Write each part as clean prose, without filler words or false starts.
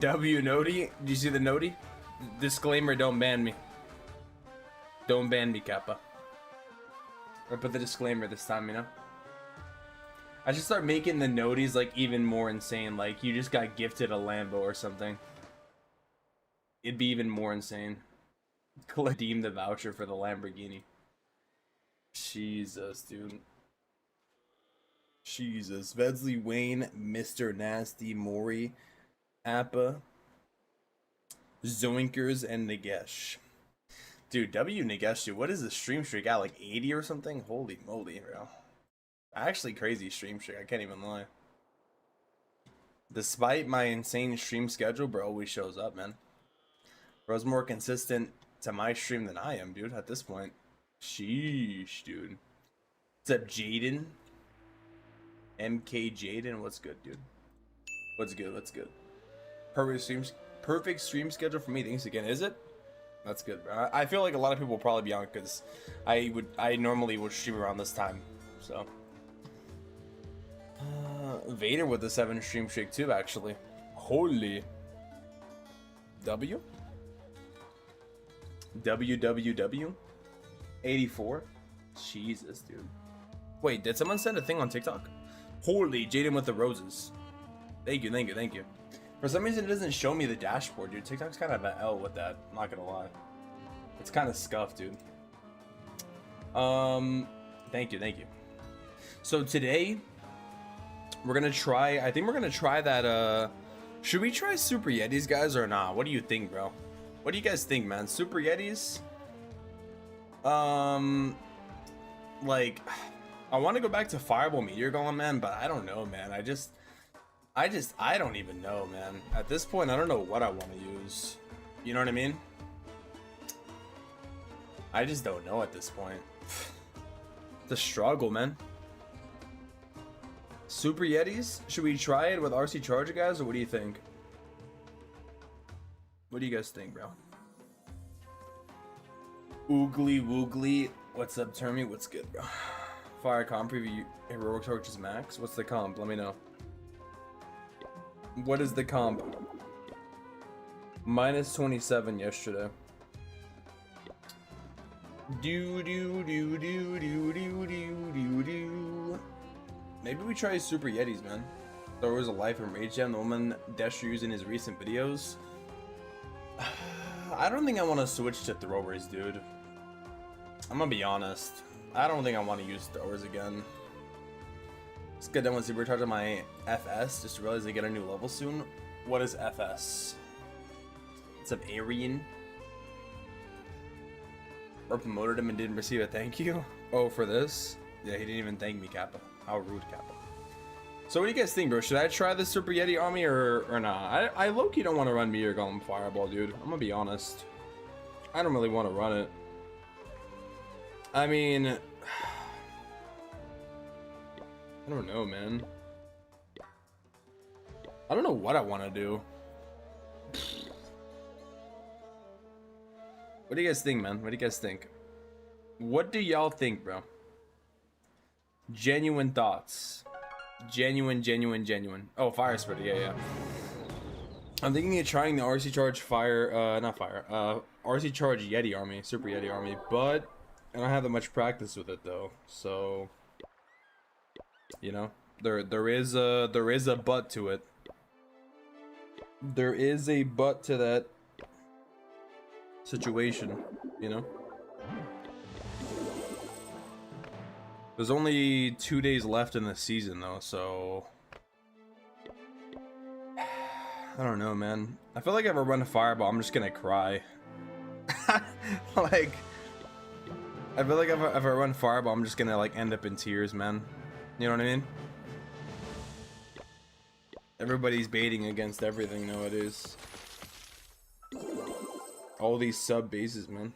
W Noti? Did you see the Noti? Disclaimer, don't ban me. Don't ban me, Kappa. I put the disclaimer this time, you know? I should start making the Noties like even more insane. Like you just got gifted a Lambo or something. It'd be even more insane. Redeem the voucher for the Lamborghini. Jesus, dude. Jesus. Vedsley, Wayne, Mr. Nasty, Maury, Appa, Zoinkers, and Nagesh. Dude, W Nagesh, dude, what is the stream streak at? Like 80 or something? Holy moly, bro. Actually crazy stream streak, I can't even lie. Despite my insane stream schedule, bro always shows up, man. Bro's more consistent to my stream than I am, dude, at this point. Sheesh, dude. What's up, Jaden? MK Jaden, what's good, dude? What's good, what's good? Perfect stream schedule for me, thanks again, is it? That's good, bro. I feel like a lot of people will probably be on because I normally would stream around this time, so. Vader with the 7 stream streak too, actually. Holy. W? WWW? 84? Jesus, dude. Wait, did someone send a thing on TikTok? Holy, Jaden with the roses. Thank you, thank you, thank you. For some reason, it doesn't show me the dashboard, dude. TikTok's kind of an L with that. I'm not gonna lie. It's kind of scuffed, dude. Thank you, thank you. So today, we're gonna try. I think we're gonna try that. Should we try Super Yetis, guys, or not? What do you think, bro? What do you guys think, man? Super Yetis? Like, I want to go back to Fireball Meteor Golem, man, but I don't know, man. I don't even know, man. At this point, I don't know what I want to use. You know what I mean? I just don't know at this point. It's a struggle, man. Super Yetis? Should we try it with RC Charger, guys, or what do you think? What do you guys think, bro? Oogly Woogly. What's up, Termy? What's good, bro? Fire comp preview. Heroic Torches max. What's the comp? Let me know. What is the comp? Minus 27 yesterday. Do do do do do do do do do. Maybe we try Super Yetis, man. There was a life from Rage Jam, the woman Desher used in his recent videos. I don't think I want to switch to throwers, dude. I'm gonna be honest. I don't think I want to use throwers again. Let's get done with supercharge on my FS. Just realized they get a new level soon. What is FS? It's an Aryan. Or promoted him and didn't receive a thank you. Oh, for this? Yeah, he didn't even thank me, Kappa. How rude, Kappa. So what do you guys think, bro? Should I try the Super Yeti army or not? I low-key don't want to run Meteor Golem Fireball, dude. I'm gonna be honest. I don't really want to run it. I mean, I don't know, man. I don't know what I want to do. What do you guys think, man? What do you guys think? What do y'all think, bro? Genuine thoughts. Genuine. Oh, Fire Spreader, yeah. I'm thinking of trying the RC Charge RC Charge Yeti army, Super Yeti army, but I don't have that much practice with it though. So, you know, there is a but to it. There is a but to that situation, you know. There's only 2 days left in the season though, so I don't know, man. I feel like if I run a Fireball, I'm just gonna cry. Like, I feel like if I run Fireball, I'm just gonna like end up in tears, man. You know what I mean? Everybody's baiting against everything nowadays. All these sub bases, man.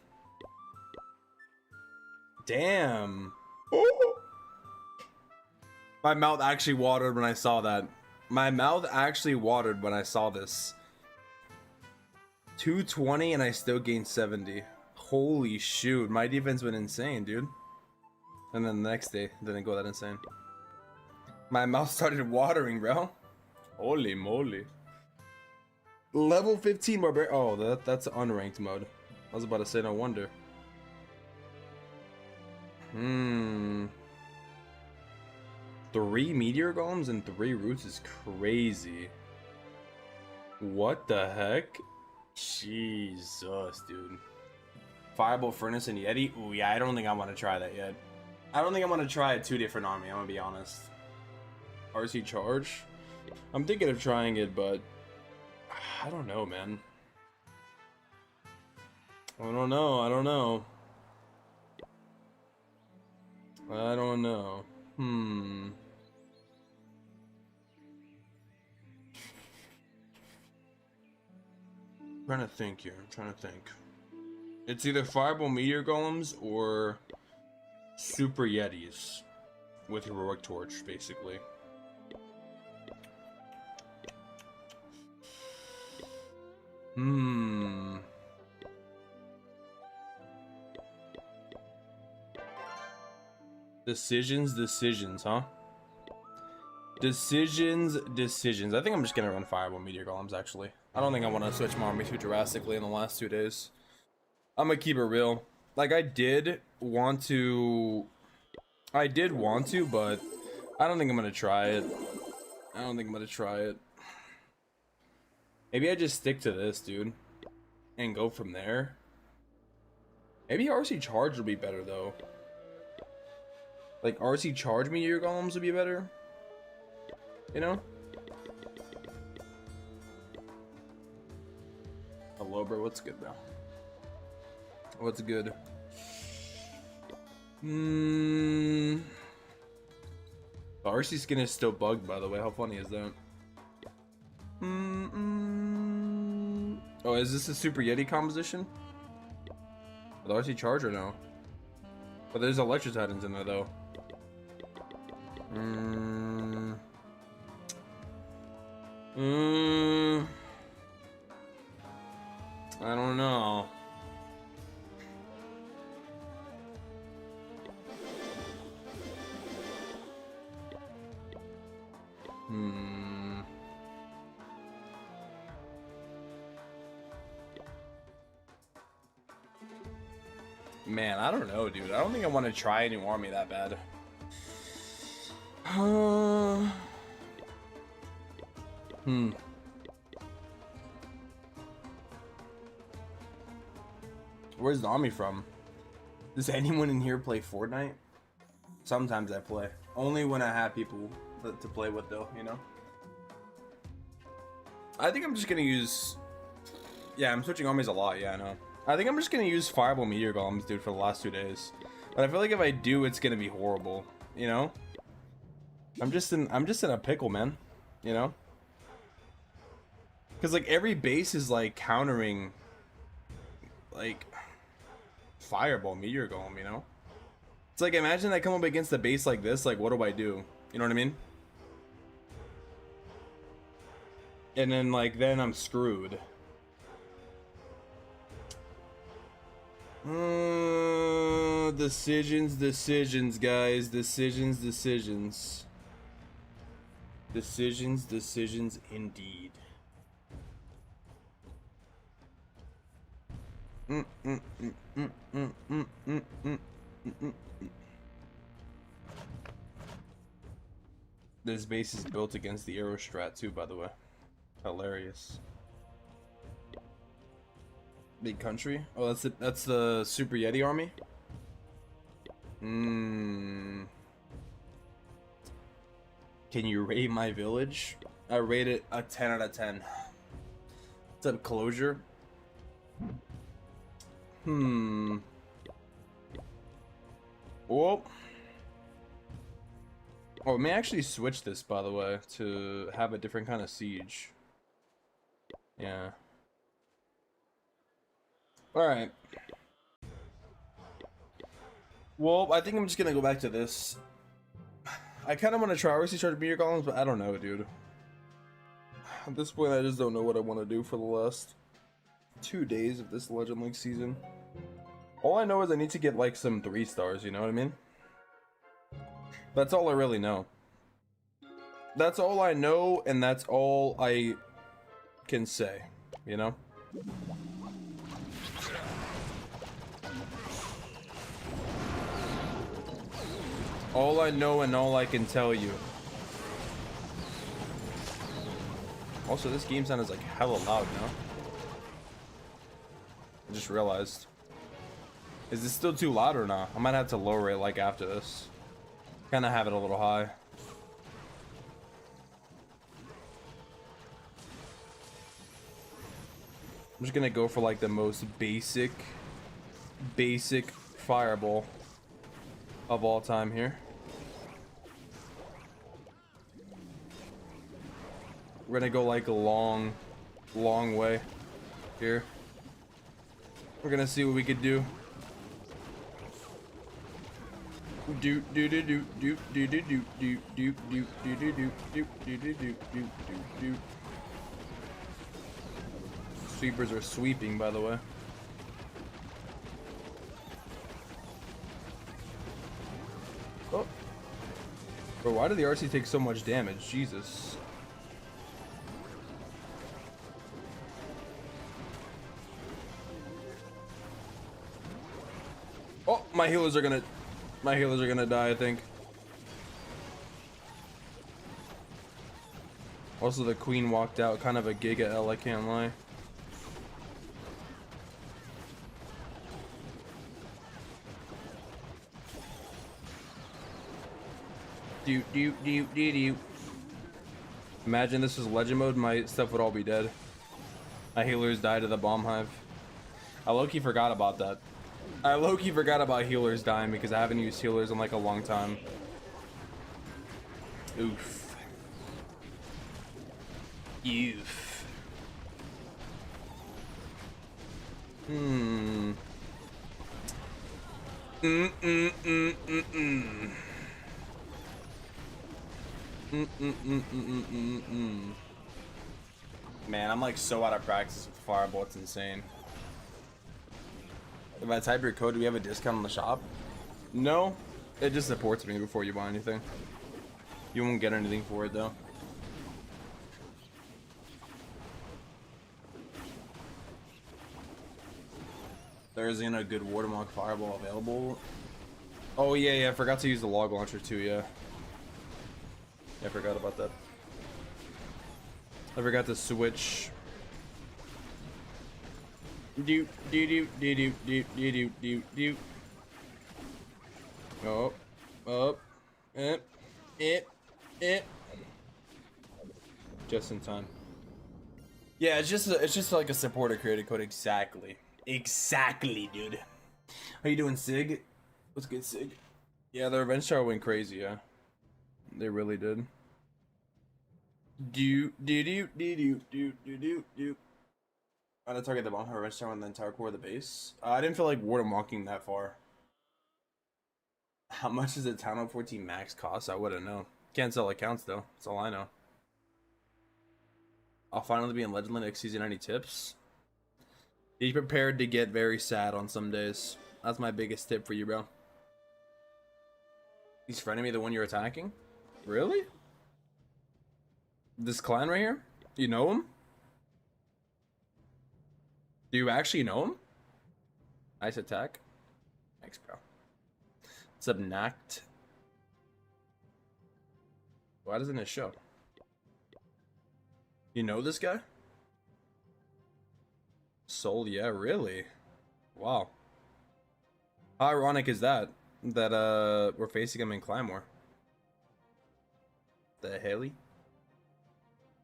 Damn. My mouth actually watered when I saw that. My mouth actually watered when I saw this. 220 and I still gained 70. Holy shoot, my defense went insane, dude. And then the next day, didn't go that insane. My mouth started watering, bro. Holy moly. Level 15 barbarian. Oh, that's unranked mode. I was about to say no wonder. 3 meteor golems and 3 roots is crazy. What the heck? Jesus, dude. Fireball furnace and Yeti? Ooh, yeah, I don't think I want to try that yet. I don't think I'm gonna try a 2 different army, I'm gonna be honest. RC charge? I'm thinking of trying it, but I don't know, man. I don't know. I don't know. I'm trying to think here. It's either Fireball Meteor Golems or Super Yetis with Heroic Torch, basically. Decisions, huh? Decisions. I think I'm just gonna run Fireball Meteor Golems, actually. I don't think I want to switch my army too drastically in the last 2 days. I'm gonna keep it real. Like, I did want to, but I don't think I'm gonna try it. Maybe I just stick to this, dude, and go from there. Maybe RC Charge will be better, though. Like, RC Charge Meteor Golems would be better. You know? Hello, bro. What's good, bro? What's good? The RC skin is still bugged, by the way. How funny is that? Oh, is this a Super Yeti composition? With RC Charge or no? But there's Electro Titans in there, though. I don't know. Man, I don't know, dude. I don't think I want to try a new army that bad. Where's the army from? Does anyone in here play Fortnite? Sometimes I play. Only when I have people to play with, though, you know? I think I'm just gonna use... Yeah, I'm switching armies a lot, yeah, I know. I think I'm just gonna use Fireball Meteor Golems, dude, for the last 2 days. But I feel like if I do, it's gonna be horrible, you know? I'm just in a pickle, man, you know? Because, like, every base is, like, countering, like, Fireball Meteor Golem, you know? It's like, imagine I come up against a base like this, like, what do I do? You know what I mean? And then, like, then I'm screwed. Decisions, guys. Decisions indeed. This base is built against the arrow strat too, by the way. Hilarious. Big country. Oh, that's the Super Yeti army. Can you rate my village? I rate it a 10 out of 10. It's a closure. Whoa. Oh, I may actually switch this, by the way, to have a different kind of siege. Yeah. Alright. Well, I think I'm just gonna go back to this. I kind of want to try RC Charge Meteor Golems, but I don't know, dude. At this point, I just don't know what I want to do for the last 2 days of this Legend League season. All I know is I need to get, like, some 3 stars, you know what I mean? That's all I really know. That's all I know, and that's all I can say. you know? All I know and all I can tell you. Also, this game sound is like hella loud now. I just realized. Is this still too loud or not? I might have to lower it like after this. Kind of have it a little high. I'm just gonna go for like the most basic fireball of all time here. We're gonna go like a long way here. We're gonna see what we could do. Do do do do do do do do do do do do do do do do do do. Sweepers are sweeping, by the way. Oh, bro, why did the RC take so much damage? Jesus. Oh, my healers are gonna die, I think. Also, the queen walked out, kind of a giga L, I can't lie. Do. Imagine this was legend mode, my stuff would all be dead. My healers died to the bomb hive. I low-key forgot about that. I low-key forgot about healers dying because I haven't used healers in like a long time. Oof. Oof. Man, I'm like so out of practice with Fireball, it's insane. If I type your code, do we have a discount on the shop? No, it just supports me before you buy anything. You won't get anything for it though. There isn't a good watermark fireball available. Oh yeah, I forgot to use the log launcher too, yeah. I forgot about that. I forgot to switch. Do. Oh, just in time. Yeah, it's just like a supporter created code. Exactly, dude. How you doing, Sig? What's good, Sig? Yeah, the revenge tower went crazy. Yeah, they really did. Do. On to target the bomb revenge tower and then tower core of the base. I didn't feel like watermarking that far. How much does a Town Hall 14 max cost? I wouldn't know. Can't sell accounts though. That's all I know. I'll finally be in Legendland next season. Any tips? Be prepared to get very sad on some days. That's my biggest tip for you, bro. He's frenemy, the one you're attacking? Really? This clan right here? You know him? Do you actually know him? Nice attack. Thanks, bro. What's up, Nact? Why doesn't it show? You know this guy? Soul, yeah, really? Wow. How ironic is that? That we're facing him in Clan War. The Haley?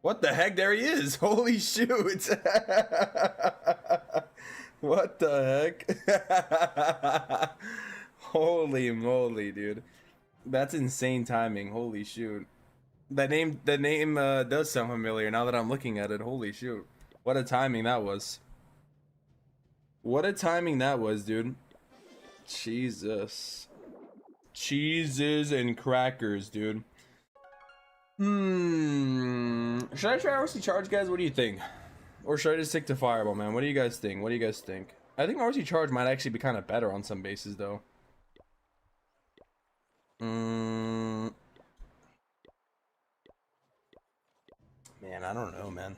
What the heck? There he is! Holy shoot! What the heck? Holy moly, dude. That's insane timing. Holy shoot. The name does sound familiar now that I'm looking at it. Holy shoot. What a timing that was. What a timing that was, dude. Jesus. Cheeses and crackers, dude. Should I try RC Charge, guys? What do you think? Or should I just stick to Fireball, man? What do you guys think? I think RC Charge might actually be kind of better on some bases, though. Man, I don't know, man.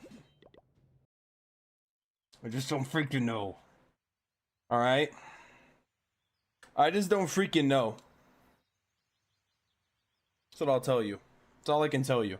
I just don't freaking know. All right. I just don't freaking know. That's what I'll tell you. That's all I can tell you.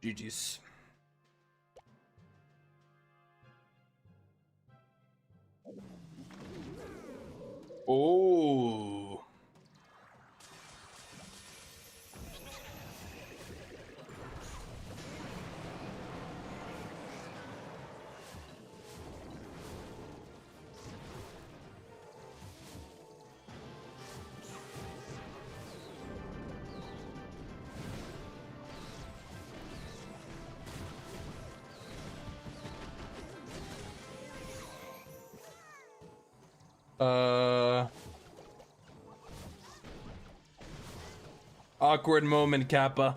GG's. Oh. Awkward moment, Kappa.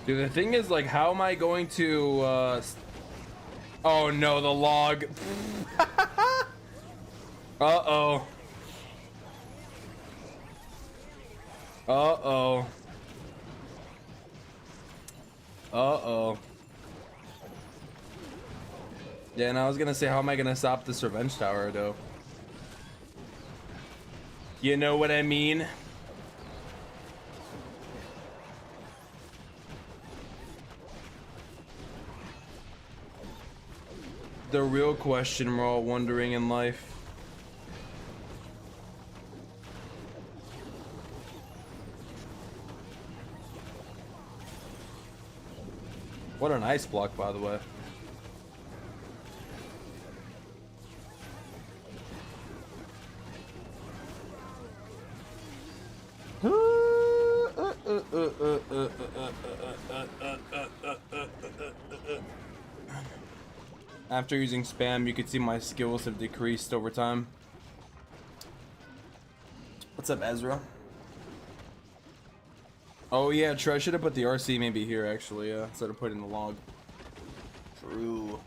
Dude, the thing is, like, how am I going to, oh no, the log. Uh-oh. Uh-oh. Uh-oh. Yeah, and I was gonna say, how am I gonna stop this revenge tower, though? You know what I mean? The real question we're all wondering in life. What an ice block, by the way. After using spam, you can see my skills have decreased over time. What's up, Ezra? Oh yeah, true. I should have put the RC maybe here actually, instead of putting the log. True.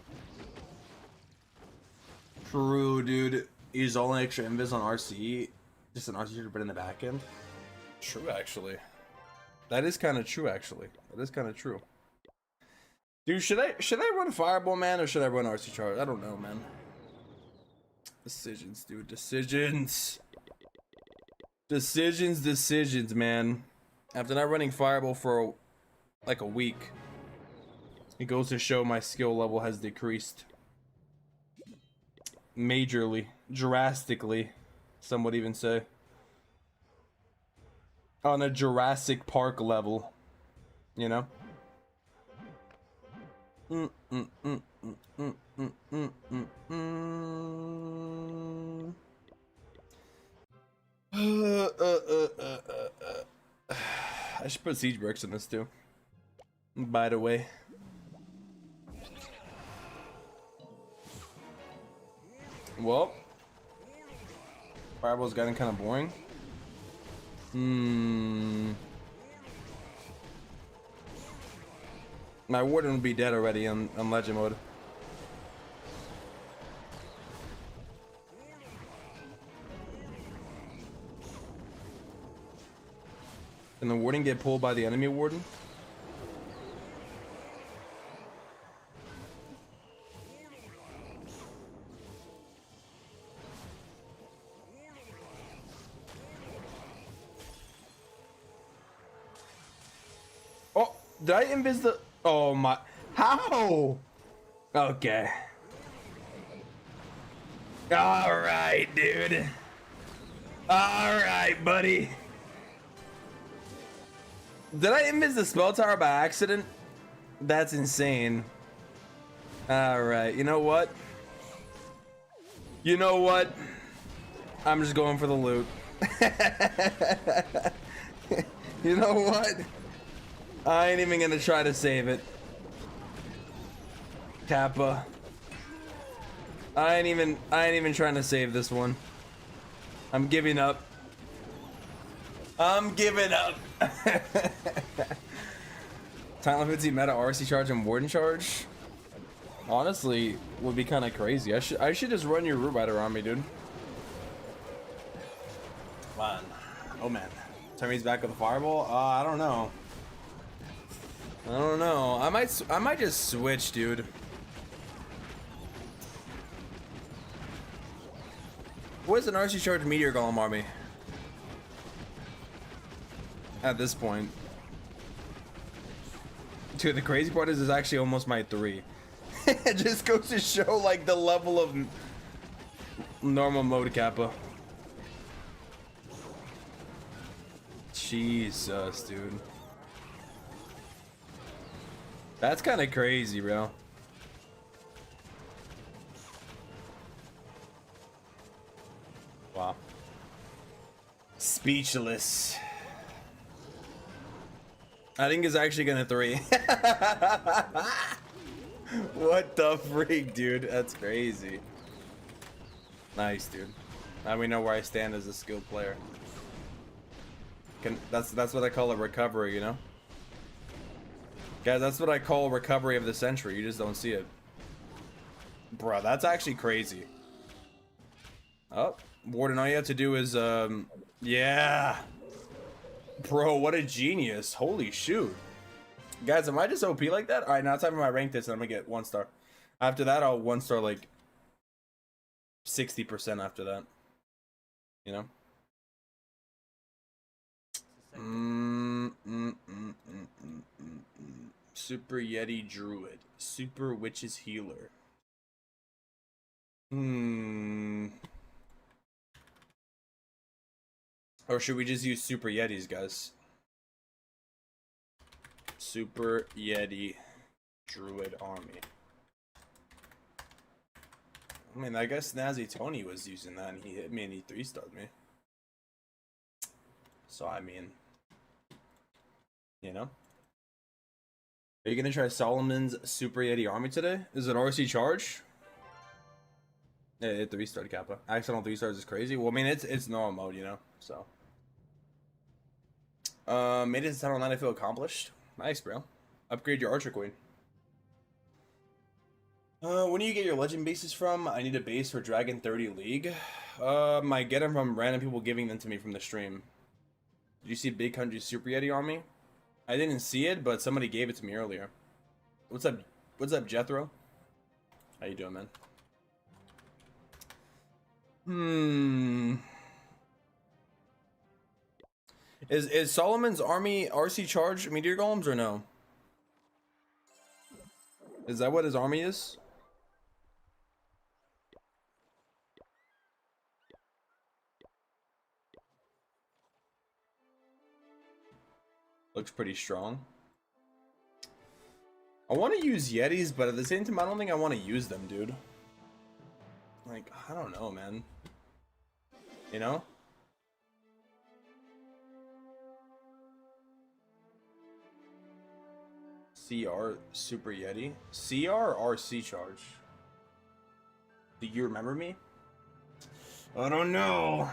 True, dude. Use all an extra invis on RC. Just an RC to put in the back end. True, actually. That is kind of true, actually. That is kind of true. Dude, should I run Fireball, man, or should I run RC Charge? I don't know, man. Decisions, dude. Decisions. Decisions, man. After not running Fireball for like a week, it goes to show my skill level has decreased. Majorly. Drastically. Some would even say. On a Jurassic Park level. You know? I should put siege bricks in this too. By the way. Well, Fireball's gotten kind of boring. My warden would be dead already on legend mode. Can the warden get pulled by the enemy warden? Oh, did I invis the... Oh my... How? Okay. All right, dude. All right, buddy. Did I miss the spell tower by accident? That's insane. All right, you know what? You know what? I'm just going for the loot. You know what? I ain't even gonna try to save it. Kappa. I ain't even trying to save this one. I'm giving up. I'm giving up. Talent 50 meta RC charge and warden charge. Honestly, would be kind of crazy. I should just run your root rider on me, dude. Man. Oh man. Termy's back with the fireball. I don't know. I don't know. I might just switch, dude. What's an RC charge Meteor Golem army? At this point. Dude, the crazy part is it's actually almost my 3. It just goes to show like the level of normal mode Kappa. Jesus, dude. That's kind of crazy, bro. Wow. Speechless. I think it's actually gonna 3. What the freak, dude? That's crazy. Nice, dude. Now we know where I stand as a skilled player. That's what I call a recovery, you know? Guys, that's what I call recovery of the century. You just don't see it. Bro, that's actually crazy. Oh, Warden, all you have to do is, yeah. Bro, what a genius. Holy shoot. Guys, am I just OP like that? Alright, now it's time for my rank test and I'm gonna get 1 star. After that, I'll 1 star like 60% after that. You know? Super Yeti Druid. Super Witch's Healer. Or should we just use Super Yetis, guys? Super Yeti Druid army. I mean, I guess Snazzy Tony was using that and he hit me and he 3-starred me. So, I mean, you know? Are you gonna try Solomon's Super Yeti army today? Is it RC charge? Yeah, it 3-starred Kappa. Accidental 3 stars is crazy. Well, I mean, it's normal mode, you know? So. Made it to Tunnel 9, I feel accomplished. Nice, bro. Upgrade your Archer Queen. When do you get your legend bases from? I need a base for Dragon 30 League. I get them from random people giving them to me from the stream. Did you see Big Country's Super Yeti army? I didn't see it, but somebody gave it to me earlier. What's up? What's up, Jethro? How you doing, man? Is Solomon's army RC charge Meteor Golems or no? Is that what his army is? Looks pretty strong. I want to use Yetis, but at the same time, I don't think I want to use them, dude. Like, I don't know, man. You know? CR Super Yeti? CR or RC charge? Do you remember me? I don't know.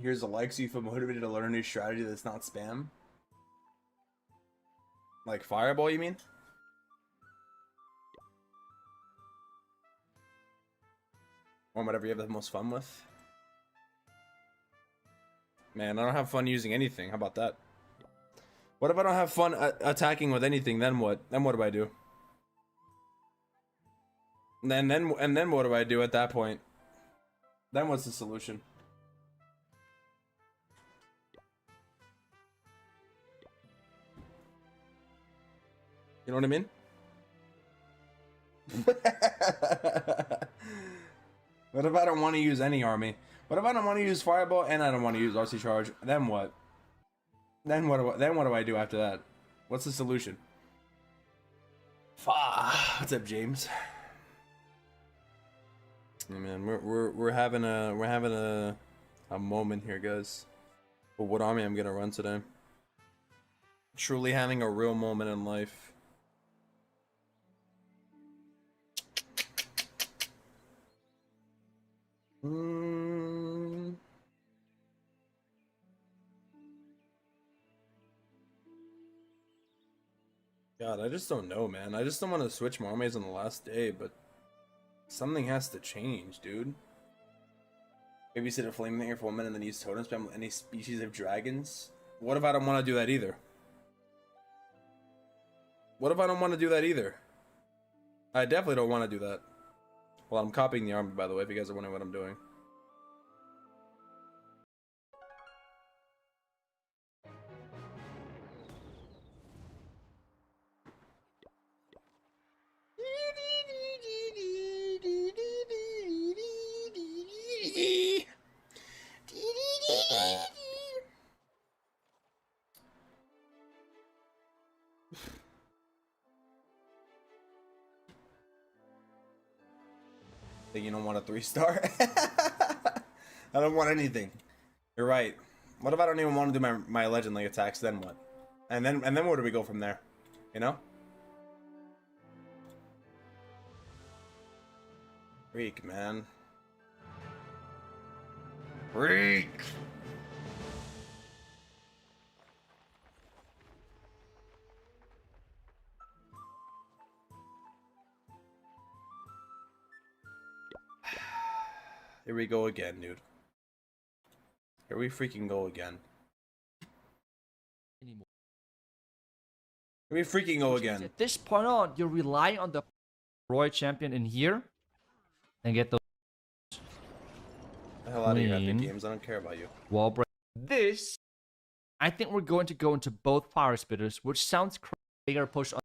Here's a like so you feel motivated to learn a new strategy that's not spam. Like Fireball, you mean? Or whatever you have the most fun with. Man, I don't have fun using anything. How about that? What if I don't have fun attacking with anything? Then what? Then what do I do? And then what do I do at that point? Then what's the solution? You know what I mean? What if I don't want to use any army? What if I don't want to use Fireball and I don't want to use RC Charge? Then what? Then what do I do after that? What's the solution? What's up, James? Yeah, man, we're having a moment here, guys. But what army I'm gonna run today? Truly having a real moment in life. God, I just don't know, man. I just don't want to switch my armies on the last day, but something has to change, dude. Maybe sit a flame thing for 1 minute and then use totem spam any species of dragons. What if I don't want to do that either? What if I don't want to do that either? I definitely don't want to do that. Well, I'm copying the army, by the way, if you guys are wondering what I'm doing. Think you don't want a 3-star? I don't want anything. You're right. What if I don't even want to do my legend league attacks? Then what? And then where do we go from there? You know? Freak, man. Freak. Here we go again, dude. Here we freaking go again. Here we freaking go again. At this point on, you rely on the Roy champion in here and get those. The hell out of here, Epic Games. I don't care about you. Wall break. This, I think we're going to go into both fire spitters, which sounds crazy. Bigger push on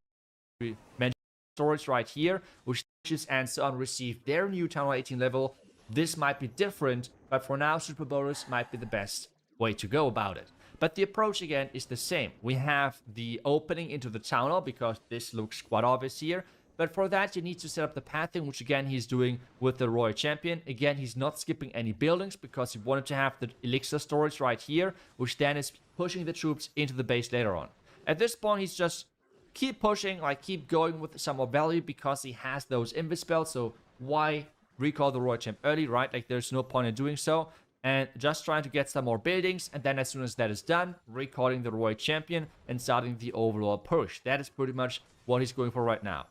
mentioned storage right here, which pushes and so on receive their new Town Hall 18 level. This might be different, but for now, Super Bonus might be the best way to go about it. But the approach again is the same. We have the opening into the Town Hall because this looks quite obvious here. But for that, you need to set up the pathing, which again, he's doing with the Royal Champion. Again, he's not skipping any buildings because he wanted to have the elixir storage right here, which then is pushing the troops into the base later on. At this point, he's just keep pushing, like keep going with some more value because he has those invis spells. So why recall the Royal Champ early, right? Like there's no point in doing so. And just trying to get some more buildings, and then as soon as that is done, recalling the Royal Champion and starting the overall push. That is pretty much what he's going for right now.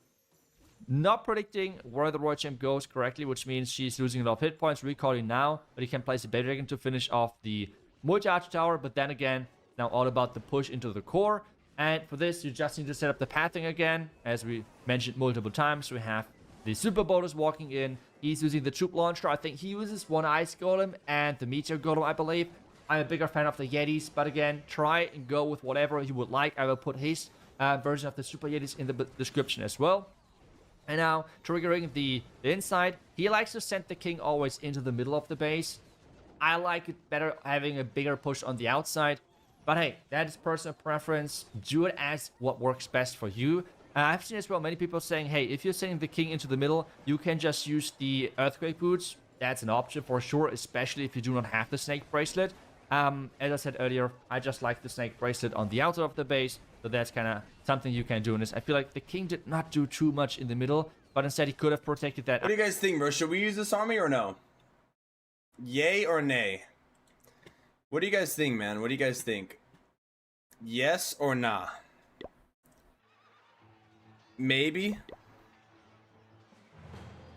Not predicting where the Royal Champ goes correctly, which means she's losing a lot of hit points, recalling now, but he can place a Baby Dragon to finish off the multi-archer tower, but then again, now all about the push into the core. And for this, you just need to set up the pathing again, as we mentioned multiple times. We have the Super Bonus walking in. He's using the troop launcher. I think he uses one Ice Golem and the Meteor Golem, I believe. I'm a bigger fan of the Yetis, but again, try and go with whatever you would like. I will put his version of the Super Yetis in the description as well. And now, triggering the inside, he likes to send the king always into the middle of the base. I like it better having a bigger push on the outside. But hey, that is personal preference. Do it as what works best for you. I've seen as well many people saying, hey, if you're sending the king into the middle, you can just use the Earthquake Boots. That's an option for sure, especially if you do not have the Snake Bracelet. As I said earlier, I just like the Snake Bracelet on the outside of the base. So that's kind of something you can do in this. I feel like the king did not do too much in the middle, but instead he could have protected that. What do you guys think, bro? Should we use this army or no? Yay or nay? What do you guys think, man? What do you guys think? Yes or nah? Maybe?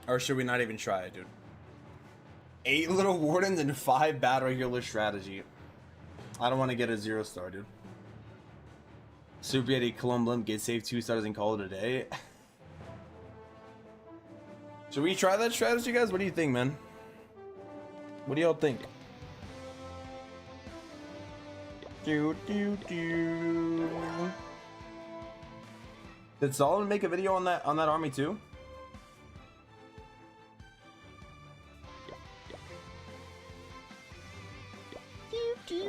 Or should we not even try it, dude? 8 little wardens and 5 battle healer strategy. I don't want to get a 0-star, dude. Super Yeti Columbum, get saved 2 stars and call it a day. Should we try that strategy, guys? What do you think, man? What do y'all think? Did Solomon make a video on that army too? He's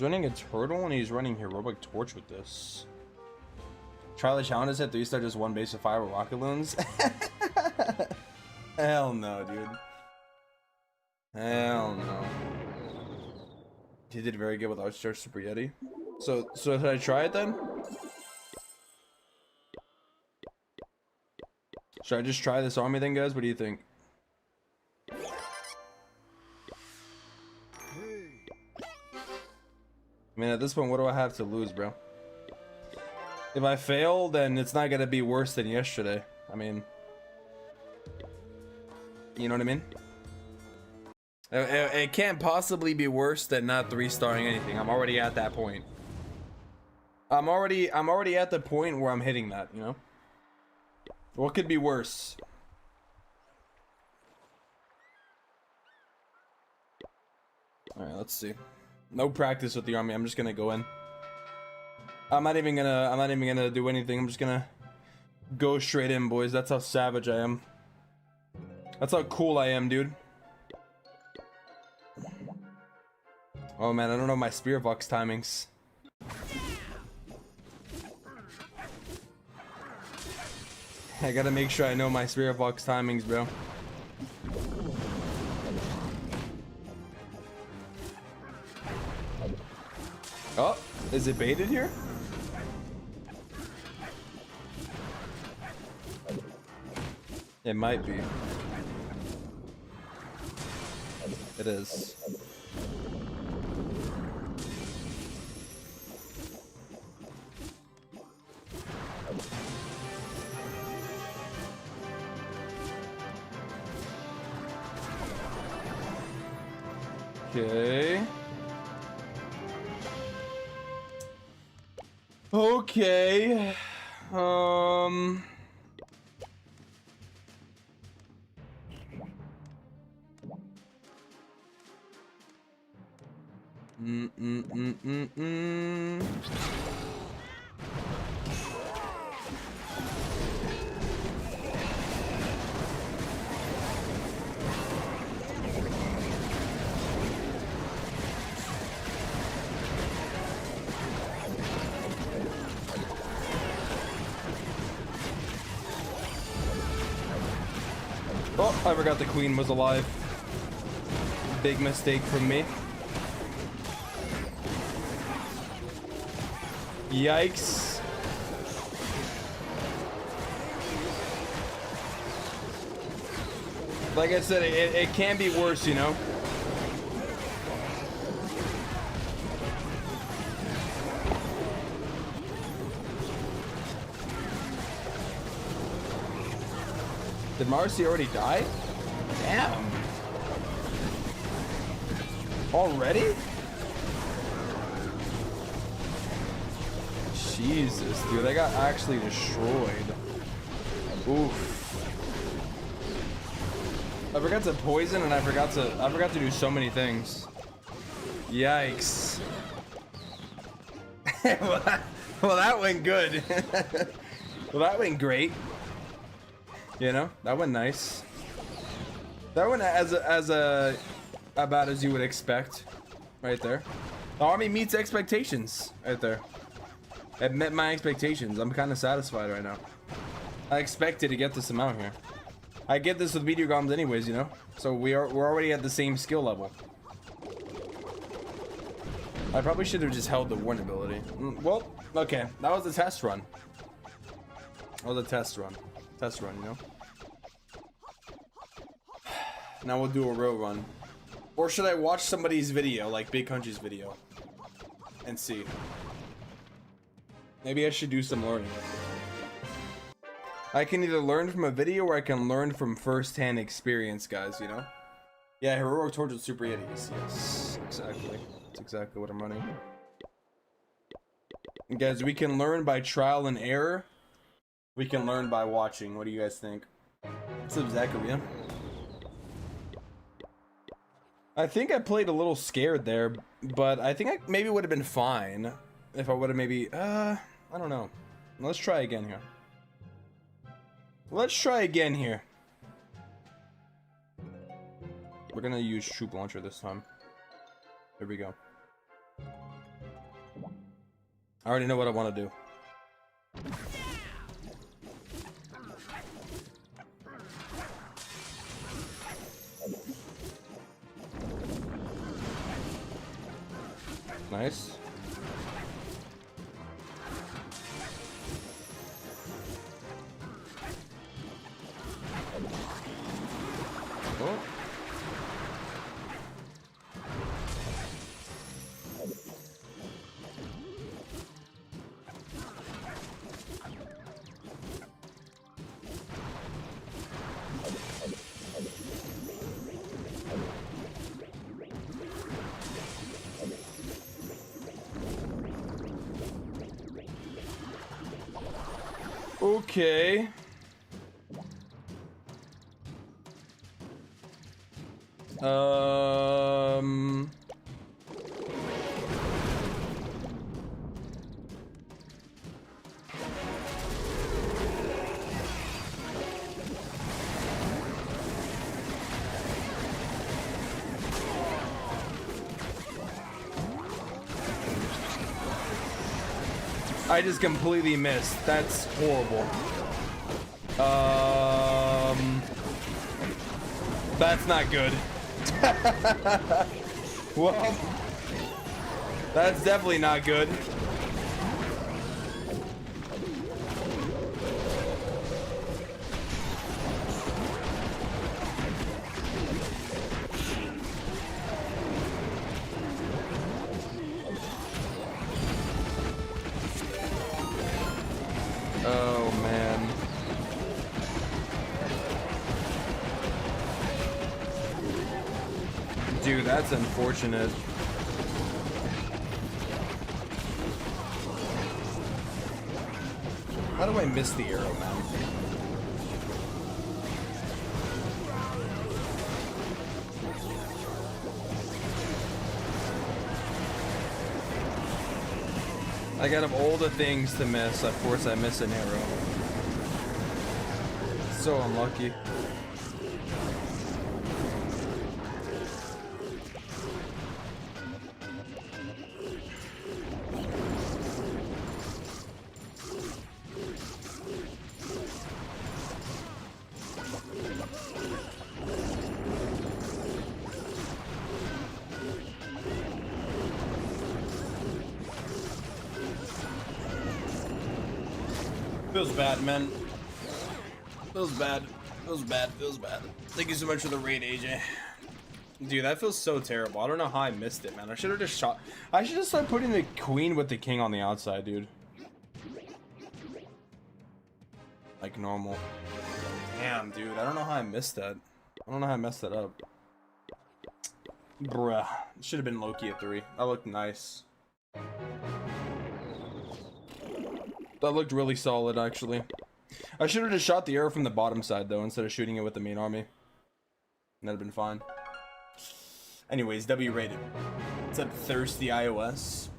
running a turtle and he's running heroic torch with this. Try the challenges at 3-star, just one base of fire with rocket loons. Hell no, dude. Hell no. He did very good with Archchurch Super Yeti. So should I try it then? Should I just try this army then, guys? What do you think? I mean, at this point, what do I have to lose, bro? If I fail, then it's not gonna be worse than yesterday. I mean, you know what I mean? It can't possibly be worse than not 3-starring anything. I'm already at that point. I'm already at the point where I'm hitting that, you know? What could be worse? Alright, let's see. No practice with the army. I'm just gonna go in. I'm not even gonna do anything. I'm just gonna go straight in, boys. That's how savage I am. That's how cool I am, dude. Oh man, I don't know my Spear Vox timings. I gotta make sure I know my Spear Vox timings, bro. Oh, is it baited here? It might be. It is. Okay. Okay. Oh, I forgot the queen was alive. Big mistake from me. Yikes. Like I said, it can be worse, you know? Did Marcy already die? Damn. Already? Jesus, dude, I got actually destroyed. Oof. I forgot to poison and I forgot to do so many things. Yikes. well, that went good. Well, that went great. You know, that went nice. That went as about as you would expect, right there. The army meets expectations, right there. It met my expectations. I'm kind of satisfied right now. I expected to get this amount here. I get this with Meteor Golems anyways, you know. So we're already at the same skill level. I probably should have just held the warn ability. Well, okay, that was a test run. That was a test run. Test run, you know. Now we'll do a real run. Or should I watch somebody's video, like Big Country's video, and see? Maybe I should do some learning. I can either learn from a video or I can learn from first-hand experience, guys, you know? Yeah, Heroic Torch with Super Yetis. Yes, exactly. That's exactly what I'm running. And guys, we can learn by trial and error. We can learn by watching. What do you guys think? What's up, Zachary? I think I played a little scared there, but I think I maybe would have been fine if I would have maybe, I don't know. Let's try again here. Let's try again here. We're gonna use troop launcher this time. Here we go. I already know what I want to do. Nice. Oh. Okay. I just completely missed. That's horrible. That's not good. Well, that's definitely not good. Oh man. Dude, that's unfortunate. How do I miss the arrow, man? Like, out of all the things to miss, of course I miss an arrow. So unlucky. Feels bad, man. Feels bad. Feels bad. Feels bad. Thank you so much for the raid, AJ. Dude, that feels so terrible. I don't know how I missed it, man. I should have just shot. I should just start putting the queen with the king on the outside, dude. Like normal. Damn, dude. I don't know how I missed that. I don't know how I messed that up. Bruh. It should have been Loki at 3. That looked nice. That looked really solid, actually. I should have just shot the arrow from the bottom side, though, instead of shooting it with the main army. That'd have been fine. Anyways, W rated. What's up, Thirsty iOS?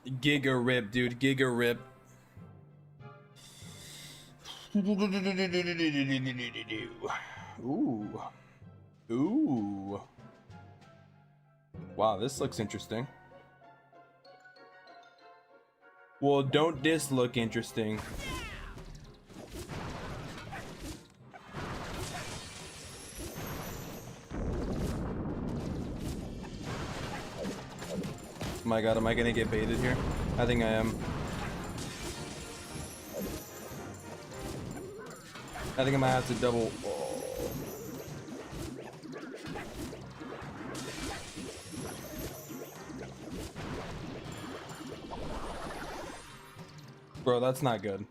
Giga rip, dude. Giga rip. Ooh. Ooh. Wow, this looks interesting. Well, don't this look interesting? Oh my god, am I gonna get baited here? I think I am. I think I might have to double. Oh. Bro, that's not good.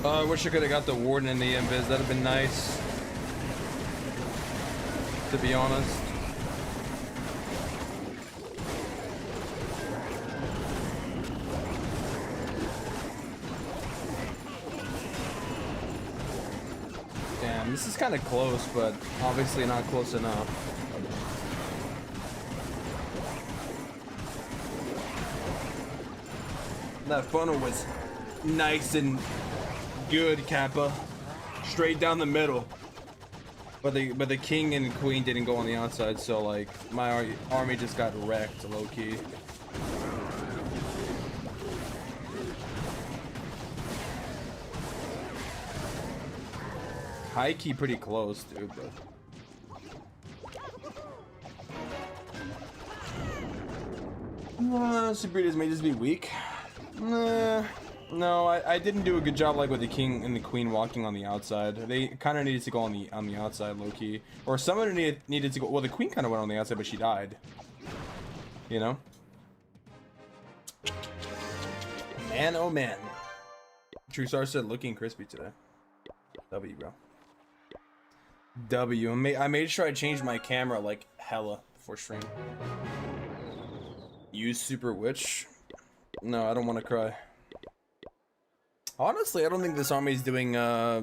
I wish I could have got the warden in the invis. That'd have been nice. To be honest. Damn, this is kind of close, but obviously not close enough. That funnel was nice and good, Kappa. Straight down the middle. But the king and queen didn't go on the outside, so like my army just got wrecked, low key. High key pretty close, dude. But Sabrina's may just be weak. No, I didn't do a good job like with the king and the queen walking on the outside. They kind of needed to go on the outside, low key, or someone needed to go. Well, the queen kind of went on the outside, but she died. You know. Man, oh man. True Star said looking crispy today. W, bro. W. I made sure I changed my camera like hella before stream. Use Super Witch. No, I don't want to cry. Honestly, I don't think this army is doing, I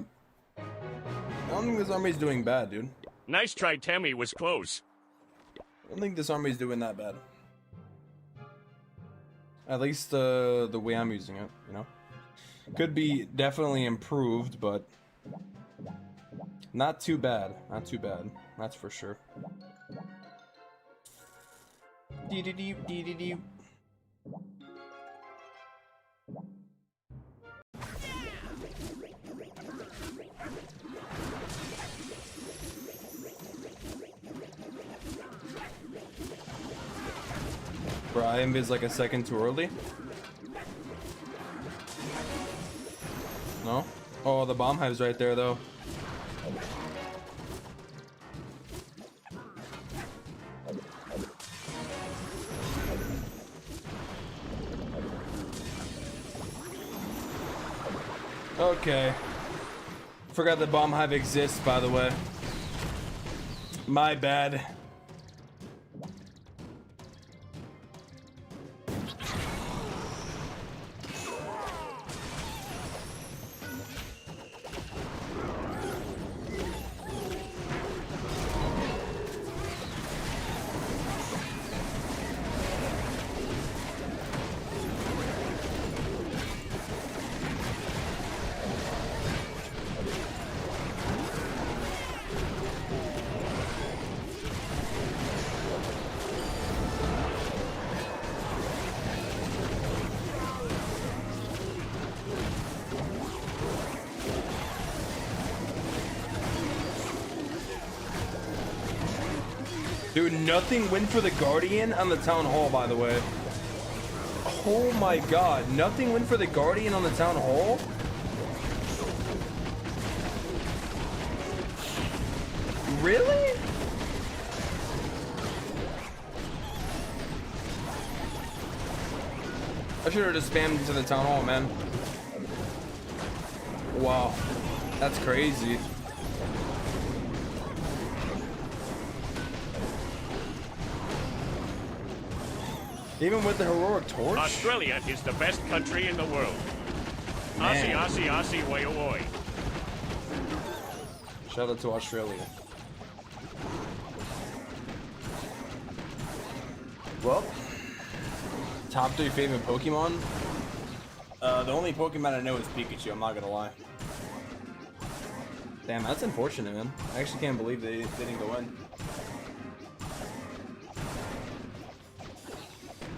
don't think this army is doing bad, dude. Nice try, Tammy was close. I don't think this army is doing that bad. At least, the way I'm using it, you know? Could be definitely improved, but not too bad. Not too bad. That's for sure. Dee-dee-dee-dee-dee-dee. Brian is like a second too early. No? Oh, the bomb hive's right there though. Okay. Forgot the bomb hive exists, by the way. My bad. Dude, nothing went for the Guardian on the Town Hall, by the way. Oh my god, nothing went for the Guardian on the Town Hall? Really? I should have just spammed into the Town Hall, man. Wow, that's crazy. Even with the heroic torch? Australia is the best country in the world. Man. Aussie, Aussie, Aussie, way away. Shout out to Australia. Well, top 3 favorite Pokemon? The only Pokemon I know is Pikachu, I'm not gonna lie. Damn, that's unfortunate, man. I actually can't believe they didn't go in.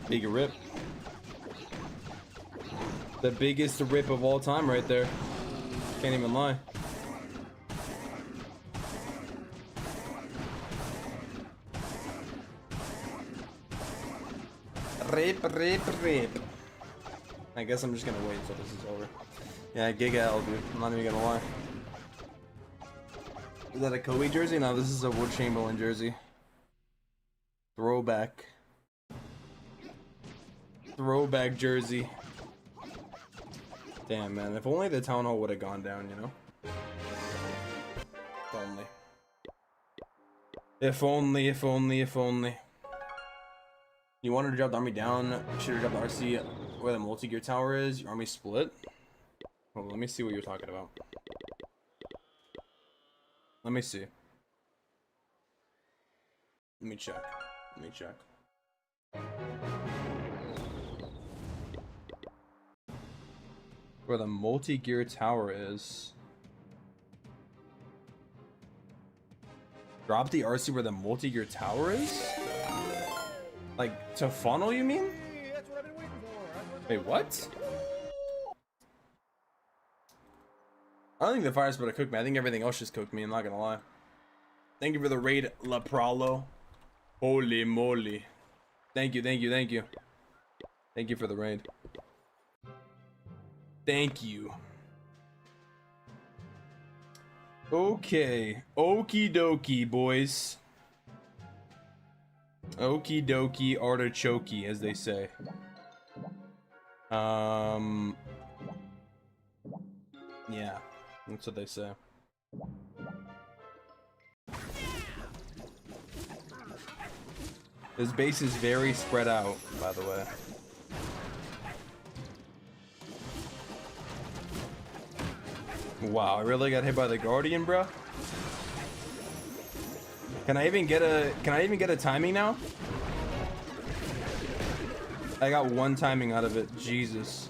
Big rip. The biggest rip of all time right there. Can't even lie. Rip, rip, rip. I guess I'm just gonna wait until this is over. Yeah, Giga L, dude. I'm not even gonna lie. Is that a Kobe jersey? No, this is a Wood Chamberlain jersey. Throwback. Throwback jersey. Damn, man. If only the town hall would have gone down, you know? If only. If only, if only, if only. You wanted to drop the army down, should have dropped the RC where the multi-gear tower is. Your army split. Hold on, let me see what you're talking about. Let me see. Let me check. Let me check. Where the multi-gear tower is. Drop the RC where the multi-gear tower is? Like, to funnel, you mean? That's what I've been waiting for. Wait, what? I don't think the fire's about to cook me. I think everything else just cooked me, I'm not gonna lie. Thank you for the raid, La Pralo. Holy moly. Thank you, thank you, thank you. Thank you for the raid. Thank you. Okay. Okie dokie, boys. Okie dokie artichokey, as they say. Yeah, that's what they say. This base is very spread out, by the way. Wow, I really got hit by the Guardian, bro. Can I even get a timing now? I got one timing out of it. Jesus.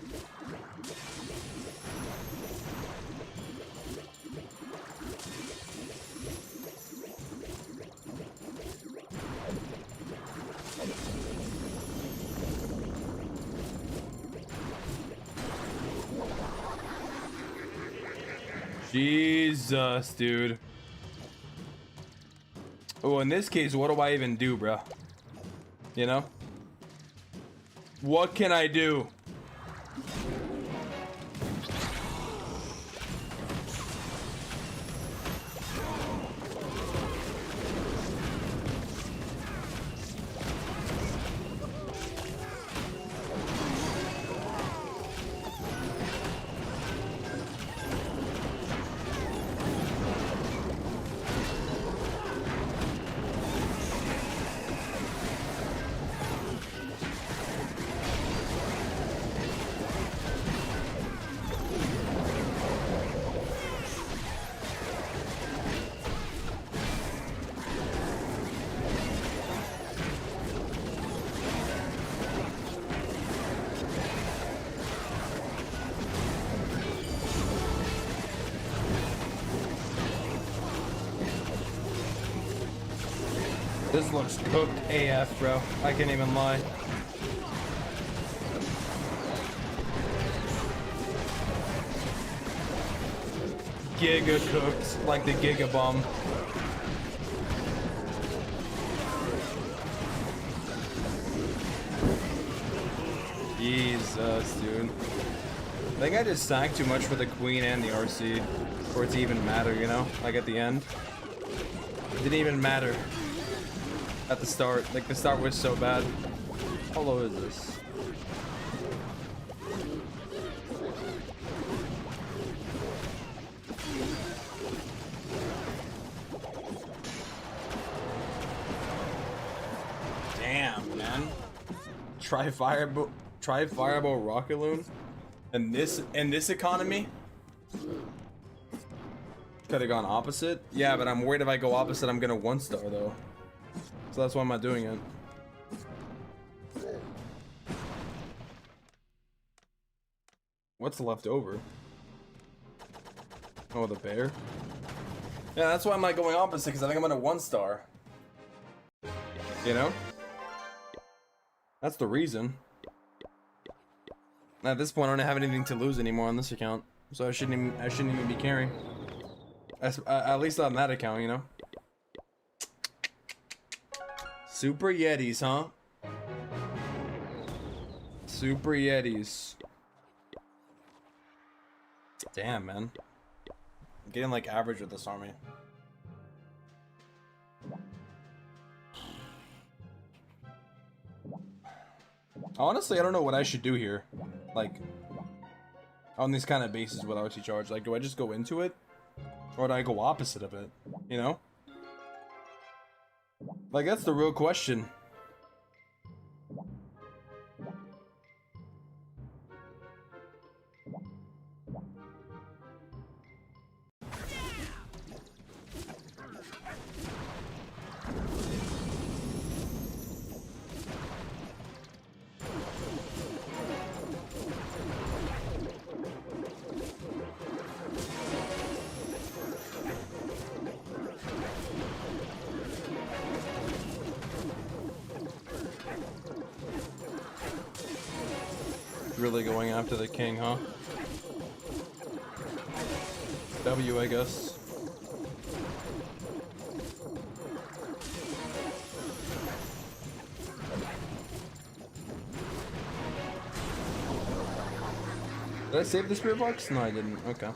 Jesus, dude. Oh, in this case, what do I even do, bro? You know? What can I do? This looks cooked AF, bro. I can't even lie. Giga cooked, like the Giga Bomb. Jesus, dude. I think I just sacked too much for the Queen and the RC for it to even matter, you know? Like at the end. It didn't even matter. At the start, like the start was so bad. How low is this? Damn, man. Try fireball rocket loon. And this economy? Could have gone opposite? Yeah, but I'm worried if I go opposite, I'm gonna 1-star though. So that's why I'm not doing it. What's left over? Oh, the bear? Yeah, that's why I'm not going opposite, because I think I'm gonna 1-star. You know? That's the reason. At this point, I don't have anything to lose anymore on this account. So I shouldn't even be caring. At least on that account, you know? Super Yetis, huh? Super Yetis. Damn, man. I'm getting like average with this army. Honestly, I don't know what I should do here. Like, On these kind of bases with RC charge, like, do I just go into it, or do I go opposite of it? You know, like that's the real question. Really going after the king, huh? W, I guess. Did I save the spirit box? No, I didn't. Okay.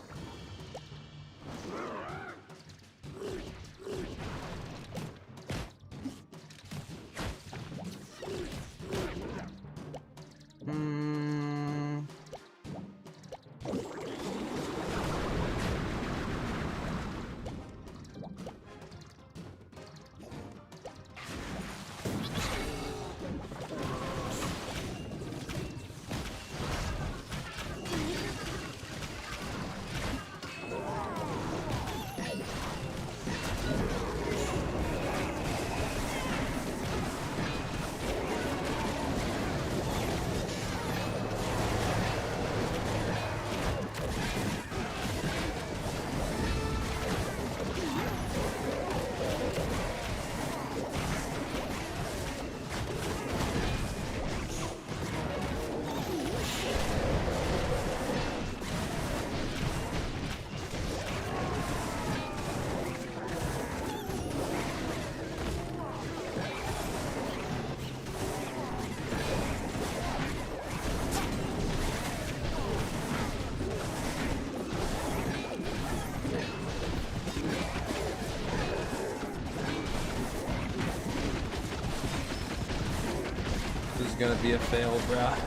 Gonna be a fail, bruh.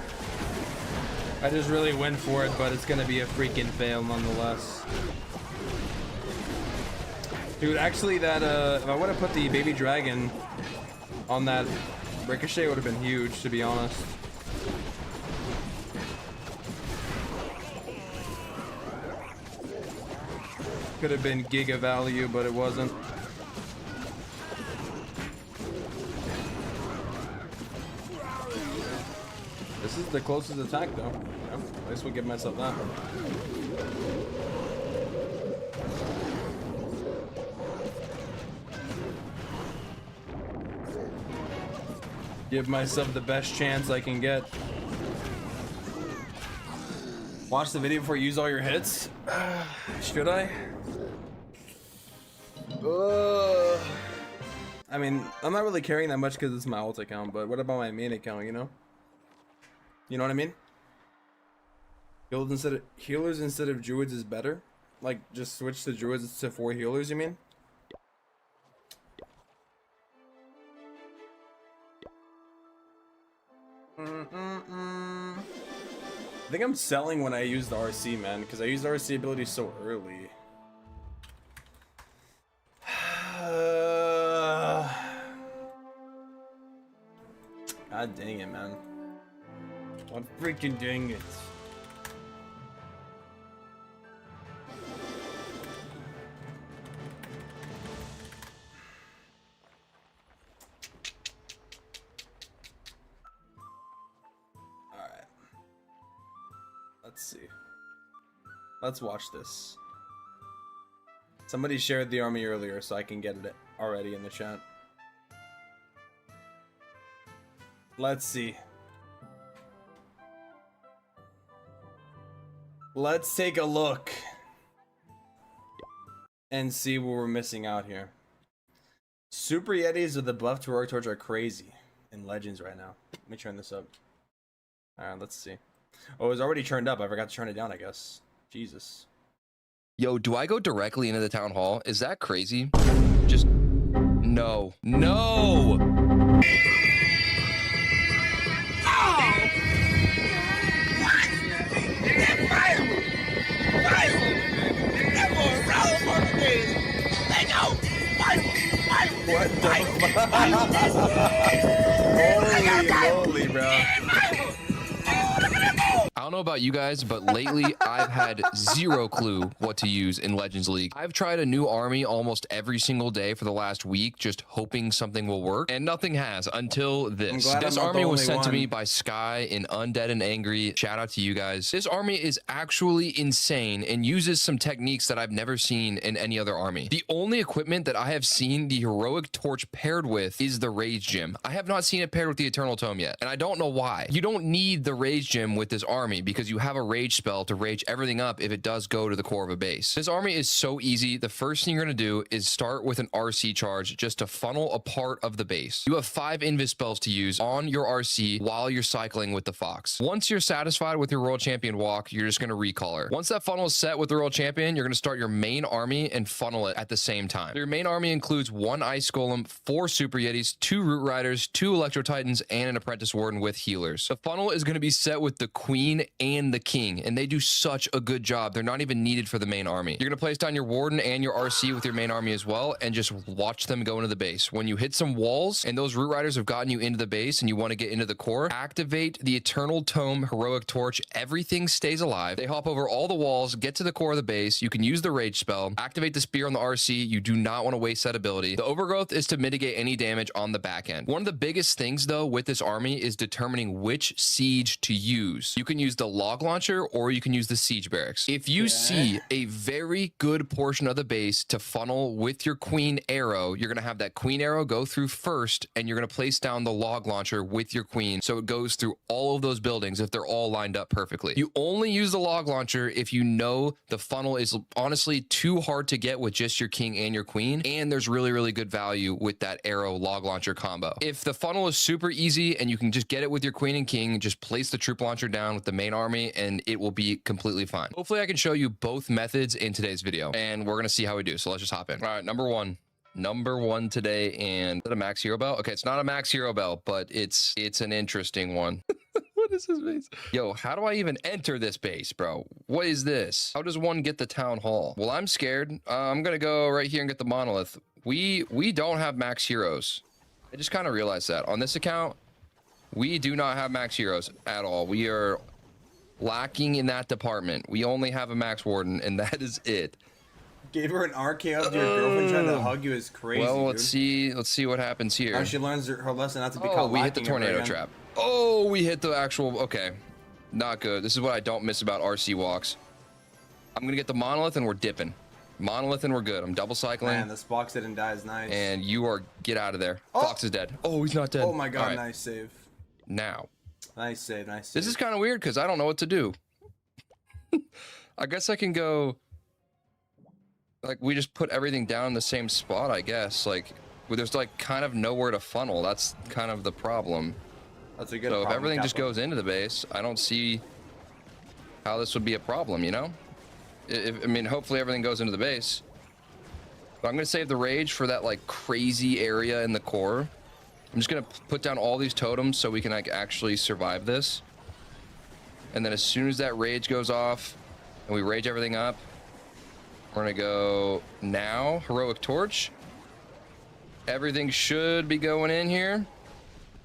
I just really went for it, but it's gonna be a freaking fail nonetheless. Dude, actually that if I would have put the baby dragon on that ricochet, it would have been huge, to be honest. Could have been giga value, but it wasn't. This is the closest attack, though. Yeah, at least we'll give myself that. Give myself the best chance I can get. Watch the video before you use all your hits? Should I? I mean, I'm not really carrying that much because it's my alt account, but what about my main account, you know? You know what I mean? Healers instead of druids is better? Like, just switch the druids to 4 healers, you mean? I think I'm selling when I use the RC, man, because I use the RC ability so early. God dang it, man. I'm freaking doing it. Alright. Let's see. Let's watch this. Somebody shared the army earlier, so I can get it already in the chat. Let's see. Let's take a look and see what we're missing out here. Super Yetis with the buff to Rogue Torch are crazy in Legends right now. Let me turn this up. Alright, let's see. Oh, it was already turned up. I forgot to turn it down, I guess. Jesus. Yo, do I go directly into the town hall? Is that crazy? Just no. No! That firework! Holy moly, bro. I don't know about you guys, but lately I've had zero clue what to use in Legends League. I've tried a new army almost every single day for the last week, just hoping something will work, and nothing has until this. This army was sent to me by Sky in Undead and Angry. Shout out to you guys. This army is actually insane and uses some techniques that I've never seen in any other army. The only equipment that I have seen the Heroic Torch paired with is the Rage Gem. I have not seen it paired with the Eternal Tome yet, and I don't know why. You don't need the Rage Gem with this army because you have a rage spell to rage everything up if it does go to the core of a base. This army is so easy. The first thing you're going to do is start with an RC charge just to funnel a part of the base. You have 5 invis spells to use on your RC while you're cycling with the Fox. Once you're satisfied with your Royal Champion walk, you're just going to recolor. Once that funnel is set with the Royal Champion, you're going to start your main army and funnel it at the same time. Your main army includes 1 Ice Golem, 4 Super Yetis, 2 Root Riders, 2 Electro Titans, and an Apprentice Warden with healers. The funnel is going to be set with the Queen and the King, and they do such a good job. They're not even needed for the main army. You're going to place down your Warden and your RC with your main army as well, and just watch them go into the base. When you hit some walls and those Root Riders have gotten you into the base and you want to get into the core, activate the Eternal Tome Heroic Torch. Everything stays alive. They hop over all the walls, get to the core of the base. You can use the Rage spell, activate the Spear on the RC. You do not want to waste that ability. The Overgrowth is to mitigate any damage on the back end. One of the biggest things though with this army is determining which siege to use. You can use the Log Launcher or you can use the Siege Barracks. If you see a very good portion of the base to funnel with your Queen Arrow, you're going to have that Queen Arrow go through first, and you're going to place down the Log Launcher with your Queen so it goes through all of those buildings if they're all lined up perfectly. You only use the Log Launcher if you know the funnel is honestly too hard to get with just your King and your Queen, and there's really good value with that Arrow Log Launcher combo. If the funnel is super easy and you can just get it with your Queen and King, just place the Troop Launcher down with the main army and it will be completely fine. Hopefully I can show you both methods in today's video, and we're gonna see how we do. So let's just hop in. All right, number one today, and is it a max hero bell? Okay, it's not a max hero bell, but it's an interesting one. What is this base? Yo, how do I even enter this base, bro? What is this? How does one get the town hall? Well, I'm scared. I'm gonna go right here and get the monolith. We don't have max heroes. I just kind of realized that on this account we do not have max heroes at all. We are lacking in that department. We only have a max warden, and that is it. Gave her an RKO to your girlfriend trying to hug you is crazy. Well, let's see what happens here. How she learns her lesson not to be caught. caught. Oh, we hit the tornado trap. Oh, we hit the actual. Okay, not good. This is what I don't miss about RC walks. I'm gonna get the monolith and we're dipping. Monolith and we're good. I'm double cycling. Man, this Fox didn't die is nice. And you are get out of there. Oh. Fox is dead. Oh, he's not dead. Oh my god, right. Nice save. Now. Nice save, nice save. This is kind of weird because I don't know what to do. I guess I can go. Like, we just put everything down in the same spot, I guess. Like, there's like kind of nowhere to funnel. That's kind of the problem. That's a good So problem, if everything just Kappa. goes into the base, I don't see how this would be a problem, you know? I mean, hopefully everything goes into the base. But I'm going to save the rage for that, like, crazy area in the core. I'm just going to put down all these totems so we can, like, actually survive this. And then as soon as that rage goes off and we rage everything up, we're going to go now. Heroic Torch. Everything should be going in here.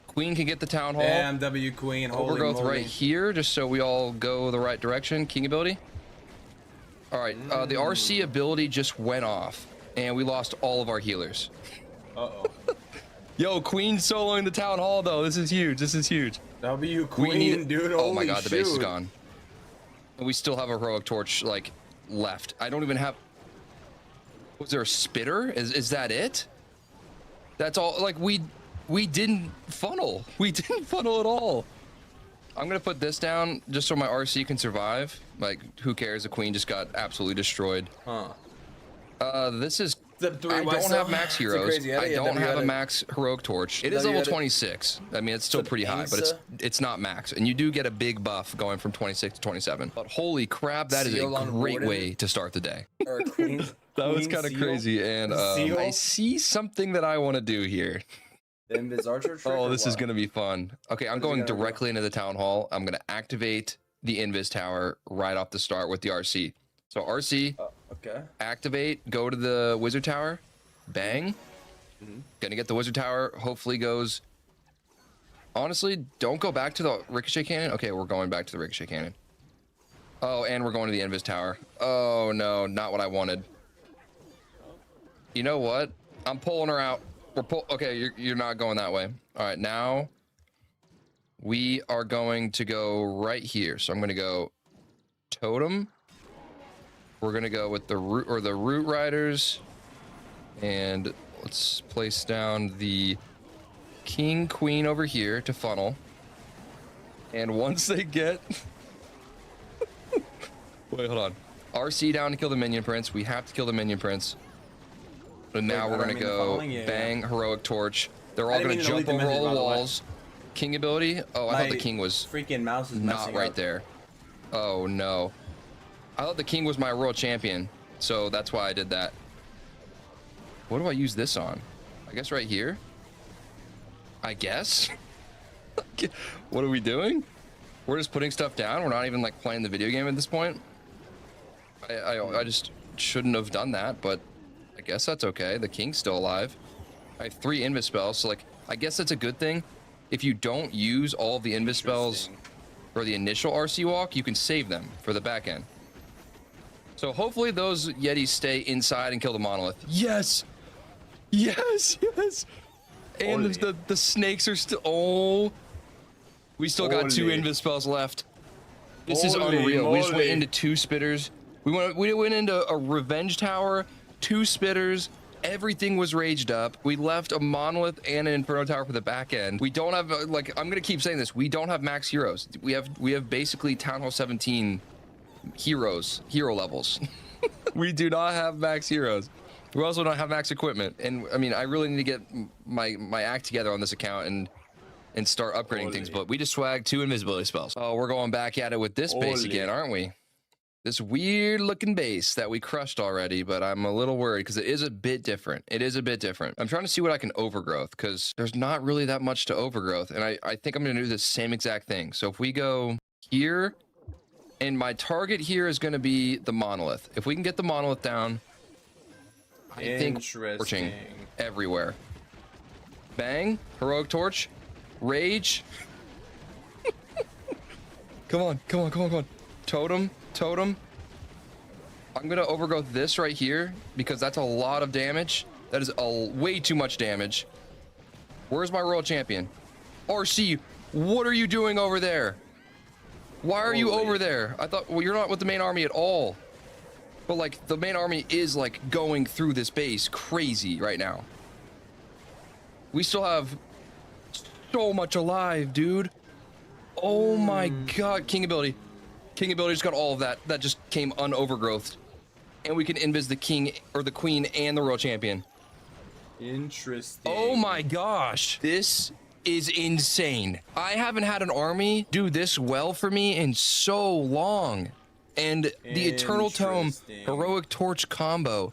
Queen can get the town hall. Damn, W Queen. Overgrowth right here, just so we all go the right direction. King ability. All right, the RC ability just went off, and we lost all of our healers. Uh-oh. Yo, Queen soloing the town hall, though. This is huge. This is huge. W Queen, dude. Oh my god, the base is shoot. gone. And we still have a heroic torch, like, left. I don't even have... Was there a spitter? Is that it? That's all. Like, we didn't funnel. We didn't funnel at all. I'm gonna put this down just so my RC can survive. Like, who cares? The Queen just got absolutely destroyed. Huh. This is... I don't have max heroes. I don't have a max heroic torch. It is level 26. I mean, it's still pretty high, but it's not max. And you do get a big buff going from 26 to 27. But holy crap, that is a great way to start the day. That was kind of crazy. And I see something that I want to do here. Invis Archer trick. Oh, this is going to be fun. Okay, I'm going directly into the town hall. I'm going to activate the Invis tower right off the start with the RC. So RC, okay. Activate, go to the wizard tower, bang. Gonna get the wizard tower. Hopefully goes. Honestly, don't go back to the ricochet cannon. Okay, we're going back to the ricochet cannon. Oh, and we're going to the invis tower. Oh no, not what I wanted. You know what? I'm pulling her out. Okay, you're not going that way. All right, now we are going to go right here. So I'm going to go totem. We're going to go with the root riders, and let's place down the king queen over here to funnel. And once they get wait, hold on. RC down to kill the minion prince. We have to kill the minion prince. And now we're gonna go bang, heroic torch. They're all gonna jump over all the walls. King ability? Oh, I thought the king was freaking mouse is not right there. Oh no. I thought the king was my royal champion, so that's why I did that. What do I use this on? I guess right here? I guess? What are we doing? We're just putting stuff down? We're not even like playing the video game at this point? I just shouldn't have done that, but I guess that's okay. The king's still alive. I have 3 invis spells, so like, I guess that's a good thing. If you don't use all of the invis spells for the initial RC walk, you can save them for the back end. So hopefully those Yetis stay inside and kill the monolith. Yes! Yes, yes! And the snakes are still, oh. We still got 2 invis spells left. This is unreal. We just went into 2 spitters. We went into a revenge tower, 2 spitters. Everything was raged up. We left a monolith and an inferno tower for the back end. We don't have like, I'm gonna keep saying this. We don't have max heroes. We have basically Town Hall 17 hero levels. We do not have max heroes. We also don't have max equipment. And I mean, I really need to get my act together on this account and start upgrading things, but we just swagged 2 invisibility spells. Oh, we're going back at it with this base again, aren't we? This weird looking base that we crushed already, but I'm a little worried because it is a bit different. It is a bit different. I'm trying to see what I can overgrowth because there's not really that much to overgrowth. And I think I'm going to do the same exact thing. So if we go here, and my target here is going to be the monolith. If we can get the monolith down, I think torching everywhere. Bang, heroic torch, rage. Come on, come on, come on, come on. Totem. Totem. I'm gonna overgrowth this right here because that's a lot of damage. That is way too much damage. Where's my royal champion? RC, what are you doing over there? Why are you over there? I thought, well, you're not with the main army at all. But like the main army is like going through this base crazy right now. We still have so much alive, dude. Oh my god, king ability. King ability just got all of that. That just came unovergrowthed. And we can invis the king or the queen and the royal champion. Interesting. Oh my gosh. This is insane. I haven't had an army do this well for me in so long. And the Eternal Tome Heroic Torch combo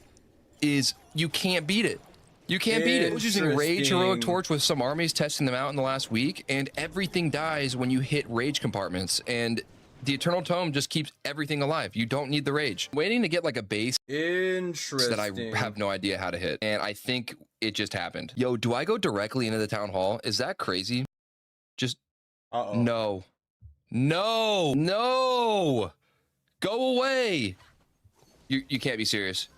is, you can't beat it. You can't beat it. I was using Rage Heroic Torch with some armies, testing them out in the last week, and everything dies when you hit rage compartments. And the Eternal Tome just keeps everything alive. You don't need the rage. I'm waiting to get like a base that I have no idea how to hit. And I think it just happened. Yo, do I go directly into the town hall? Is that crazy? Just, no. No, no. Go away. You can't be serious.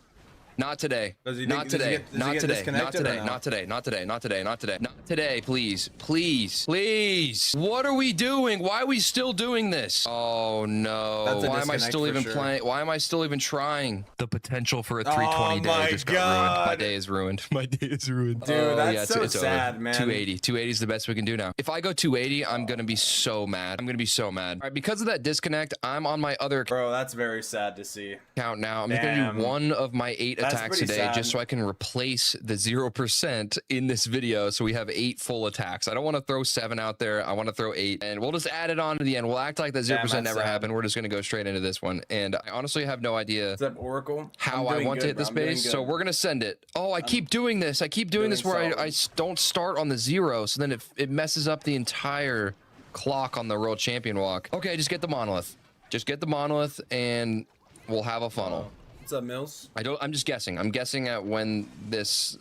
Not today. Not today. Not today. Not today. Not today. Not today. Not today. Not today. Not today. Please. Please. Please. What are we doing? Why are we still doing this? Oh no. Why am I still even playing? Why am I still even trying? The potential for a 320 day just got ruined. My day is ruined. My day is ruined. Dude, that's so sad, man. 280. 280 is the best we can do now. If I go 280, I'm gonna be so mad. I'm gonna be so mad. All right, because of that disconnect, I'm on my other Bro, that's very sad to see. Account now. I'm gonna do one of my 8 attacks today just so I can replace the 0% in this video, so we have 8 full attacks. I don't want to throw 7 out there. I want to throw 8, and we'll just add it on to the end. We'll act like that 0% never happened. We're just gonna go straight into this one, and I honestly have no idea What's up, Oracle? How I want to hit this base, so we're gonna send it. Oh, I keep doing this. I keep doing this where I don't start on the 0, so then it messes up the entire clock on the World Champion walk. Okay, just get the monolith. Just get the monolith, and we'll have a funnel. What's up, Mills? I'm just guessing. I'm guessing at when this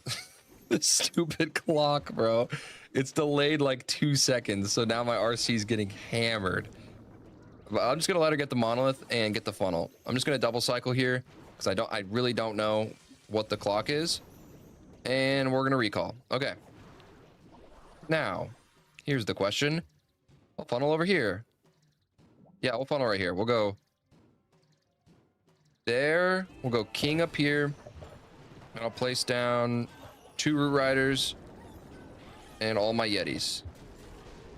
This stupid clock, bro. It's delayed like 2 seconds, so now my RC is getting hammered. But I'm just gonna let her get the monolith and get the funnel. I'm just gonna double cycle here because I really don't know what the clock is, and we're gonna recall. Okay. Now, here's the question. I'll funnel over here. Yeah, we'll funnel right here. We'll go there. We'll go king up here, and I'll place down 2 root riders and all my yetis.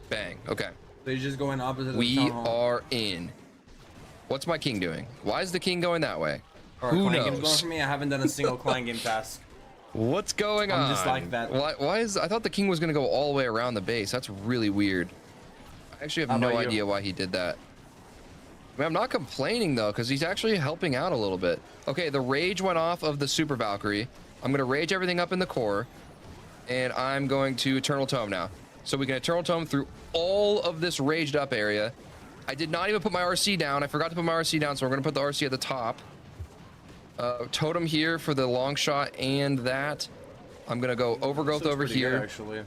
Bang. Okay. So you're just going opposite of the We town hall. are in. What's my king doing? Why is the king going that way? Who Client game's going knows? for me. I haven't done a single client game task. What's going on? I'm just like that. Why is I thought the king was gonna go all the way around the base? That's really weird. I actually How have no about you? idea why he did that. I mean, I'm not complaining though, because he's actually helping out a little bit. Okay, the rage went off of the super Valkyrie. I'm gonna rage everything up in the core, and I'm going to Eternal Tome now. So we can Eternal Tome through all of this raged up area. I did not even put my RC down. I forgot to put my RC down, so we're gonna put the RC at the top. Totem here for the long shot and that. I'm gonna go overgrowth over Pretty good, here. actually.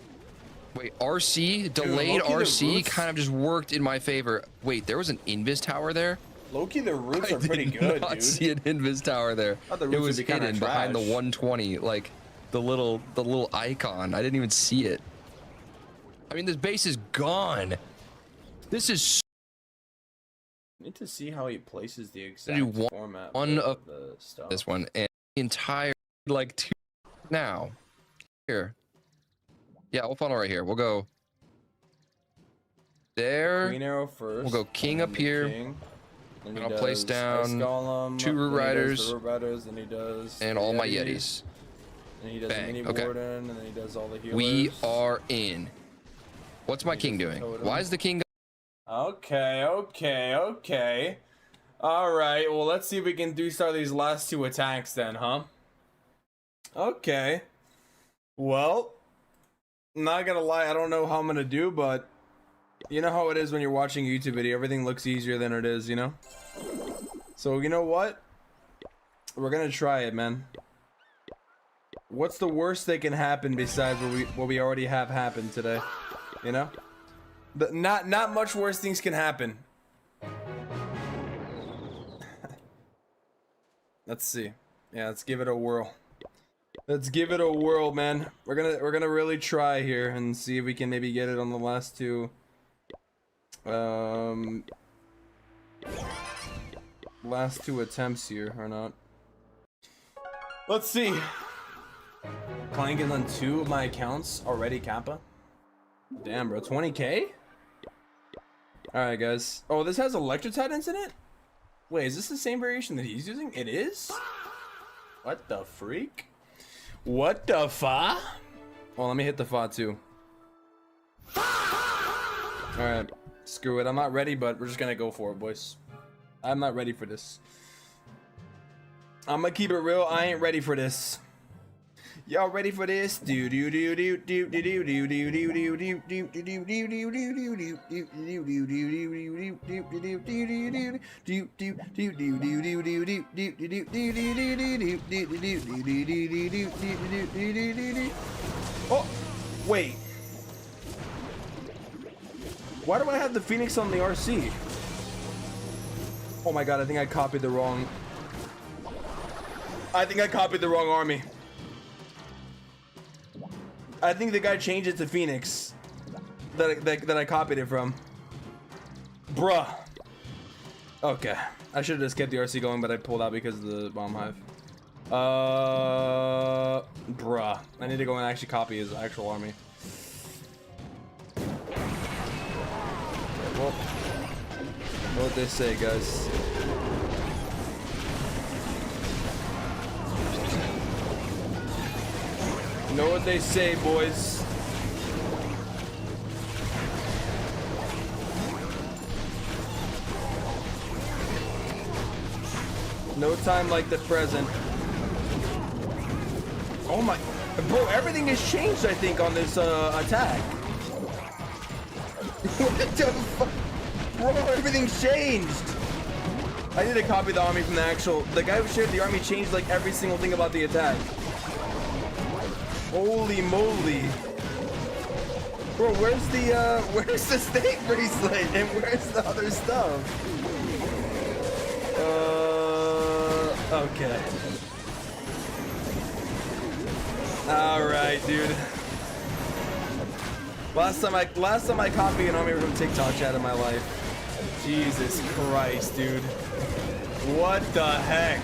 Wait, RC, delayed Loki, the RC roots- kind of just worked in my favor. Wait, there was an invis tower there? Loki, the roots I are pretty did good, not dude. see an invis tower there. Thought the It roots would was be kinda hidden behind the trash. 120, like the little icon. I didn't even see it. I mean, this base is gone. This is Need to see how he places the exact do one- format one of the stuff. this one, and the entire like 2 now. Here. Yeah, we'll funnel right here. We'll go there. Queen arrow first. We'll go king then up the here, king, then he and I'll place does down Ice Golem, 2 root then he does riders the root riders, then he does and the all my yetis. Then he does Bang, the mini okay. warden, and then he does all the healers. We are in. What's my He king does the doing? totem. Why is the king? Okay. All right. Well, let's see if we can do start these last 2 attacks then, huh? Okay. Well, not gonna lie, I don't know how I'm gonna do, but you know how it is when you're watching a YouTube video. Everything looks easier than it is, you know. So you know what? We're gonna try it, man. What's the worst that can happen besides what we already have happened today? You know. Not much worse things can happen. Let's see. Yeah, let's give it a whirl. Let's give it a whirl, man. We're gonna really try here and see if we can maybe get it on the last 2. Last 2 attempts here or not. Let's see. Playing it on 2 of my accounts already, Kappa. Damn, bro, 20k? Alright, guys. Oh, this has Electrotitans in it? Wait, is this the same variation that he's using? It is? What the freak? What the fa? Well, let me hit the fa too. Alright, screw it. I'm not ready, but we're just gonna go for it, boys. I'm not ready for this. I'm gonna keep it real. I ain't ready for this. Y'all ready for this? Do do do do do do do do do do do do do do do do do do. Oh, wait. Why do I have the Phoenix on the RC? Oh my god, I think I copied the wrong. I think I copied the wrong army. I think the guy changed it to Phoenix that I copied it from. Bruh. Okay. I should have just kept the RC going, but I pulled out because of the bomb hive. Bruh. I need to go and actually copy his actual army. Well, what they say, guys. Know what they say, boys. No time like the present. Oh my, bro! Everything has changed, I think, on this attack. What the fuck, bro? Everything's changed. I need to copy the army from the guy who shared the army changed like every single thing about the attack. Holy moly. Bro, where's the snake bracelet and where's the other stuff? Okay. All right, dude. Last time I copied an army from TikTok chat in my life. Jesus Christ, dude. What the heck?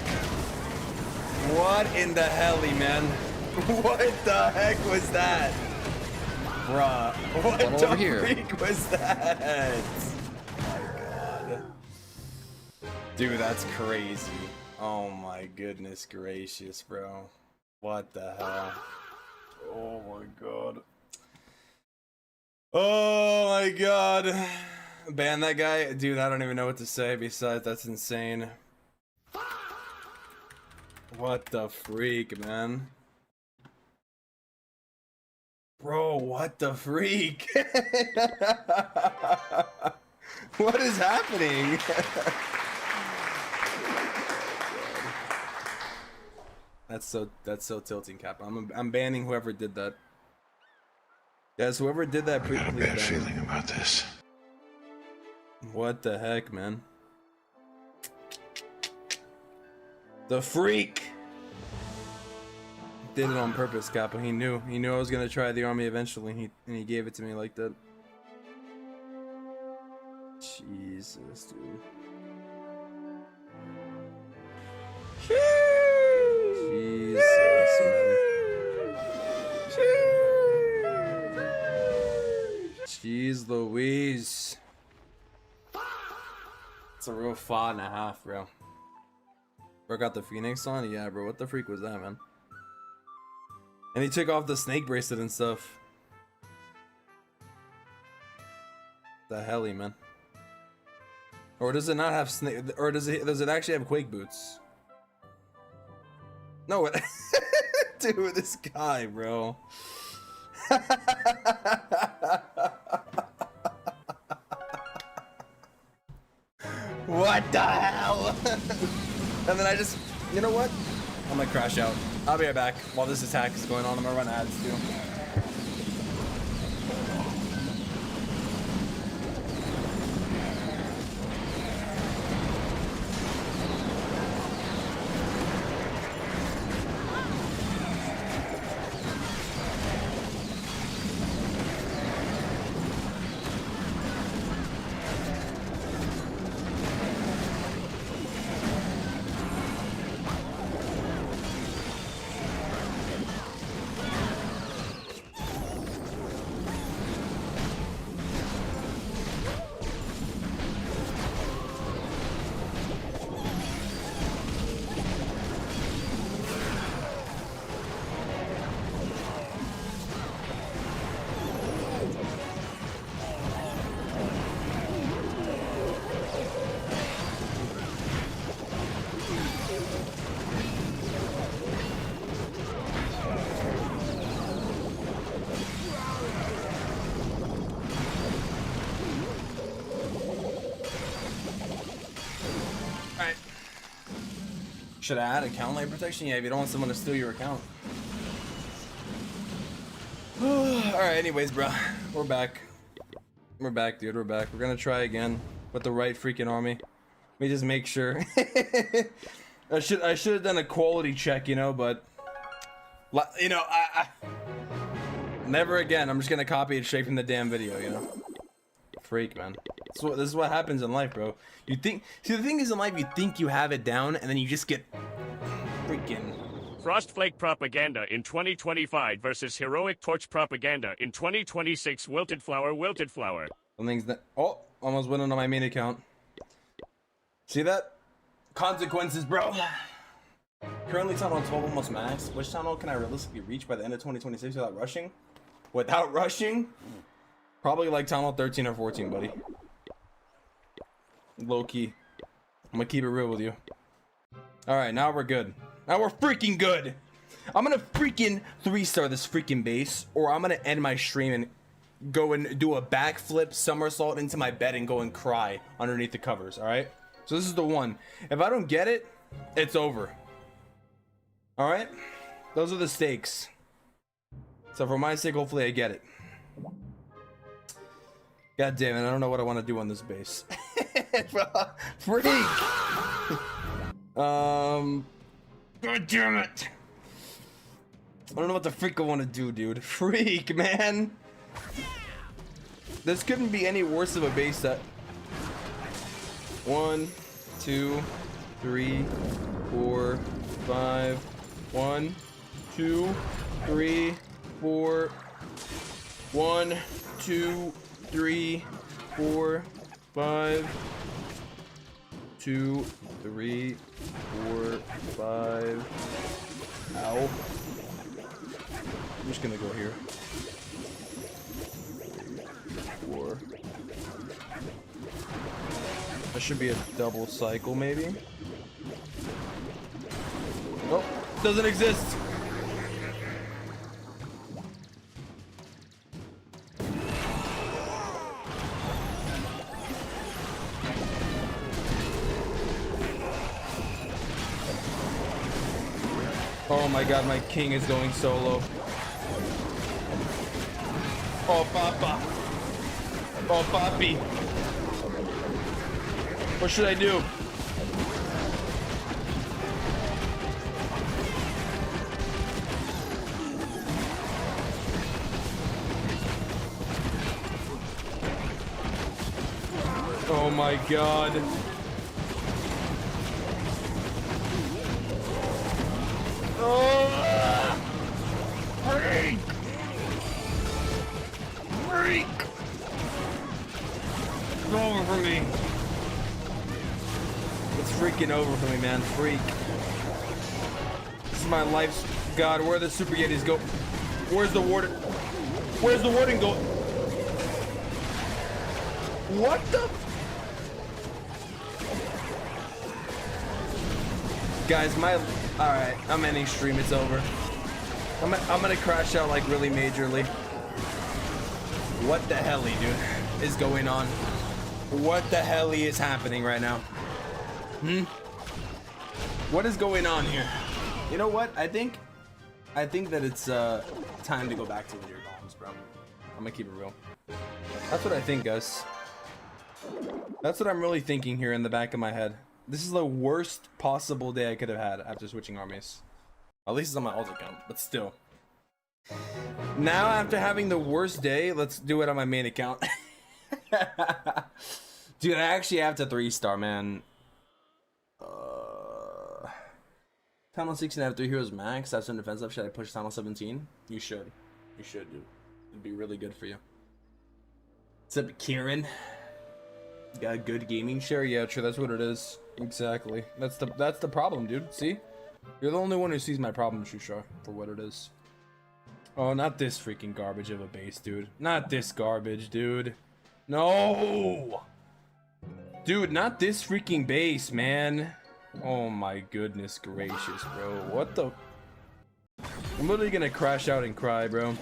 What in the helly, man? What the heck was that? Bruh, what the freak was that? Oh my god. Dude, that's crazy. Oh my goodness gracious, bro. What the hell? Oh my god. Oh my god. Ban that guy? Dude, I don't even know what to say besides that's insane. What the freak, man? Bro, what the freak? What is happening? That's so tilting, Cap. I'm banning whoever did that. Guys, whoever did that, please ban. I got a bad feeling about this. What the heck, man? The freak did it on purpose, Kappa. He knew I was gonna try the army eventually. And he gave it to me like that. Jesus, dude. Jesus, man. Jeez Louise. It's a real 5.5, bro. Bro got the Phoenix on? Yeah, bro. What the freak was that, man? And he took off the snake bracelet and stuff. The helly, man. Or does it not have snake? Or does it actually have Quake boots? No, it dude, this guy, bro. What the hell? And then I just, you know what? I'm gonna crash out. I'll be right back while this attack is going on. I'm gonna run ads too. Should I add account lane protection? Yeah, if you don't want someone to steal your account. Alright, anyways, bro. We're back. We're back, dude. We're back. We're gonna try again with the right freaking army. Let me just make sure. I should have done a quality check, you know, but you know, I never again. I'm just gonna copy it straight from the damn video, you know. Freak, man. This is what happens in life, bro. You think, see, the thing is in life, you think you have it down, and then you just get freaking Frostflake propaganda in 2025 versus heroic torch propaganda in 2026. Wilted flower, wilted flower. Something's that. Oh, almost went on my main account. See that? Consequences, bro. Currently, town hall 12 almost max. Which town hall can I realistically reach by the end of 2026 without rushing? Without rushing? Probably like town hall 13 or 14, buddy. Low key. I'm gonna keep it real with you. Alright, now we're good. Now we're freaking good. I'm gonna freaking 3-star this freaking base, or I'm gonna end my stream and go and do a backflip somersault into my bed and go and cry underneath the covers, alright? So this is the one. If I don't get it, it's over. Alright? Those are the stakes. So for my sake, hopefully I get it. God damn it, I don't know what I want to do on this base. Freak! God damn it! I don't know what the freak I want to do, dude. Freak, man! This couldn't be any worse of a base set. 1, 2, 3, 4, 5. 1, 2, 3, 4. 1, 2, 3, 4, 5. 2, 3, 4, 5. Ow. I'm just gonna go here. 4. That should be a double cycle, maybe. Oh, doesn't exist. Oh my god, my king is going solo. Oh, papa. Oh, papi. What should I do? Oh my god. Oh! Freak! Freak! It's over for me. It's freaking over for me, man. Freak. This is my life's... God, where the Super Yetis go? Where's the warden? Where's the warden go? What the... Guys, my... Alright, I'm ending stream. It's over. I'm gonna crash out, like, really majorly. What the hell, dude, is going on? What the hell is happening right now? What is going on here? You know what? I think that it's time to go back to Meteor Golems, bro. I'm gonna keep it real. That's what I think, guys. That's what I'm really thinking here in the back of my head. This is the worst possible day I could have had after switching armies. At least it's on my alt account, but still. Now, after having the worst day, let's do it on my main account. Dude, I actually have to 3-star, man. Town on 16, I have 3 heroes max. That's some defense up. Should I push Town on 17? You should. You should, dude. It'd be really good for you. What's up, Kieran? Got a good gaming share? Yeah, true. That's what it is. Exactly. That's the problem, dude. See? You're the only one who sees my problem, Shusha, for what it is. Oh, not this freaking garbage of a base, dude. Not this garbage, dude. No! Dude, not this freaking base, man. Oh my goodness gracious, bro. What the... I'm literally gonna crash out and cry, bro.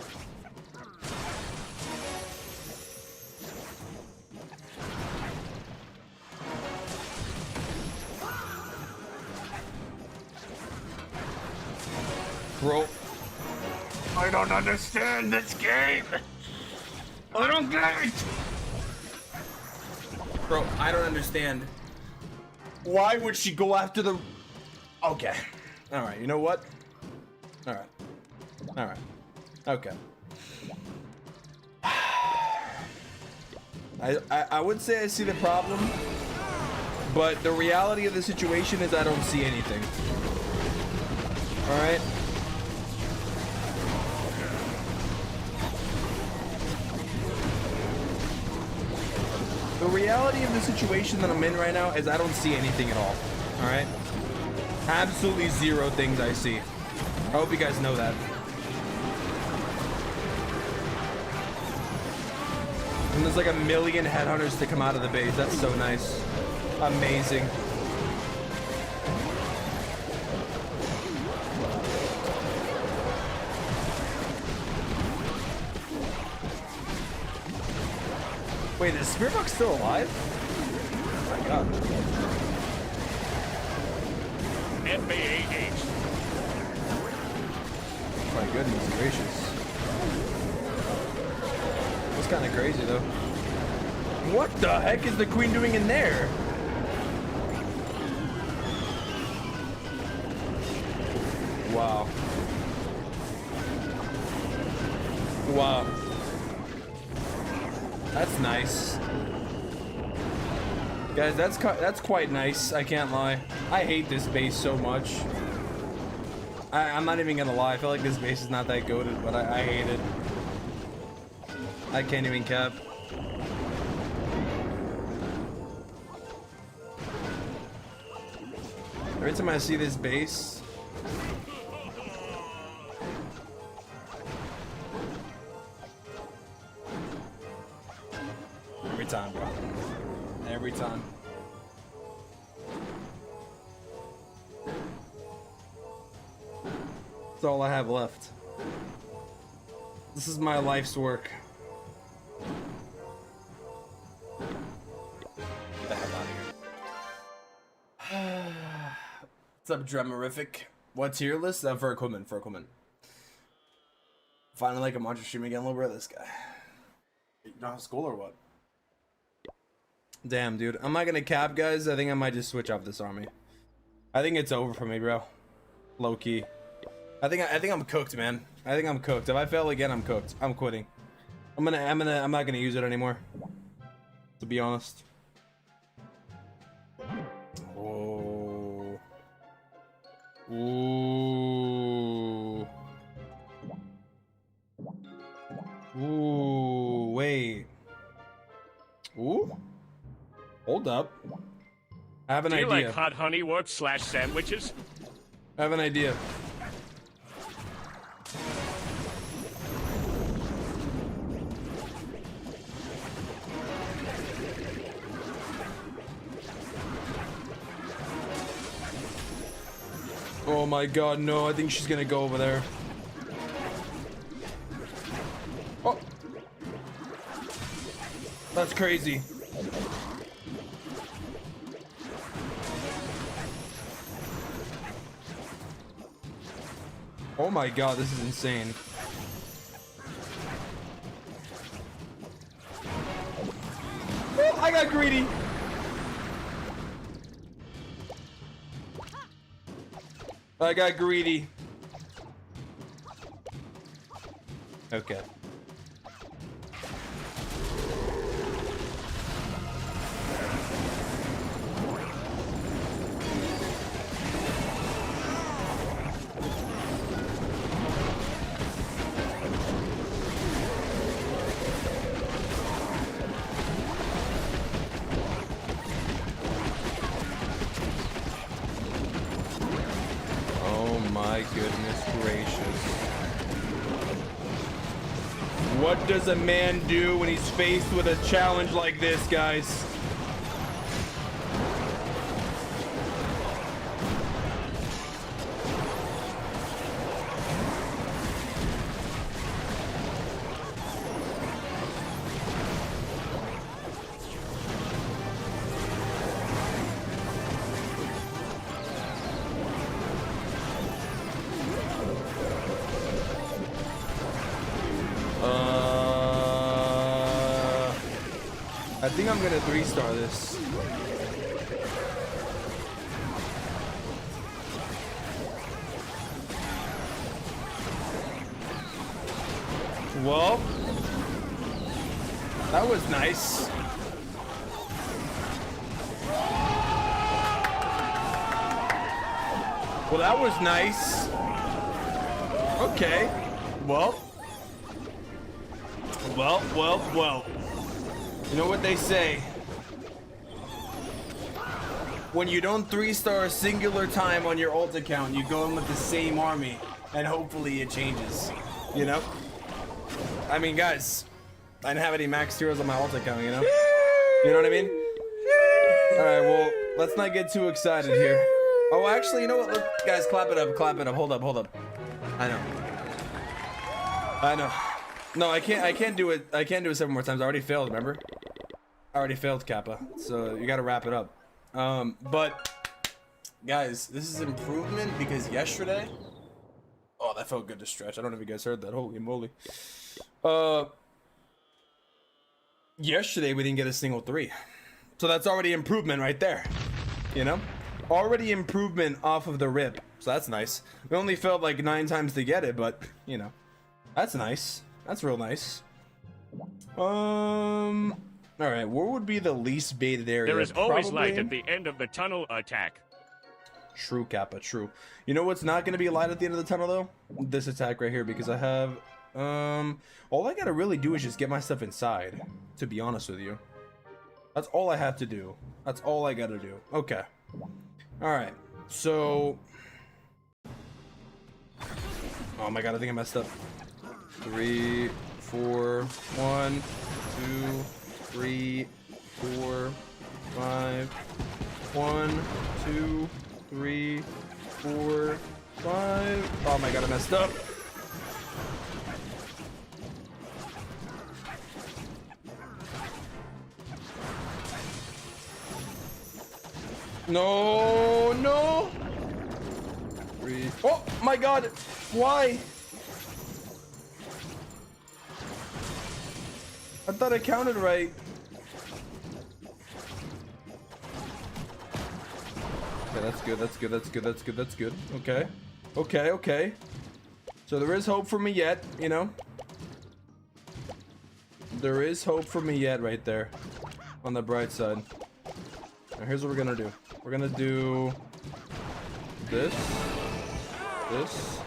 Bro, I don't understand this game. I don't get it. Bro, I don't understand. Why would she go after the... Okay. Alright, you know what? Alright. Alright. Okay. I would say I see the problem, but the reality of the situation is I don't see anything. Alright? The reality of the situation that I'm in right now is I don't see anything at all. Alright? Absolutely zero things I see. I hope you guys know that. And there's like a million headhunters to come out of the base. That's so nice. Amazing. Wait, is Spearbuck still alive? Oh my god. FAAH. My goodness gracious. kind of crazy though. What the heck is the queen doing in there? Wow. Wow. That's nice. Guys, that's quite nice, I can't lie. I hate this base so much. I'm not even gonna lie, I feel like this base is not that goated, but I hate it. I can't even cap. Every time I see this base, every time, bro. Every time. That's all I have left. This is my life's work. Get the hell out of here. What's up, Dramorific? What tier list? For equipment, for equipment. Finally, like a monster stream again, little bro. This guy. You not have school or what? Damn, dude. I'm not gonna cap, guys. I think I might just switch off this army. I think it's over for me, bro. Low key. I think I'm cooked, man. I think I'm cooked. If I fail again, I'm cooked. I'm quitting. I'm not gonna use it anymore. To be honest. Oh. Ooh. Ooh. Wait. Ooh. Hold up. I have an idea. Do you like hot honey wort / sandwiches? I have an idea. Oh my god, no, I think she's gonna go over there. Oh. That's crazy. Oh my god, this is insane. Oh, I got greedy. I got greedy. Okay. My goodness gracious. What does a man do when he's faced with a challenge like this, guys? I think I'm gonna 3-star this. Well, that was nice. Well, that was nice. Okay. Well. You know what they say? When you don't 3-star a singular time on your ult account, you go in with the same army, and hopefully it changes. You know? I mean, guys, I didn't have any max heroes on my ult account, you know? You know what I mean? Alright, well, let's not get too excited here. Oh, actually, you know what? Look, guys, clap it up, clap it up. Hold up, hold up. I know. No, I can't do it. I can't do it 7 more times. I already failed, remember? I already failed, Kappa. So you gotta wrap it up. But guys, this is improvement because yesterday, oh, that felt good to stretch. I don't know if you guys heard that. Holy moly. yesterday we didn't get a single 3. So that's already improvement right there. You know? Already improvement off of the rip. So that's nice. We only failed like 9 times to get it, but you know. That's nice. That's real nice. Alright, where would be the least baited area? There is always Probably... light at the end of the tunnel attack. True, Kappa, true. You know what's not going to be light at the end of the tunnel, though? This attack right here, because I have... all I got to really do is just get my stuff inside, to be honest with you. That's all I have to do. That's all I got to do. Okay. Alright, so... Oh my god, I think I messed up. 3, 4, 1, 2, 3, 4, 5, 1, 2, 3, 4, 5. Oh my god, I messed up. No, no. 3. Oh my god, why? I thought I counted right. Okay, that's good, that's good, that's good, that's good, that's good. Okay. Okay, okay. So there is hope for me yet, you know? There is hope for me yet right there. On the bright side. Now here's what we're gonna do. We're gonna do... this. This.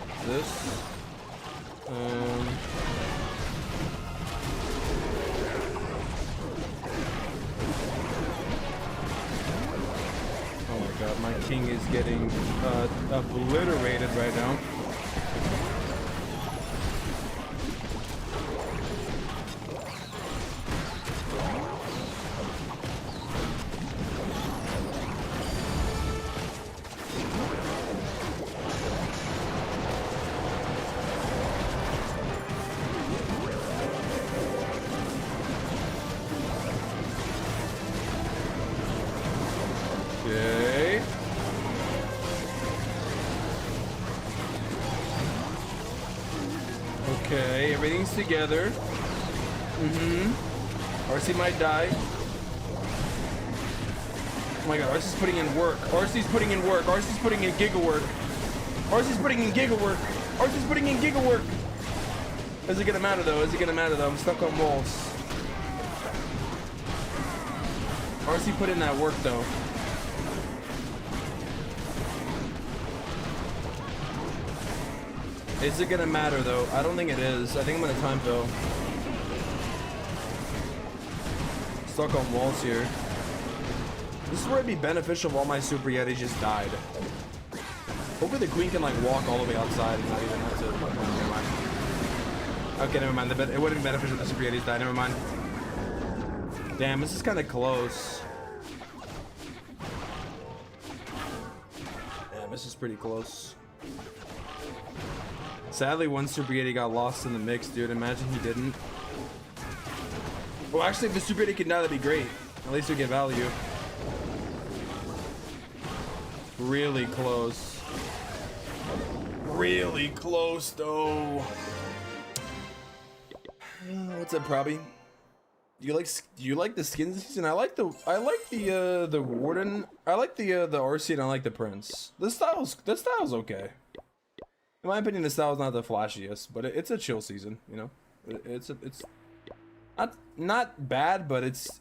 Oh my god, my king is getting obliterated right now. Okay. Okay, everything's together. RC might die. Oh my god, RC's putting in work. RC's putting in work. RC's putting in giga work. RC's putting in giga work. RC's putting in giga work. Is it gonna matter though? Is it gonna matter though? I'm stuck on walls. RC put in that work though. Is it gonna matter though? I don't think it is. I think I'm gonna time fill. Stuck on walls here. This is where it'd be beneficial if all my Super Yetis just died. Hopefully the queen can like walk all the way outside and not even have to. Never mind. Okay, never mind. It wouldn't be beneficial if the Super Yetis died. Never mind. Damn, this is kind of close. Damn, this is pretty close. Sadly, one Super Yeti got lost in the mix, dude. Imagine he didn't. Well, actually, if the Super Yeti could die, that'd be great. At least we get value. Really close. Really close, though. What's up, Probby? Do you like the skins season? I like the Warden. I like the RC and I like the Prince. The style's okay. In my opinion, the style's not the flashiest, but it's a chill season, you know. It's not bad, but it's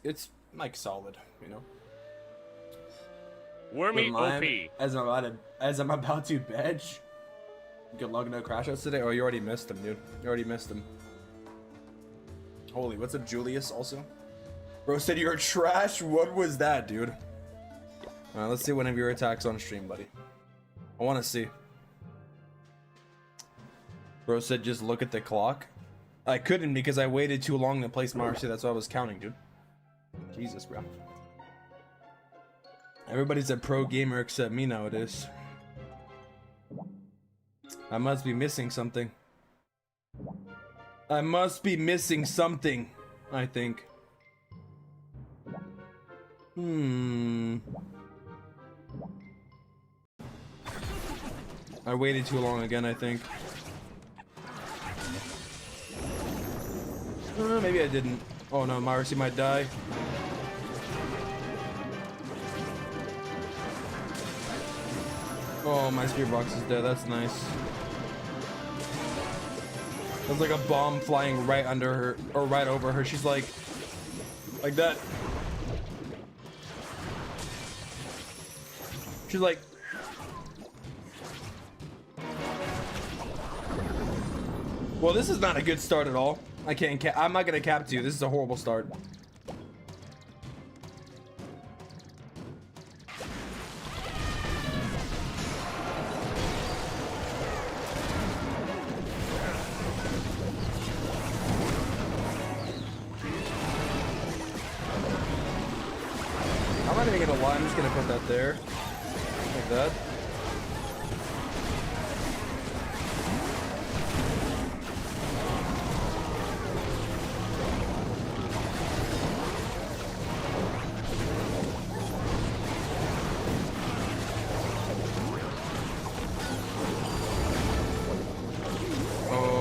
like solid, you know. Wormy OP. As I'm about to veg. Good luck, no crash outs today. Oh, you already missed him, dude. You already missed him. Holy, what's up, Julius? Also, bro said you're trash. What was that, dude? Let's see one of your attacks on stream, buddy. I want to see. Bro said just look at the clock. I couldn't because I waited too long to place my RC. That's why I was counting, dude. Jesus, bro. Everybody's a pro gamer except me nowadays. I must be missing something. I must be missing something, I think. I waited too long again, I think. Maybe I didn't. Oh no, Marcy might die. Oh, my spear box is dead. That's nice. There's like a bomb flying right under her, or right over her. She's like that. She's like. Well, this is not a good start at all. I can't I'm not gonna cap to you. This is a horrible start. I'm not even gonna lie. I'm just gonna put that there, like that.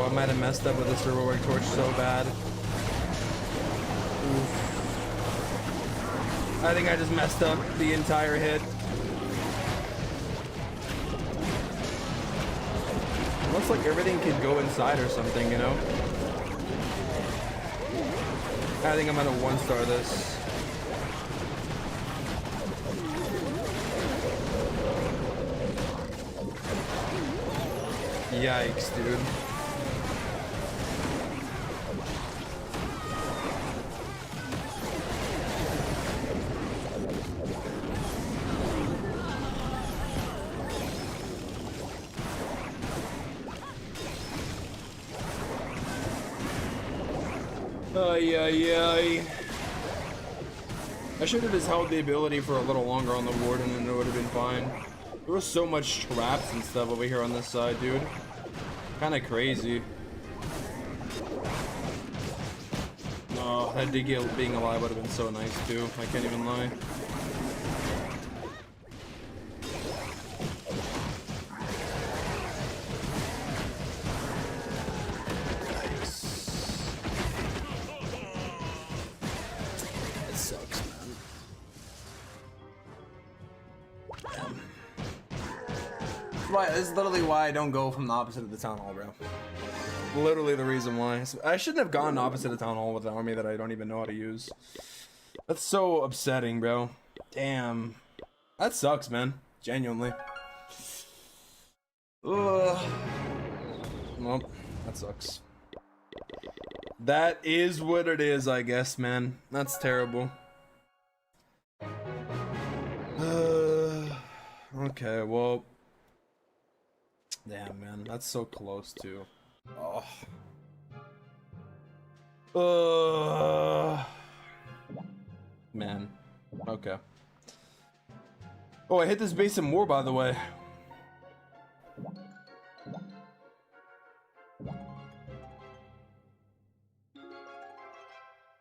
I might have messed up with this heroic torch so bad. Oof. I think I just messed up the entire hit. Looks like everything could go inside or something, you know? I think I'm gonna 1-star this. Yikes, dude. Ay. I should have just held the ability for a little longer on the ward and then it would have been fine. There was so much traps and stuff over here on this side, dude. Kind of crazy. Oh, that Diggy being alive would have been so nice too. I can't even lie. This is literally why I don't go from the opposite of the town hall, bro. Literally the reason why. I shouldn't have gone opposite of town hall with an army that I don't even know how to use. That's so upsetting, bro. Damn. That sucks, man. Genuinely. Ugh. Well, that sucks. That is what it is, I guess, man. That's terrible. Okay, well. Damn, man, that's so close too. Oh. Man. Okay. Oh, I hit this base in war, by the way.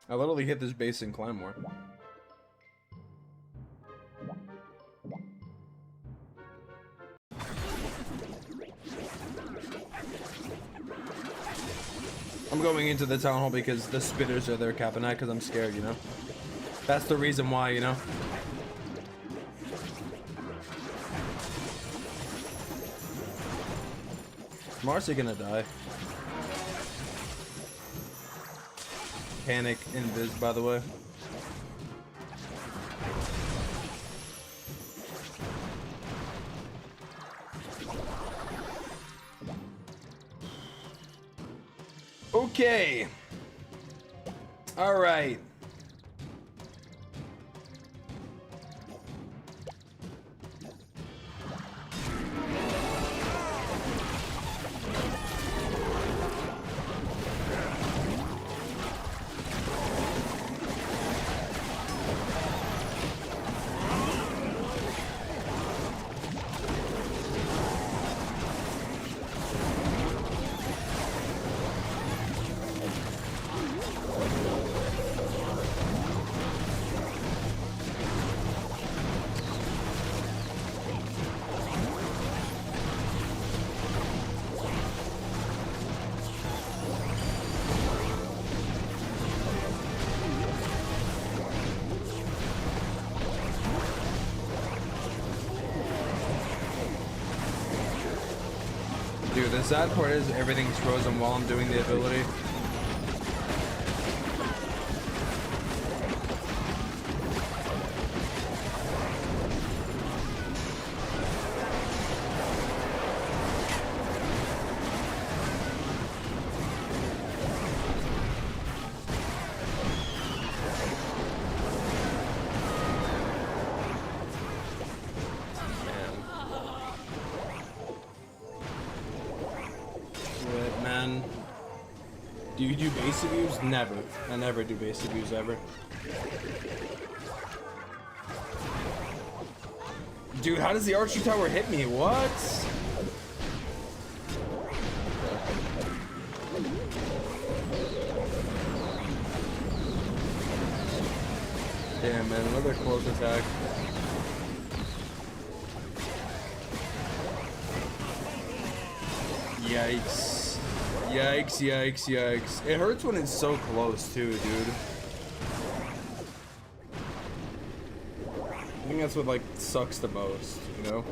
I literally hit this base in clan war. I'm going into the town hall because the spitters are there capping that because I'm scared, you know? That's the reason why, you know? Marcy gonna die. Panic invis, by the way. Okay. All right. Dude, the sad part is everything's frozen while I'm doing the ability. Man. Do you do basic views? Never. I never do basic views ever. Dude, how does the archery tower hit me? What? Damn, man, another close attack. Yikes. Yikes, yikes, yikes. It hurts when it's so close too, dude. I think that's what like sucks the most, you know?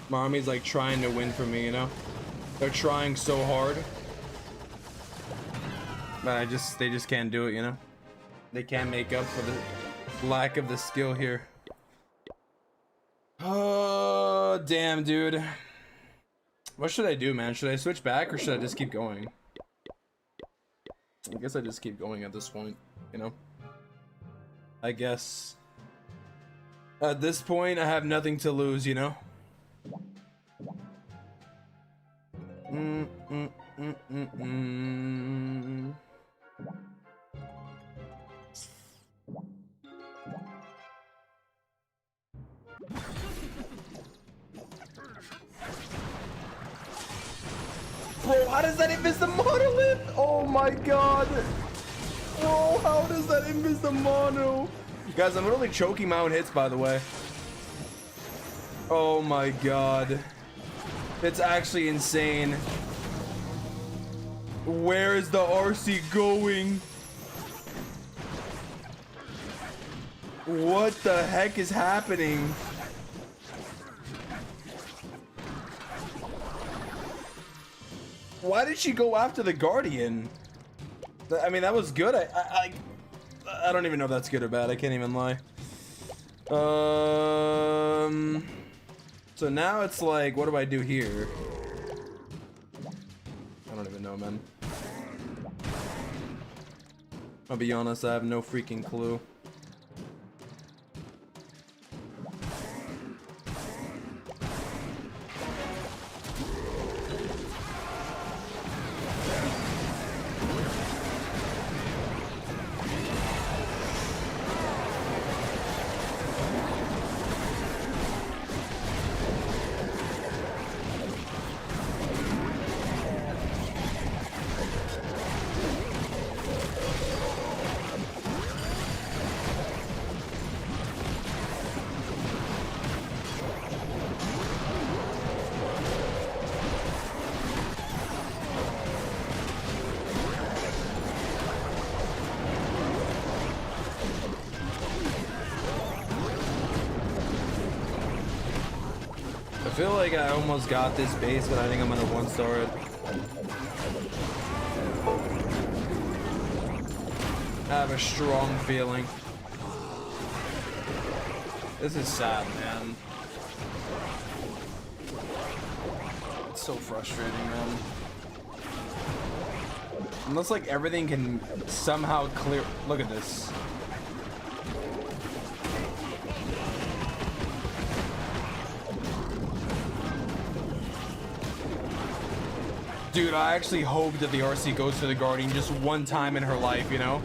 Mommy's like trying to win for me, you know? They're trying so hard. But they just can't do it, you know? They can't make up for the lack of the skill here. Oh, damn, dude. What should I do, man? Should I switch back or should I just keep going? I guess I just keep going at this point, you know? I guess. At this point, I have nothing to lose, you know? Bro, how does that invis the monolith? Oh my god. Bro, how does that invis the mono? Guys, I'm really choking my own hits, by the way. Oh my god. It's actually insane. Where is the RC going? What the heck is happening? Why did she go after the Guardian? I mean, that was good. I don't even know if that's good or bad. I can't even lie. So now it's like, what do I do here? I don't even know, man. I'll be honest, I have no freaking clue. I feel like I almost got this base, but I think I'm gonna one-star it. I have a strong feeling. This is sad, man. It's so frustrating, man. Unless like everything can somehow clear. Look at this. Dude, I actually hope that the RC goes to the Guardian just one time in her life, you know?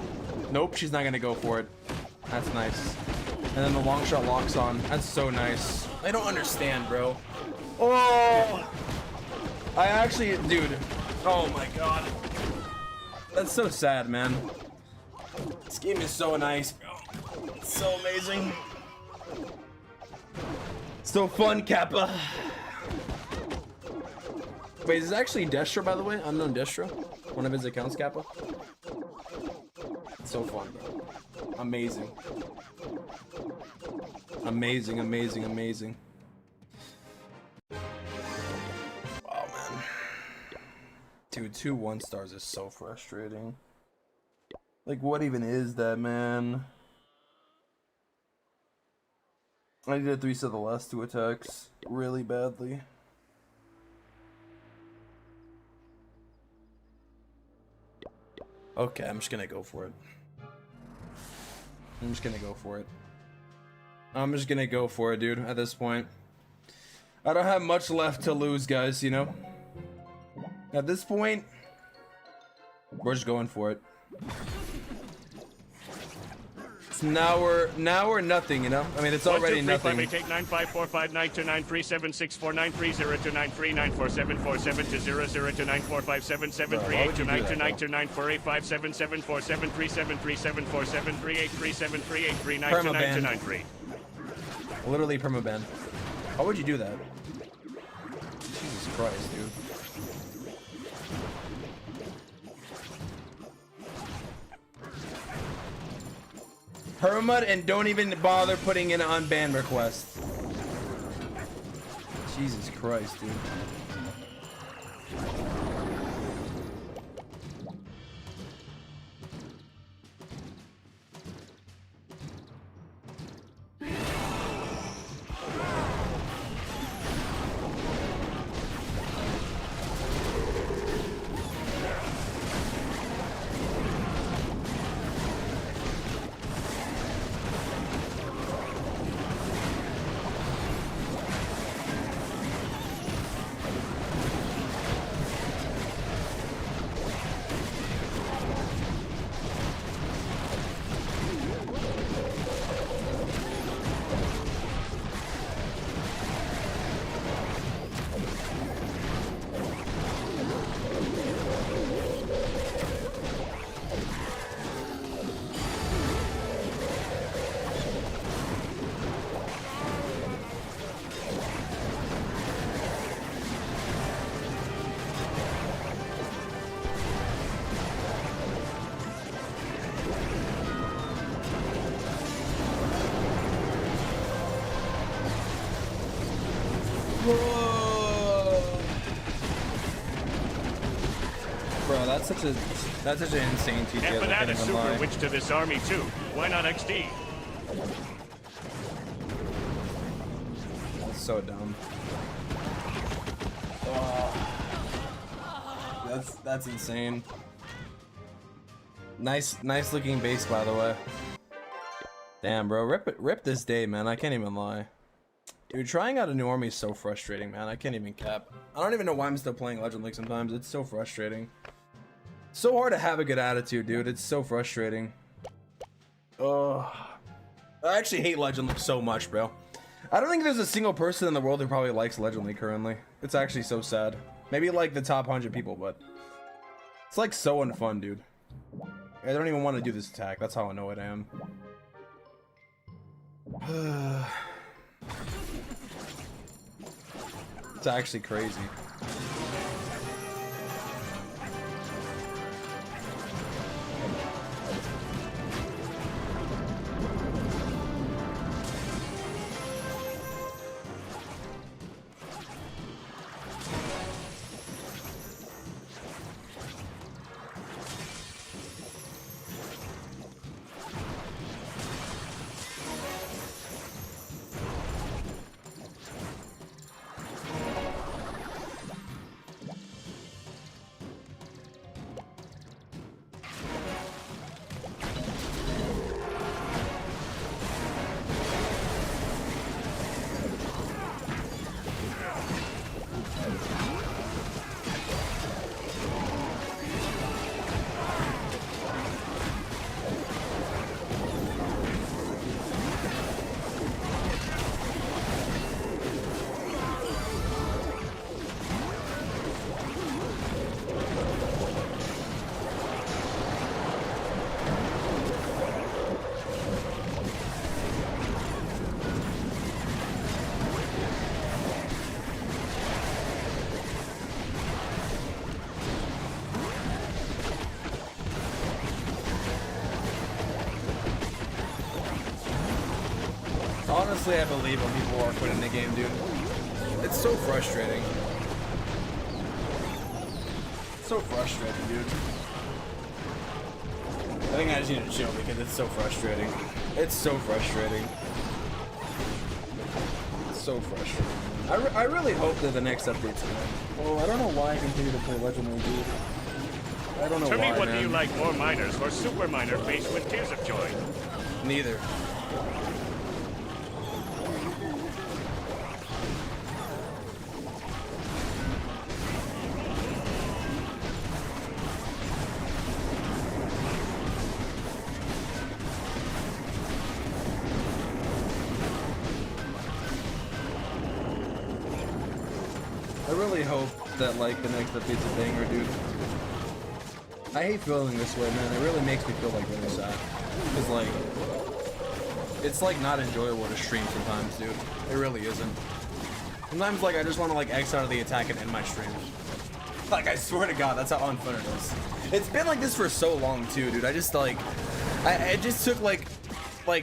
Nope, she's not gonna go for it. That's nice. And then the long shot locks on. That's so nice. I don't understand, bro. Oh! I actually, dude. Oh my god. That's so sad, man. This game is so nice, bro. It's so amazing. So fun, Kappa. Wait, is this actually Destro, by the way? Unknown Destro? One of his accounts, Kappa? It's so fun, bro. Amazing. Amazing, amazing, amazing. Wow, man. Dude, 2 1-stars is so frustrating. Like, what even is that, man? I need to 3-set the last 2 attacks really badly. Okay, I'm just gonna go for it. I'm just gonna go for it. I'm just gonna go for it, dude, at this point. I don't have much left to lose, guys, you know? At this point, we're just going for it. So now we're nothing, you know? I mean, it's already nothing. 1, 2, 3, 5, 8, 9, 5, 4, 5, 9, 2, 9, 3, 7, 6, 4, 9, 3, 0, 2, 9, 3, 9, 4, 7, 4, 7, 2, 0, 0, 2, 9, 4, 5, 7, 7, 3, 8, 2, 9, 2, 9, 2, 9, 4, 8, 5, 7, 7, 4, 7, 3, 7, 3, 7, 4, 7, 3, 8, 3, 7, 3, 8, 3, 9, 2, 9, 2, 9, 3. Literally permaban. How would you do that? Jesus Christ, dude. Permamud and don't even bother putting in an unban request. Jesus Christ, dude. Bro, that's such an insane TTS. Yeah, but add a super witch to this army too. Why not XD? That's so dumb. Oh, that's insane. Nice looking base, by the way. Damn, bro, rip this day, man. I can't even lie. Dude, trying out a new army is so frustrating, man. I can't even cap. I don't even know why I'm still playing Legend League sometimes. It's so frustrating. So hard to have a good attitude, dude. It's so frustrating. Oh, I actually hate Legend League so much, bro. I don't think there's a single person in the world who probably likes Legend League currently. It's actually so sad. Maybe like the top 100 people, but it's like so unfun, dude. I don't even want to do this attack. That's how annoyed I am. It's actually crazy. honestly, I believe when people are quitting the game, dude. It's so frustrating. So frustrating, dude. I think I just need to chill because it's so frustrating. It's so frustrating. It's so frustrating. I really hope that the next update's good. Well, I don't know why I continue to play Legendary, dude. I don't know Tell why, me, what man. do you like more, miners or super miner faced with tears of joy? Neither. I really hope that like the next update's a banger, dude. I hate feeling this way, man. It really makes me feel like really sad. Cause like, it's like not enjoyable to stream sometimes, dude. It really isn't. Sometimes like I just want to like X out of the attack and end my stream. Like I swear to God, that's how unfun it is. It's been like this for so long too, dude. I just like, it just took like, I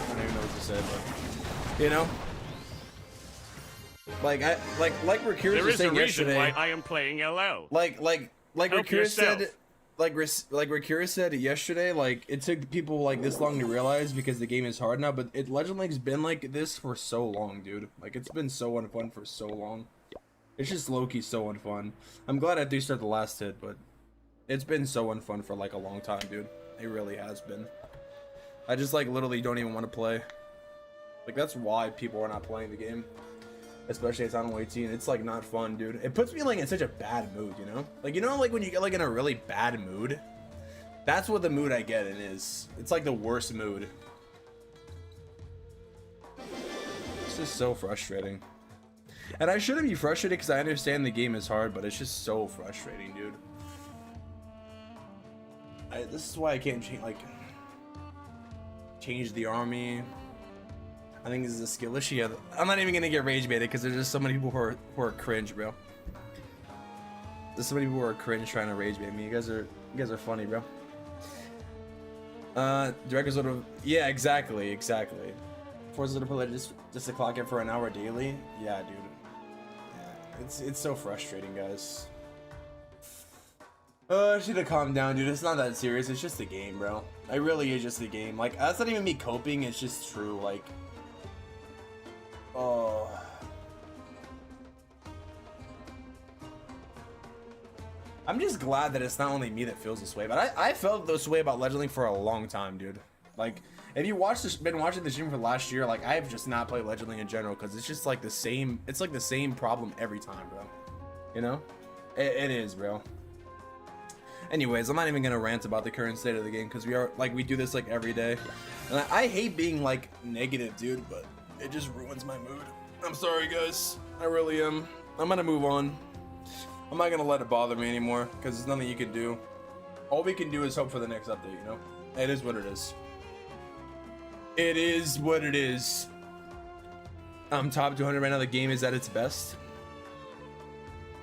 don't even know what to say, but you know. Like Recurus was saying yesterday. There is a reason why I am playing LL. Like Help Recurus said, yourself. like Recurus said yesterday, like it took people like this long to realize because the game is hard now, but Legend League's been like this for so long, dude. Like it's been so unfun for so long. It's just low-key so unfun. I'm glad I do start the last hit, but it's been so unfun for like a long time, dude. It really has been. I just like literally don't even want to play. Like that's why people are not playing the game. Especially it's on 18. It's like not fun, dude. It puts me like in such a bad mood, you know? Like, you know, like when you get like in a really bad mood? That's what the mood I get in is. It's like the worst mood. It's just so frustrating. And I shouldn't be frustrated because I understand the game is hard, but it's just so frustrating, dude. This is why I can't change the army. I think this is a skill issue. Yeah, I'm not even gonna get rage baited because there's just so many people who are cringe, bro. There's so many people who are cringe trying to rage bait me. You guys are funny, bro. Directors would have, yeah, exactly. Forza would have put just to clock it for an hour daily. Yeah, dude. Yeah, it's so frustrating, guys. I should have calmed down, dude. It's not that serious. It's just a game, bro. It really is just a game. Like that's not even me coping. It's just true. Like. Oh. I'm just glad that it's not only me that feels this way, but I felt this way about Legend League for a long time, dude. Like, if you been watching the stream for last year, like I've just not played Legend League in general because it's just like the same. It's like the same problem every time, bro. You know, it is, bro. Anyways, I'm not even gonna rant about the current state of the game because we do this like every day, and I hate being like negative, dude, but. It just ruins my mood. I'm sorry, guys. I really am. I'm gonna move on. I'm not gonna let it bother me anymore because there's nothing you can do. All we can do is hope for the next update, you know? It is what it is. It is what it is. I'm top 200 right now. The game is at its best.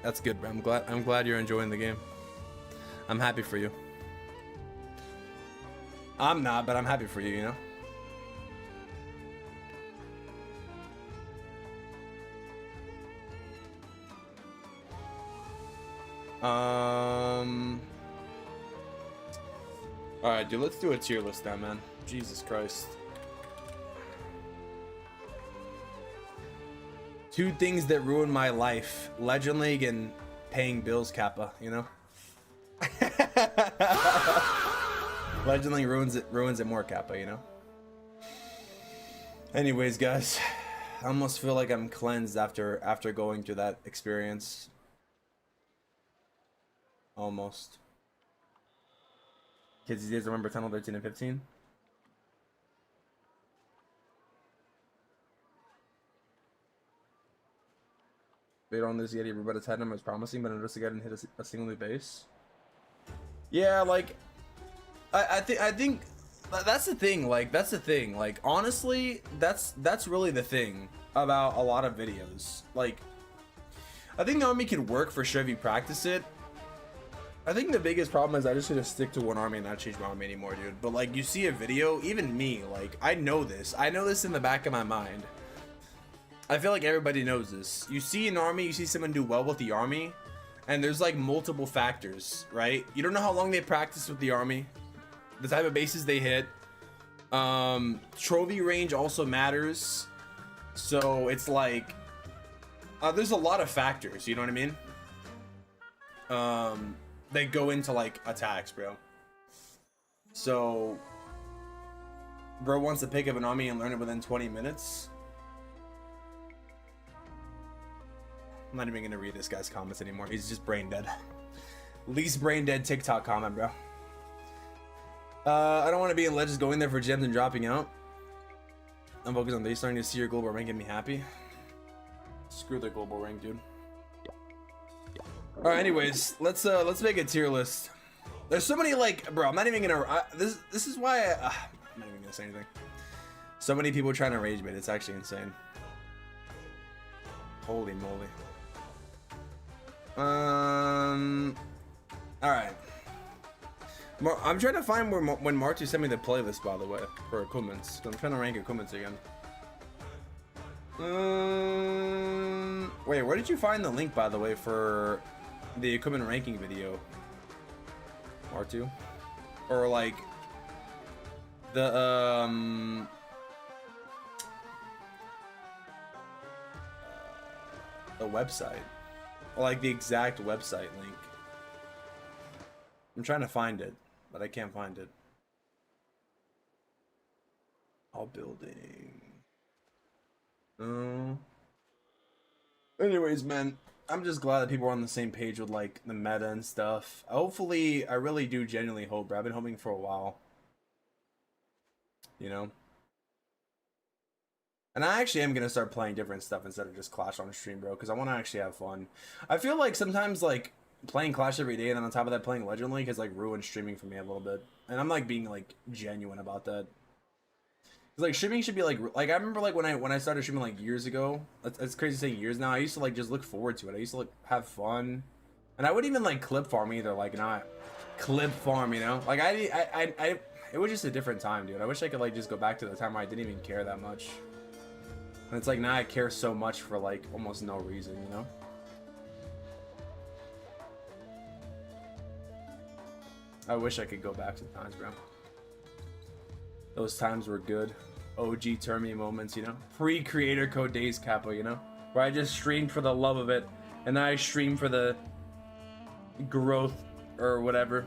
That's good, bro. I'm glad you're enjoying the game. I'm happy for you. I'm not, but I'm happy for you, you know? Alright, dude, let's do a tier list now, man. Jesus Christ. 2 things that ruined my life. Legend League and paying bills, Kappa, you know? Legend League ruins it more, Kappa, you know? Anyways, guys. I almost feel like I'm cleansed after going through that experience. Almost. Kids these days remember Tunnel 13 and 15? Bait on this Yeti Roberta's head was promising, but I noticed the guy didn't hit a single new base. Yeah, like I think that's the thing. Like that's the thing. Like honestly, that's really the thing about a lot of videos. Like I think the army can work for sure if you practice it. I think the biggest problem is I just need to stick to one army and not change my army anymore, dude. But like, you see a video, even me, like, I know this in the back of my mind. I feel like everybody knows this. You see an army, you see someone do well with the army, and there's like multiple factors, right? You don't know how long they practice with the army, the type of bases they hit. Trophy range also matters. So it's like, there's a lot of factors, you know what I mean? They go into like attacks, bro. So bro wants to pick up an army and learn it within 20 minutes. I'm not even gonna read this guy's comments anymore. He's just brain dead. Least brain dead TikTok comment, bro. I don't want to be in Legends going there for gems and dropping out. I'm focused on this. Starting to see your global rank get me happy. Screw the global rank, dude. All right, anyways, let's make a tier list. There's so many, like, bro, I'm not even gonna this is why I'm not even gonna say anything. So many people trying to rage bait. It's actually insane. Holy moly. All right. I'm trying to find when Marty sent me the playlist, by the way, for equipments. I'm trying to rank equipments again. Wait, where did you find the link, by the way, for the equipment ranking video? R2? Or like the website, or like the exact website link. I'm trying to find it, but I can't find it. All building. Anyways, man, I'm just glad that people are on the same page with like the meta and stuff. Hopefully, I really do genuinely hope, bro. I've been hoping for a while. You know? And I actually am gonna start playing different stuff instead of just Clash on stream, bro, because I want to actually have fun. I feel like sometimes like playing Clash every day and then on top of that playing Legend League has like ruined streaming for me a little bit, and I'm like being like genuine about that. Cause like streaming should be like I remember like when I started streaming like years ago. It's crazy saying years now. I used to like just look forward to it. I used to like have fun, and I wouldn't even like clip farm either. Like not clip farm, you know. Like I it was just a different time, dude. I wish I could like just go back to the time where I didn't even care that much. And it's like now I care so much for like almost no reason, you know. I wish I could go back to the times, bro. Those times were good. OG Termy moments, you know? Pre-creator code days, Capo, you know? Where I just streamed for the love of it, and now I stream for the growth or whatever.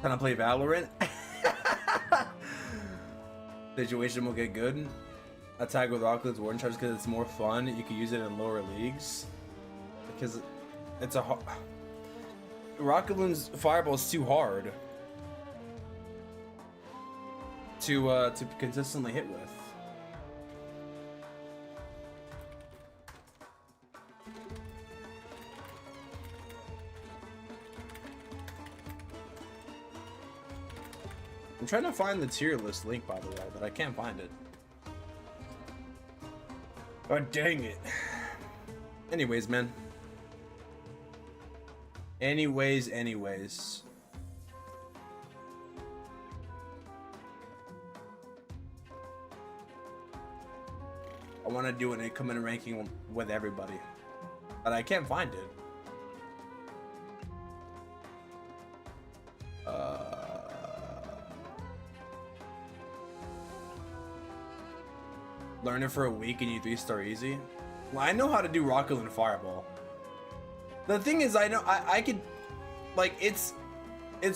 Trying to play Valorant? Situation will get good. Attack with Rocket's Warden Charge because it's more fun. You can use it in lower leagues. Because it's a Rocket Loon's Fireball is too hard to consistently hit with. I'm trying to find the tier list link, by the way, but I can't find it. Oh, dang it. Anyways, man. Anyways. I want to do an incoming ranking with everybody, but I can't find it. Learn it for a week and you 3-star easy. Well, I know how to do Rocket and Fireball. The thing is, I could, like, it's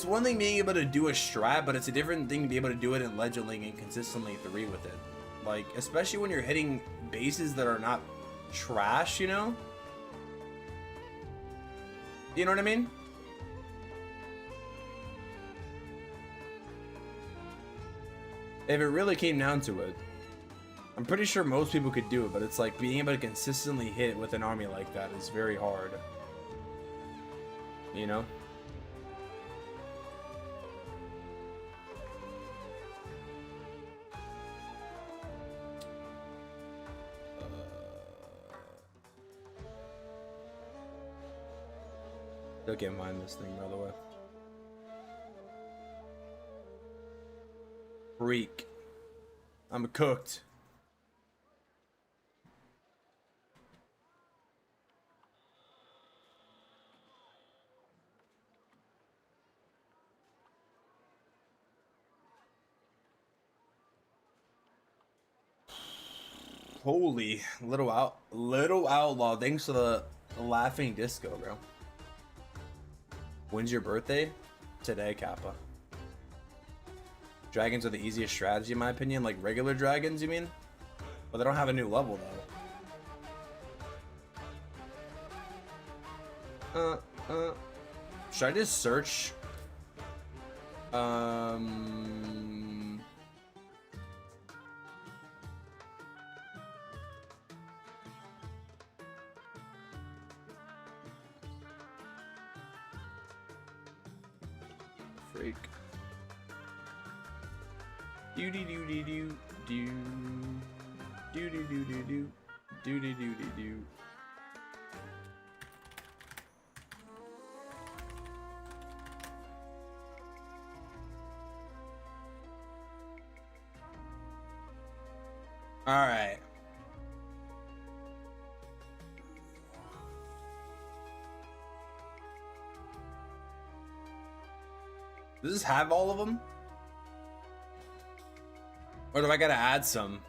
one thing being able to do a strat, but it's a different thing to be able to do it in Legend League and consistently 3 with it. Like, especially when you're hitting bases that are not trash, you know? You know what I mean? If it really came down to it, I'm pretty sure most people could do it, but it's like being able to consistently hit with an army like that is very hard. You know? Still can't find this thing, by the way. Freak. I'm cooked. Holy, little outlaw. Thanks for the laughing disco, bro. When's your birthday? Today, Kappa. Dragons are the easiest strategy, in my opinion. Like regular dragons, you mean? But they don't have a new level, though. Should I just search? Freak. Do do do do do do do do do do do do do do do. All right. Does this have all of them? Or do I gotta add some?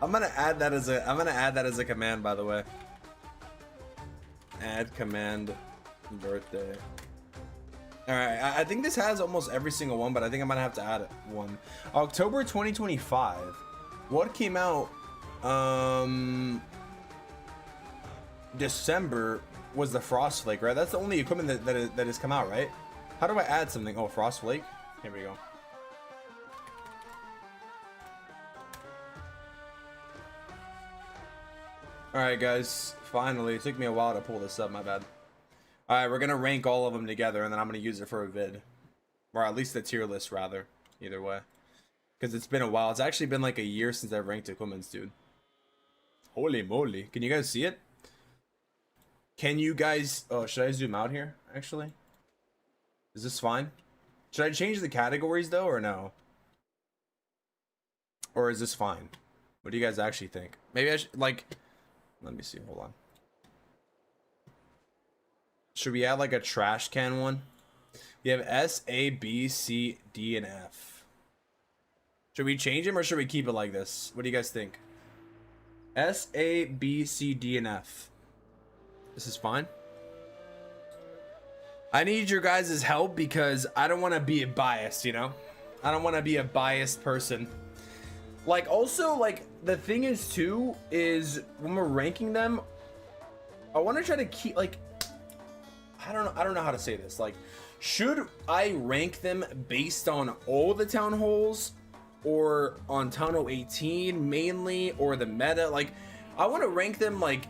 I'm gonna add that as a command, by the way. Add command birthday. All right, I think this has almost every single one, but I think I'm gonna have to add one. October 2025. What came out? December was the Frost Flake, right? That's the only equipment that has come out, right? How do I add something? Oh, Frost Flake. Here we go. All right, guys. Finally, it took me a while to pull this up. My bad. All right, we're gonna rank all of them together, and then I'm gonna use it for a vid, or at least the tier list, rather. Either way, because it's been a while. It's actually been like a year since I've ranked equipments, dude. Holy moly! Can you guys see it? Can you guys? Oh, should I zoom out here? Actually, is this fine? Should I change the categories though, or no? Or is this fine? What do you guys actually think? Maybe I should like. Let me see. Hold on. Should we add like a trash can one? We have S, A, B, C, D, and F. Should we change them or should we keep it like this? What do you guys think? S, A, B, C, D, and F. This is fine. I need your guys' help because I don't want to be biased, you know? I don't want to be a biased person. Like, also, like, the thing is, too, is when we're ranking them, I want to try to keep, like, I don't know how to say this. Like, should I rank them based on all the town halls or on town hall 18 mainly, or the meta? Like, I want to rank them like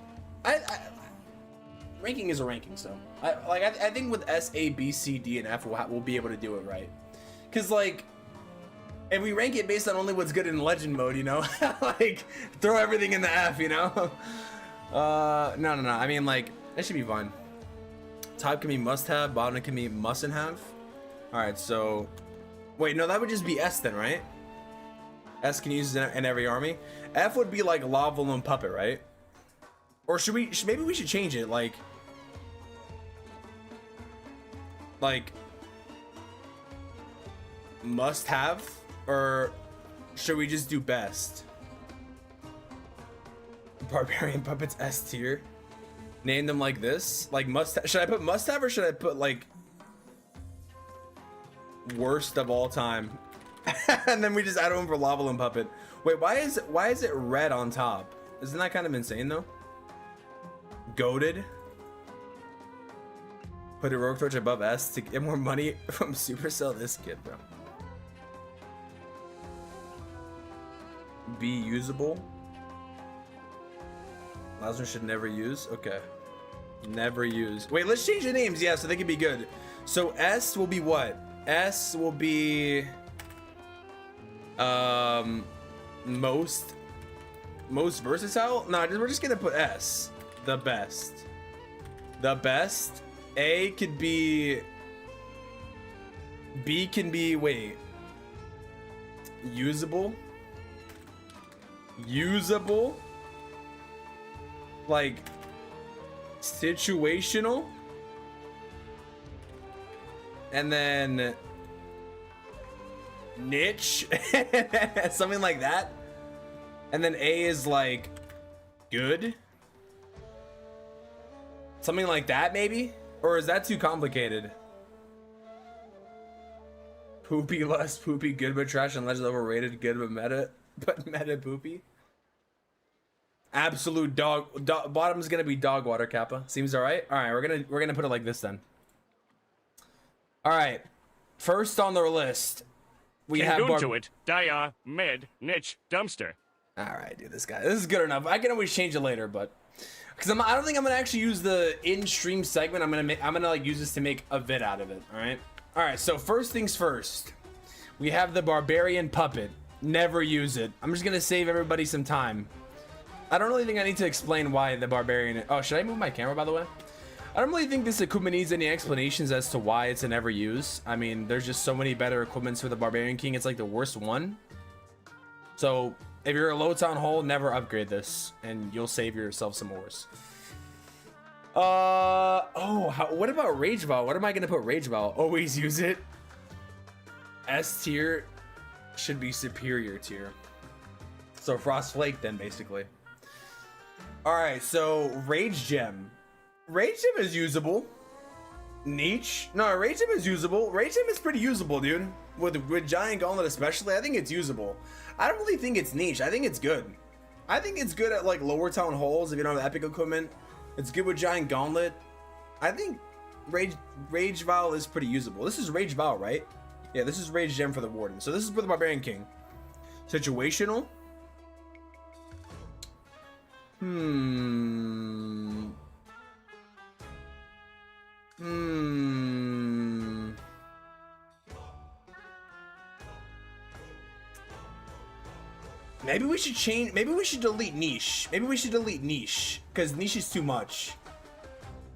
ranking is a ranking, so I think with S, A, B, C, D, and F we'll be able to do it right. Cause like, if we rank it based on only what's good in legend mode, you know, like throw everything in the F, you know. No. I mean, like, that should be fine. Top can be must have, bottom can be mustn't have. All right, so wait, no, that would just be S then, right? S can use in every army. F would be like Lava Balloon Puppet, right? Or should we? Maybe we should change it, like must have, or should we just do best? Barbarian Puppets S tier. Name them like this, like must. Should I put must have or should I put like worst of all time? And then we just add one for Lava Balloon Puppet. Wait, why is it red on top? Isn't that kind of insane though? Goated. Put a Rogue Torch above S to get more money from Supercell. This kid, bro. Be usable. Lazarus should never use. Okay. Never use. Wait, let's change the names. Yeah, so they can be good. So S will be what? S will be most versatile? No, we're just gonna put S. The best. The best. A could be, B can be, wait, usable, like situational, and then niche, something like that. And then A is like good, something like that maybe. Or is that too complicated? Poopy, less poopy, good but trash, and legend overrated, good but meta poopy. Absolute dog. Bottom's gonna be dog water, Kappa. Seems all right. All right, we're gonna put it like this then. All right, first on the list we have to it. Dia, mid, niche, dumpster. All right, dude, this is good enough. I can always change it later, but. Because I don't think I'm gonna actually use the in-stream segment. I'm gonna like use this to make a vid out of it. All right. So first things first, we have the barbarian puppet. Never use it. I'm just gonna save everybody some time. I don't really think I need to explain why the barbarian. Oh, should I move my camera, by the way? I don't really think this equipment needs any explanations as to why it's a never use. I mean, there's just so many better equipments for the barbarian king. It's like the worst one. So. If you're a low town hall, never upgrade this, and you'll save yourself some ores. What about Rage Val? What am I gonna put Rage Val? Always use it. S tier should be superior tier. So Frost Flake then, basically. All right, so Rage Gem. Rage Gem is usable. Niche? No, Rage Gem is usable. Rage Gem is pretty usable, dude. With Giant Gauntlet especially, I think it's usable. I don't really think it's niche. I think it's good. I think it's good at like lower town halls if you don't have epic equipment. It's good with Giant Gauntlet. I think Rage Val is pretty usable. This is Rage Val, right? Yeah, this is Rage Gem for the Warden. So this is for the Barbarian King. Situational. Maybe we should change. Maybe we should delete niche. Maybe we should delete niche because niche is too much.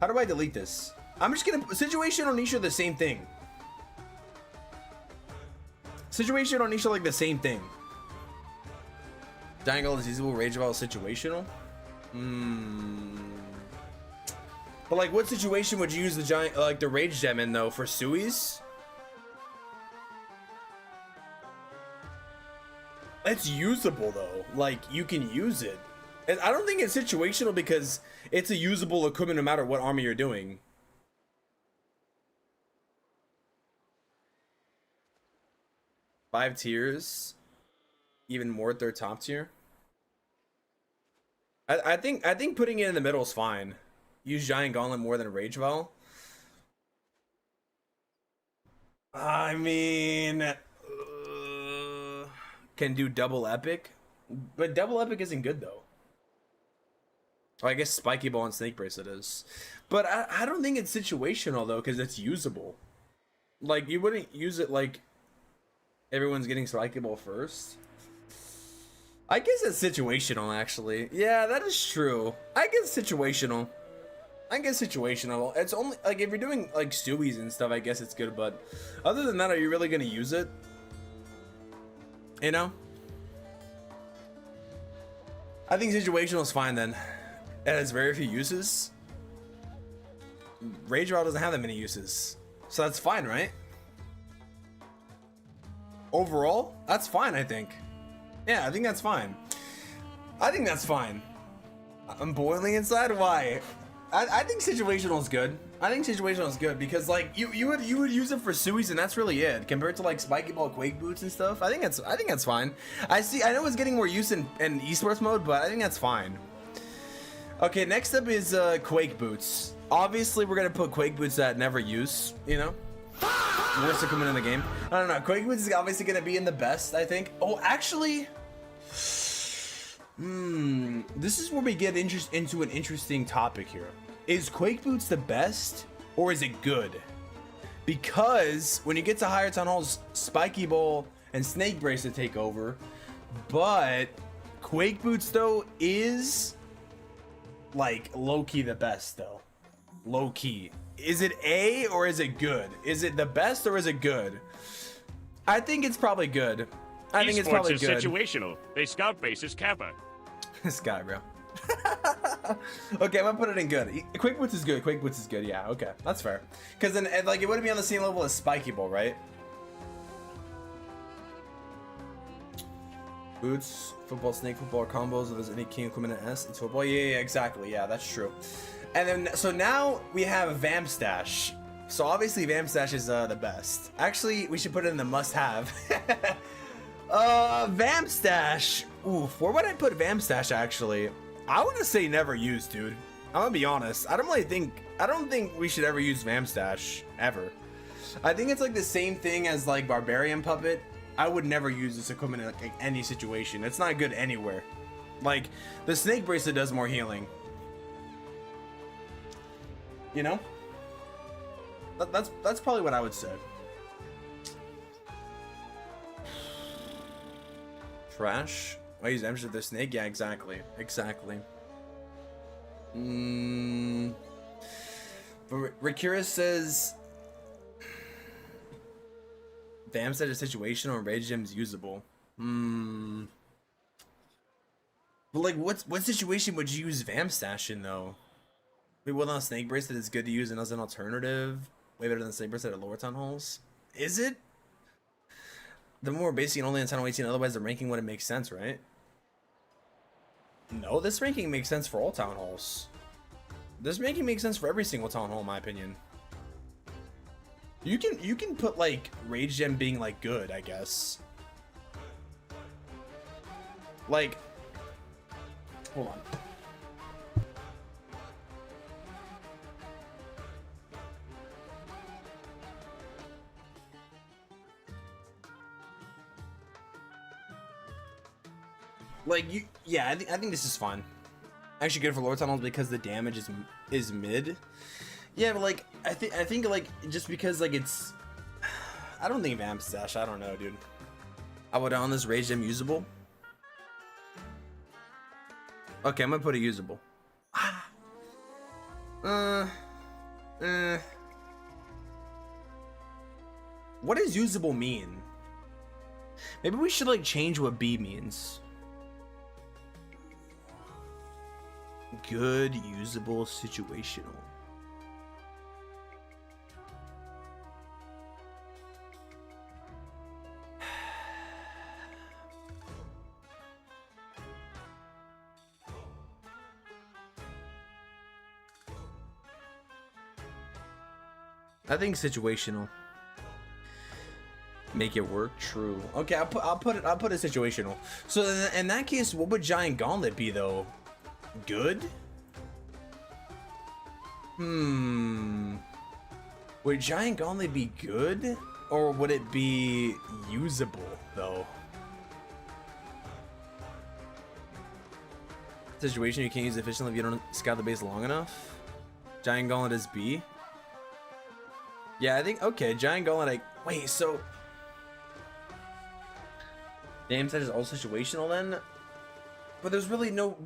How do I delete this? I'm just gonna situational niche are the same thing. Situational niche are like the same thing. Dangle is usable. Rage Val is situational. But like, what situation would you use the giant, like the Rage Gem in though? For Sui's? It's usable though. Like, you can use it. And I don't think it's situational because it's a usable equipment no matter what army you're doing. Five tiers. Even more at their top tier. I think putting it in the middle is fine. Use Giant Gauntlet more than Rage Val. I mean, can do double epic, but double epic isn't good though. Oh, I guess Spiky Ball and Snake Bracelet is, but I don't think it's situational though because it's usable. Like, you wouldn't use it like everyone's getting Spiky Ball first. I guess it's situational actually. Yeah, that is true. I guess situational. It's only like if you're doing like Stewies and stuff, I guess it's good, but other than that, are you really gonna use it? You know? I think situational is fine then. It has very few uses. Rage Val doesn't have that many uses. So that's fine, right? Overall, that's fine, I think. Yeah, I think that's fine. I'm boiling inside. Why? I think situational is good. Because like you would use it for Sui's and that's really it compared to like Spiky Ball, Quake Boots and stuff. I think that's fine. I know it's getting more use in esports mode, but I think that's fine. Okay, next up is Quake Boots. Obviously, we're gonna put Quake Boots at never use. You know, worst equipment in the game. I don't know. Quake Boots is obviously gonna be in the best, I think. Oh, actually. This is where we get into an interesting topic here. Is Quake Boots the best or is it good? because when you get to higher town halls, Spiky Ball and Snake Bracelet take over. But Quake Boots though is like low-key the best though. Low-key. Is it A or is it good? Is it the best or is it good? I think it's probably good. I think it's probably is good. Situational. They scout bases Kappa. This guy, bro. Okay, I'm gonna put it in good. Quick Boots is good. Quick Boots is good. Yeah, okay, that's fair. Because then, like, it wouldn't be on the same level as Spiky Ball, right? Boots, football, snake football, combos. If there's any king equipment in S, it's football. Yeah, exactly. Yeah, that's true. And then, so now we have Vamp Stash. So obviously, Vamp Stash is the best. Actually, we should put it in the must-have. Vamp Stash. Oof, where would I put Vamp Stash actually? I want to say never used, dude. I'm gonna be honest. I don't think we should ever use Vamp Stash ever. I think it's like the same thing as like Barbarian Puppet. I would never use this equipment in like any situation. It's not good anywhere. Like the Snake Bracelet does more healing. You know? That's probably what I would say. Trash. I use Emsh with the snake. Yeah, exactly. Exactly. But Rakira says Vamp said a situational and Rage Gem's usable. But like what situation would you use Vamp Stash in though? Wait, well on Snake Bracelet is good to use and as an alternative. Way better than Snake Bracelet at lower town halls. Is it? The more basic and only in Town 18, otherwise the ranking wouldn't make sense, right? No, this ranking makes sense for all town halls. This ranking makes sense for every single town hall, in my opinion. You can put like Rage Gem being like good, I guess. Like, hold on. Like yeah, I think this is fine. Actually, good for lower tunnels because the damage is mid. Yeah, but like I think like just because like it's, I don't think Vamp Stash. I don't know, dude. I would on this Rage Gem usable. Okay, I'm gonna put it usable. What does usable mean? Maybe we should like change what B means. Good, usable, situational. I think situational. Make it work. True. Okay, I'll put it situational. So in that case, what would Giant Gauntlet be though? Good? Would Giant Gauntlet be good? Or would it be usable, though? Situation you can't use efficiently if you don't scout the base long enough? Giant Gauntlet is B? Yeah, I think, okay, Giant Gauntlet, wait, so... Vamp Stash is all situational then? But there's really no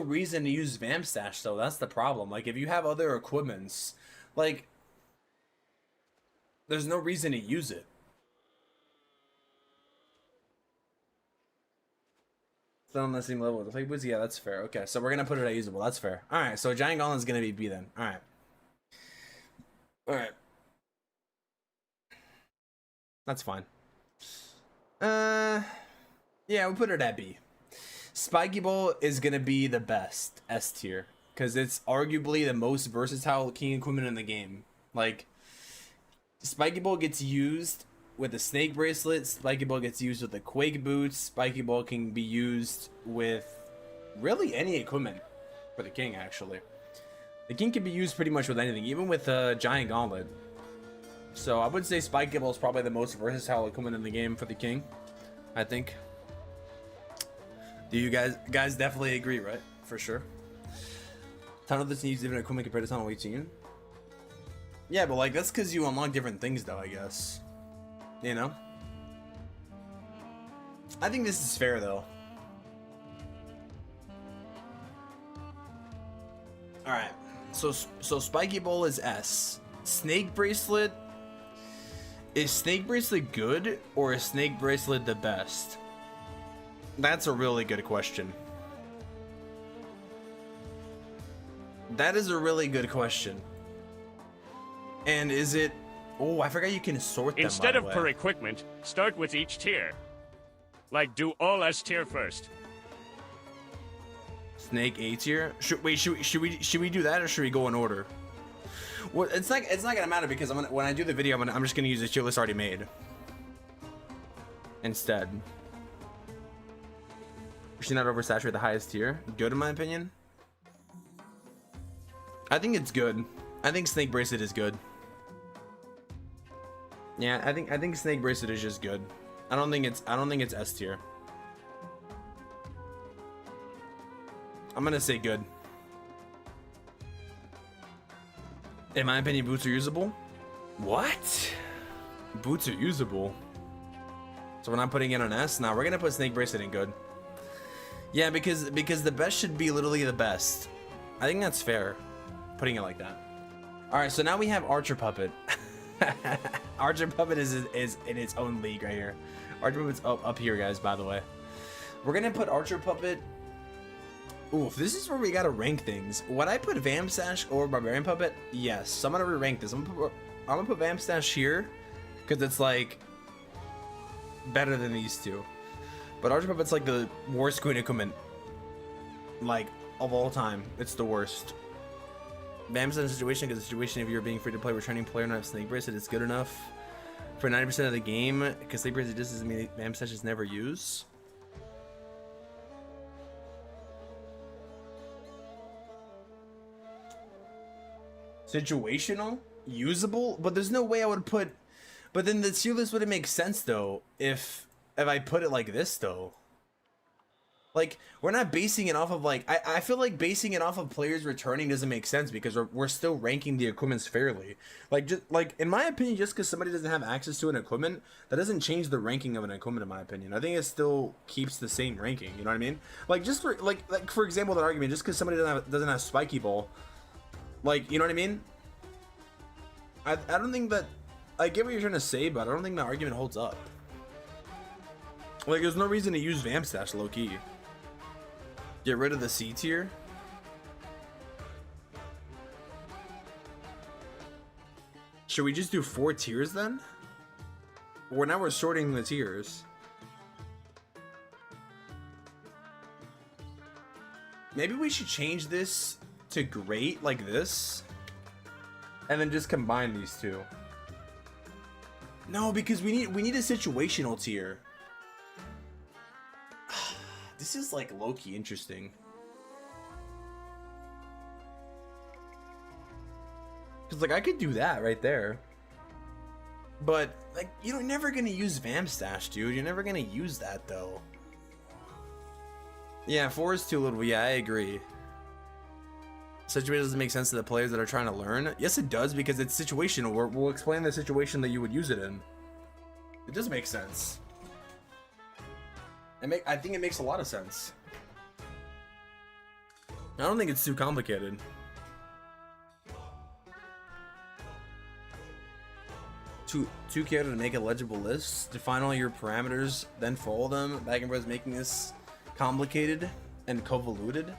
reason to use Vamp Stash though. That's the problem. Like if you have other equipments, like there's no reason to use it. It's not on the same level with the Fake Boots. Yeah, that's fair. Okay, so we're gonna put it at usable. That's fair. All right, so Giant Gauntlet's gonna be B then. All right. All right. That's fine. Yeah, we'll put it at B. Spiky Ball is gonna be the best S tier because it's arguably the most versatile king equipment in the game. Like, Spiky Ball gets used with the Snake Bracelet. Spiky Ball gets used with the Quake Boots. Spiky Ball can be used with really any equipment for the king. Actually, the king can be used pretty much with anything, even with Giant Gauntlet. So I would say Spiky Ball is probably the most versatile equipment in the game for the king, I think. Do you guys definitely agree, right? For sure. Ton of this needs even equipment compared to Tunnel 18. Yeah, but like that's because you unlock different things, though. I guess. You know. I think this is fair, though. All right. So Spiky Bowl is S. Snake Bracelet. Is Snake Bracelet good or is Snake Bracelet the best? That's a really good question. That is a really good question. And is it... Oh, I forgot you can sort them, Instead by of the per way. equipment, start with each tier. Like, do all S tier first. Snake A tier. Should we do that or should we go in order? Well, it's not gonna matter because when I do the video, I'm just gonna use the tier list already made. Instead. Should not oversaturate the highest tier. Good in my opinion. I think it's good. I think Snake Bracelet is good. Yeah, I think Snake Bracelet is just good. I don't think it's S tier. I'm gonna say good. In my opinion, boots are usable. What? Boots are usable. So we're not putting it on S. Now we're gonna put Snake Bracelet in good. Yeah, because the best should be literally the best. I think that's fair. Putting it like that. All right, so now we have Archer Puppet. Archer Puppet is in its own league right here. Archer Puppet's up here, guys. By the way, we're gonna put Archer Puppet. Oof, this is where we gotta rank things. Would I put Vamstash or Barbarian Puppet? Yes. So I'm gonna re-rank this. I'm gonna put Vamstash here because it's like better than these two. But Archer Puppet's like the worst queen equipment, like of all time. It's the worst. Vamstash situation, because the situation if you're being free to play returning player and not have Snake Bracelet, it's good enough for 90% of the game. Because Snake Bracelet just doesn't mean Vamstash is never used. Situational, usable, but there's no way I would put. But then the tier list wouldn't make sense though if I put it like this though. Like we're not basing it off of like I feel like basing it off of players returning doesn't make sense because we're still ranking the equipments fairly. Like just like in my opinion, just because somebody doesn't have access to an equipment, that doesn't change the ranking of an equipment. In my opinion, I think it still keeps the same ranking. You know what I mean? Like just for like for example, that argument, just because somebody doesn't have Spiky Ball. Like, you know what I mean? I don't think that... I get what you're trying to say, but I don't think that argument holds up. Like, there's no reason to use Vamstash low-key. Get rid of the C tier? Should we just do 4 tiers then? Or now we're sorting the tiers. Maybe we should change this to great like this and then just combine these two. No, because we need a situational tier. This is like low-key interesting. Cause like I could do that right there. But like you're never gonna use Vamstash, dude. You're never gonna use that though. Yeah, 4 is too little. Yeah, I agree. Situation doesn't make sense to the players that are trying to learn. Yes, it does because it's situational. We'll explain the situation that you would use it in. It does make sense. I think it makes a lot of sense. I don't think it's too complicated. Two characters to make a legible list. Define all your parameters, then follow them. Back and forth making this complicated and convoluted.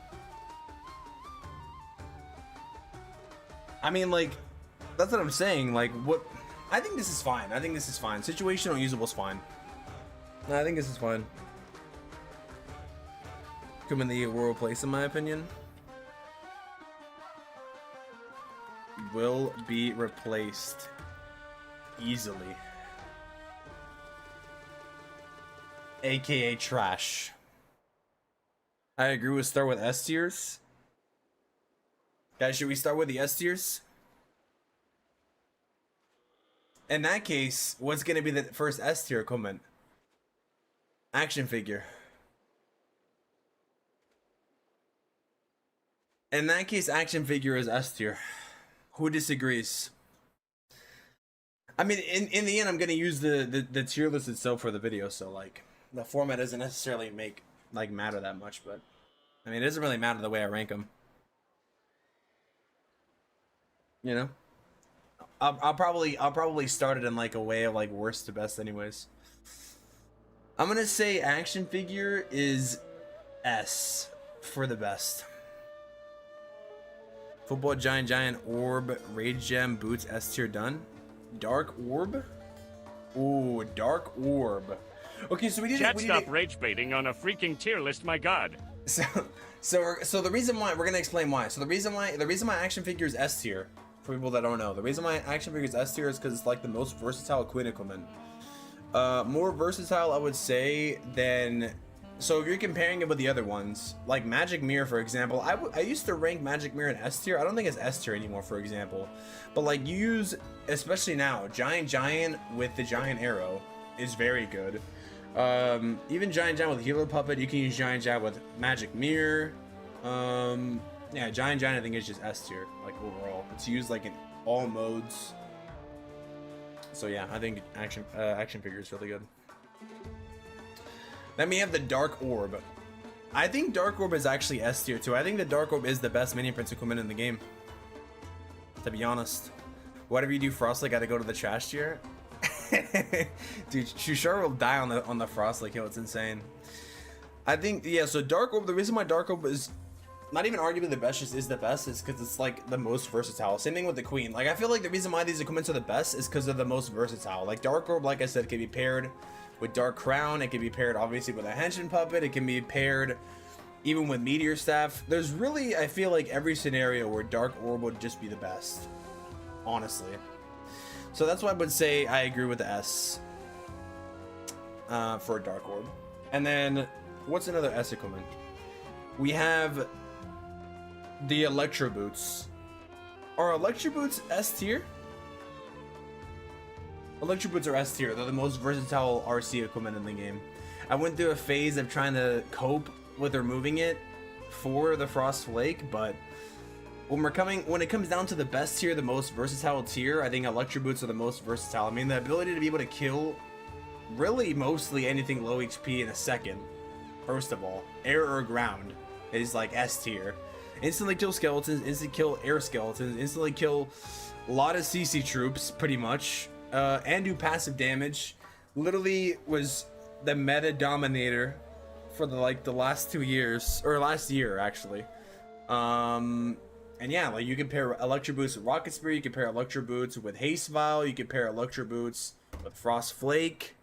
I mean, like, that's what I'm saying. Like, what? I think this is fine. I think this is fine. Situational usable is fine. No, I think this is fine. Come in the world place, in my opinion. Will be replaced easily. AKA trash. I agree with start with S tiers. Guys, should we start with the S tiers? In that case, what's going to be the first S tier equipment? Action figure. In that case, action figure is S tier. Who disagrees? I mean, in the end, I'm gonna use the tier list itself for the video, so like the format doesn't necessarily matter that much, but I mean, it doesn't really matter the way I rank them. You know, I'll probably start it in like a way of like worst to best, anyways. I'm gonna say action figure is S for the best. Football giant orb, rage gem, boots, S tier done. Dark orb. Ooh, dark orb. Okay, so we need Chat, to stop rage baiting on a freaking tier list, my god. So the reason why we're gonna explain why. So the reason why action figure is S tier, for people that don't know, the reason why action figure is S tier is because it's like the most versatile Queen equipment. More versatile, I would say, than. So if you're comparing it with the other ones, like Magic Mirror, for example, I used to rank Magic Mirror in S tier. I don't think it's S tier anymore, for example. But like you use, especially now, Giant with the Giant Arrow is very good. Even Giant with Healer Puppet, you can use Giant with Magic Mirror. Yeah, Giant I think is just S tier, like overall. It's used like in all modes. So yeah, I think action figure is really good. Then we have the Dark Orb. I think Dark Orb is actually S tier too. I think the Dark Orb is the best mini prince equipment in the game, to be honest. Whatever you do, Frostlight gotta go to the trash tier. Dude, Shushar will die on the Frostlight, yo, it's insane. I think, yeah, so Dark Orb, the reason why Dark Orb is not even arguably the best, just is the best, is because it's like the most versatile. Same thing with the Queen. Like, I feel like the reason why these equipments are the best is because they're the most versatile. Like, Dark Orb, like I said, can be paired with Dark Crown. It can be paired, obviously, with a Henshin Puppet. It can be paired even with Meteor Staff. There's really, I feel like, every scenario where Dark Orb would just be the best, honestly. So that's why I would say I agree with the S for Dark Orb. And then, what's another S equipment? We have the Electro Boots. Are Electro Boots S tier? Electro Boots are S tier. They're the most versatile RC equipment in the game. I went through a phase of trying to cope with removing it for the Frost Flake, but when it comes down to the best tier, the most versatile tier, I think Electro Boots are the most versatile. I mean, the ability to be able to kill really mostly anything low HP in a second, first of all, air or ground, is like S tier. Instantly kill skeletons, instantly kill air skeletons, instantly kill a lot of CC troops, pretty much, and do passive damage. Literally was the meta dominator for the last 2 years, or last year actually. And yeah, like you can pair Electro Boots with Rocket Spear, you can pair Electro Boots with Haste Vial, you can pair Electro Boots with Frost Flake.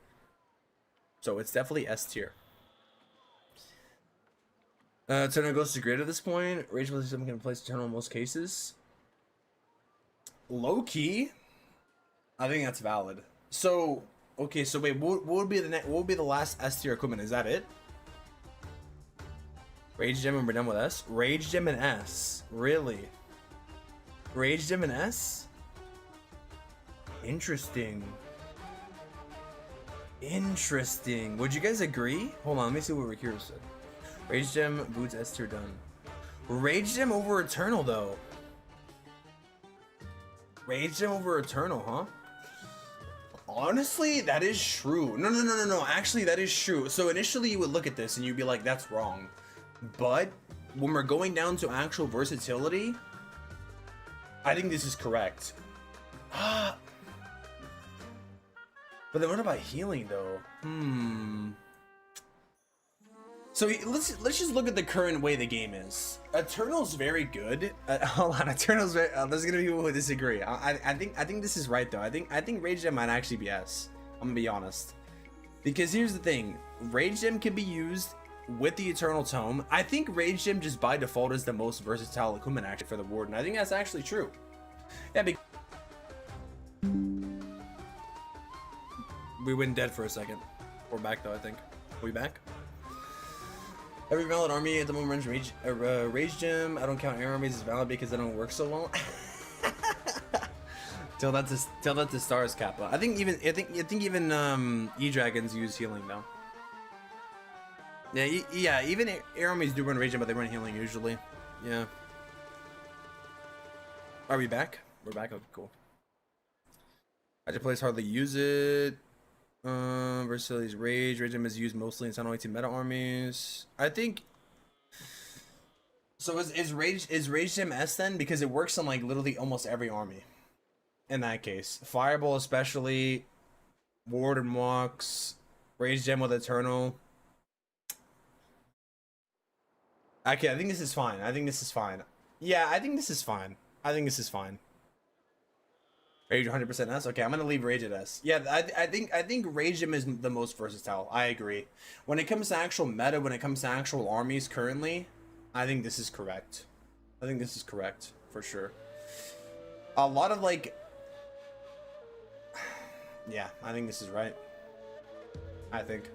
So it's definitely S tier. Eternal Ghost is great at this point. Rage Blade system can replace Eternal in most cases. Low key, I think that's valid. So okay, so wait, what would be the last S tier equipment? Is that it? Rage Gem and we're done with S? Rage Gem and S. Really? Rage Gem and S? Interesting. Interesting. Would you guys agree? Hold on, let me see what Rikiro said. Rage Gem, Boots, S tier done. Rage Gem over Eternal though. Rage Gem over Eternal, huh? Honestly, that is true. No. Actually, that is true. So initially you would look at this and you'd be like, that's wrong. But when we're going down to actual versatility, I think this is correct. But then what about healing though? So let's just look at the current way the game is. Eternal's very good. Hold on, Eternal's very. There's gonna be people who disagree. I think this is right though. I think Rage Gem might actually be S. I'm gonna be honest. Because here's the thing, Rage Gem can be used with the Eternal Tome. I think Rage Gem just by default is the most versatile equipment actually for the Warden. I think that's actually true. Yeah, we went dead for a second. We're back though, I think. Are we back? Every valid army at the moment runs Rage Gem. I don't count air armies as valid because they don't work so well. Tell that to Stars Kappa. I think even E-Dragons use healing though. Yeah, even air armies do run Rage Gem, but they run healing usually. Yeah. Are we back? We're back. Okay, cool. I just plays hardly use it. Versatility's Rage. Rage Gem is used mostly in Sun 18 meta armies. I think. So is Rage Gem S then? Because it works on like literally almost every army. In that case, Fireball especially, Ward and Walks, Rage Gem with Eternal. Okay, I think this is fine. I think this is fine. Yeah, I think this is fine. I think this is fine. Rage 100% S. Okay, I'm gonna leave Rage at S. Yeah, I think Rage Gem is the most versatile. I agree. When it comes to actual meta, when it comes to actual armies currently, I think this is correct. I think this is correct for sure. A lot of like, yeah, I think this is right. I think.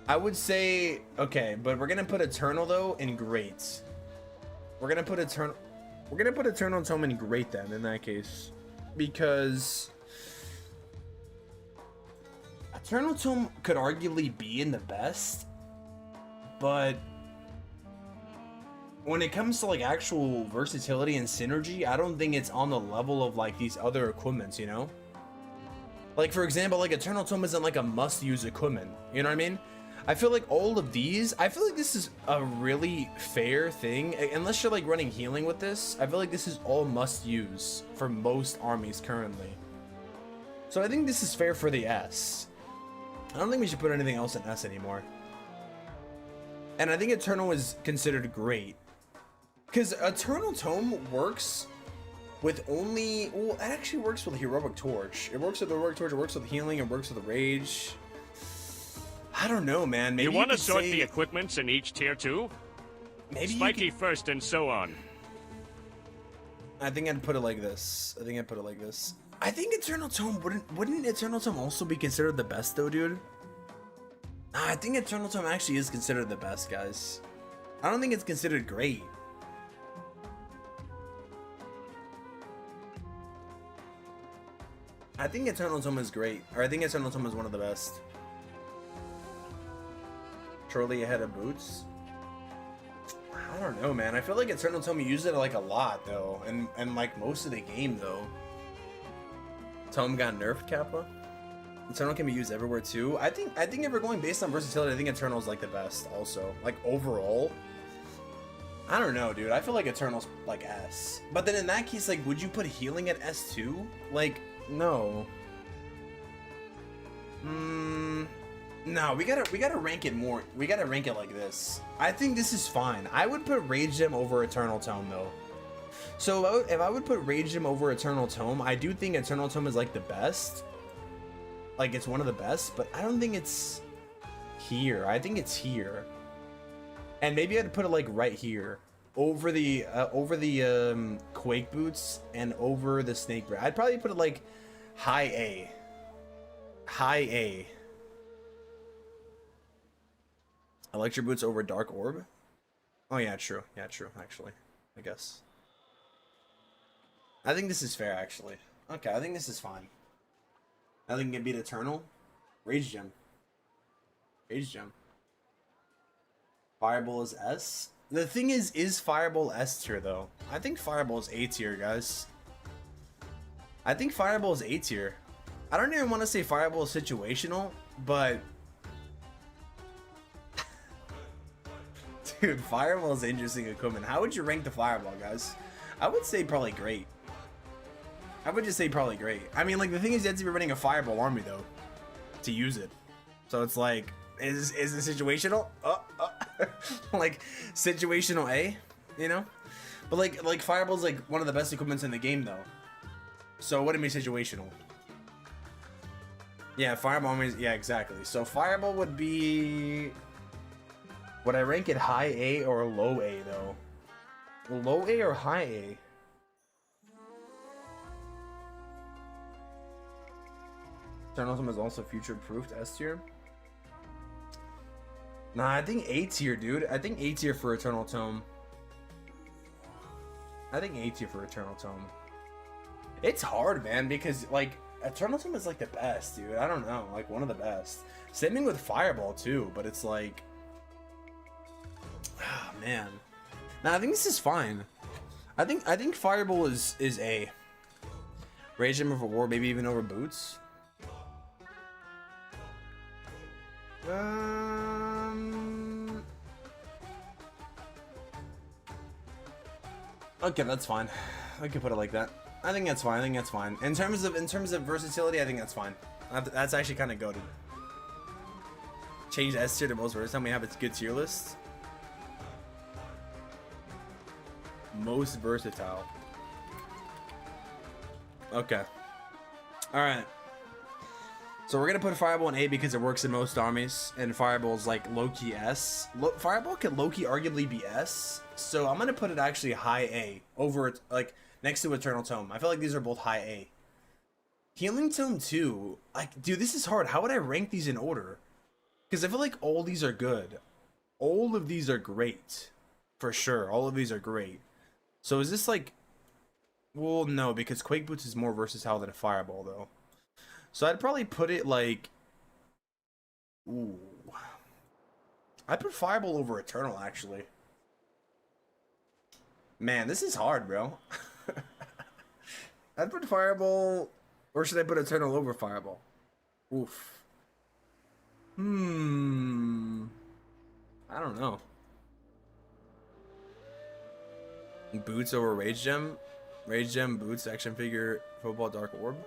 I would say okay, but we're gonna put Eternal though in Great. We're gonna put Eternal Tome in Great then in that case. Because Eternal Tome could arguably be in the best, but when it comes to like actual versatility and synergy, I don't think it's on the level of like these other equipments, you know? Like for example, like Eternal Tome isn't like a must-use equipment, you know what I mean? I feel like all of these, I feel like this is a really fair thing. Unless you're like running healing with this, I feel like this is all must use for most armies currently. So I think this is fair for the S. I don't think we should put anything else in S anymore. And I think Eternal is considered great. Because Eternal Tome works with only, well, it actually works with Heroic Torch. It works with the Heroic Torch, it works with healing, it works with Rage. I don't know, man. Maybe you want to sort say the equipments in each tier too? Maybe Spiky first and so on. I think I'd put it like this. I think Eternal Tome wouldn't Eternal Tome also be considered the best though, dude? Nah, I think Eternal Tome actually is considered the best, guys. I don't think it's considered great. I think Eternal Tome is great, or I think Eternal Tome is one of the best. Surely ahead of Boots. I don't know, man. I feel like Eternal Tome used it like a lot though, and like most of the game though. Tome got nerfed, Kappa. Eternal can be used everywhere too. I think if we're going based on versatility, I think Eternal's like the best also. Like overall. I don't know, dude. I feel like Eternal's like S. But then in that case, like, would you put healing at S too? Like, no. No, we gotta rank it more. We gotta rank it like this. I think this is fine. I would put Rage Gem over Eternal Tome though. So if I would put Rage Gem over Eternal Tome, I do think Eternal Tome is like the best. Like it's one of the best, but I don't think it's here. I think it's here. And maybe I'd put it like right here. Over the Quake Boots and over the Snake Breath. I'd probably put it like high A. High A. Electro Boots over Dark Orb? Oh yeah, true. Yeah, true, actually. I guess. I think this is fair, actually. Okay, I think this is fine. I think it can beat Eternal. Rage Gem. Rage Gem. Fireball is S. The thing is Fireball S tier, though? I think Fireball is A tier, guys. I think Fireball is A tier. I don't even want to say Fireball is situational, but... Dude, Fireball is interesting equipment. How would you rank the Fireball, guys? I would say probably great. I would just say probably great. I mean, like, the thing is you have to be running a Fireball army, though, to use it. So it's like, is it situational? Like, situational A, you know? But, like Fireball's, like, one of the best equipments in the game, though. So it wouldn't be situational. Yeah, Fireball armies, yeah, exactly. So Fireball would be... Would I rank it high A or low A, though? Low A or high A? Eternalism is also future-proofed S tier. Nah, I think A tier, dude. I think A tier for Eternal Tome. I think A tier for Eternal Tome. It's hard, man, because, like, Eternal Tome is, like, the best, dude. I don't know. Like, one of the best. Same thing with Fireball, too, but it's, like... Ah, man. Nah, I think this is fine. I think Fireball is A. Rage Gem over War, maybe even over Boots. Okay, that's fine. I can put it like that. I think that's fine. I think that's fine. In terms of versatility, I think that's fine. That's actually kind of goated. Change S tier to most versatile. We have its good tier list. Most versatile. Okay. All right. So we're gonna put Fireball in A because it works in most armies, and Fireball's like low-key S. Fireball can low-key arguably be S, so I'm gonna put it actually high A over it, like next to Eternal Tome. I feel like these are both high A. Healing Tome 2, like, dude, this is hard. How would I rank these in order? Because I feel like all these are good. All of these are great, for sure. All of these are great. So is this like, well, no, because Quake Boots is more versatile than a Fireball, though. So I'd probably put it like, ooh, I'd put Fireball over Eternal, actually. Man, this is hard, bro. I'd put Fireball, or should I put Eternal over Fireball? Oof. I don't know. Boots over Rage Gem? Rage Gem, Boots, Action Figure, Football, Dark Orb?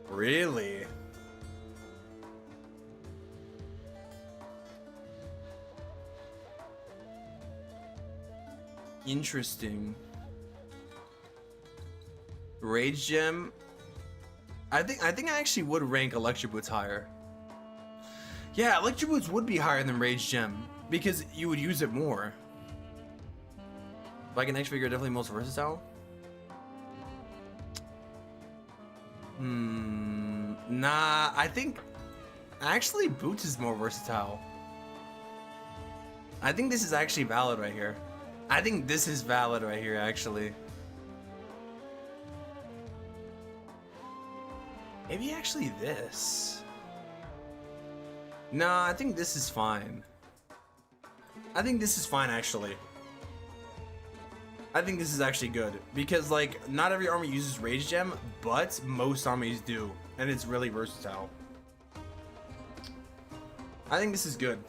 Really? Interesting. Rage Gem. I think I actually would rank Electro Boots higher. Yeah, Electro Boots would be higher than Rage Gem because you would use it more. Like an X figure, definitely most versatile. Nah, I think actually Boots is more versatile. I think this is actually valid right here. I think this is valid right here, actually. Maybe actually this. Nah, I think this is fine. I think this is fine, actually. I think this is actually good because, like, not every army uses Rage Gem, but most armies do, and it's really versatile. I think this is good.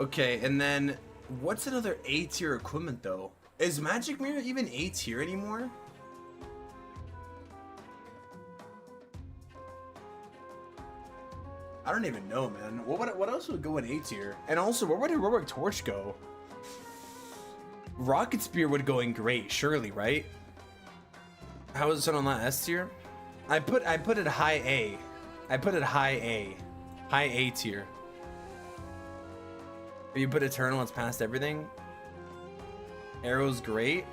Okay, and then what's another A tier equipment though? Is Magic Mirror even A tier anymore? I don't even know, man. What else would go in A tier? And also, where would Heroic Torch go? Rocket Spear would go in great, surely, right? How is it on that S tier? I put it high A. I put it high A. High A tier. If you put Eternal, it's past everything. Arrow's great.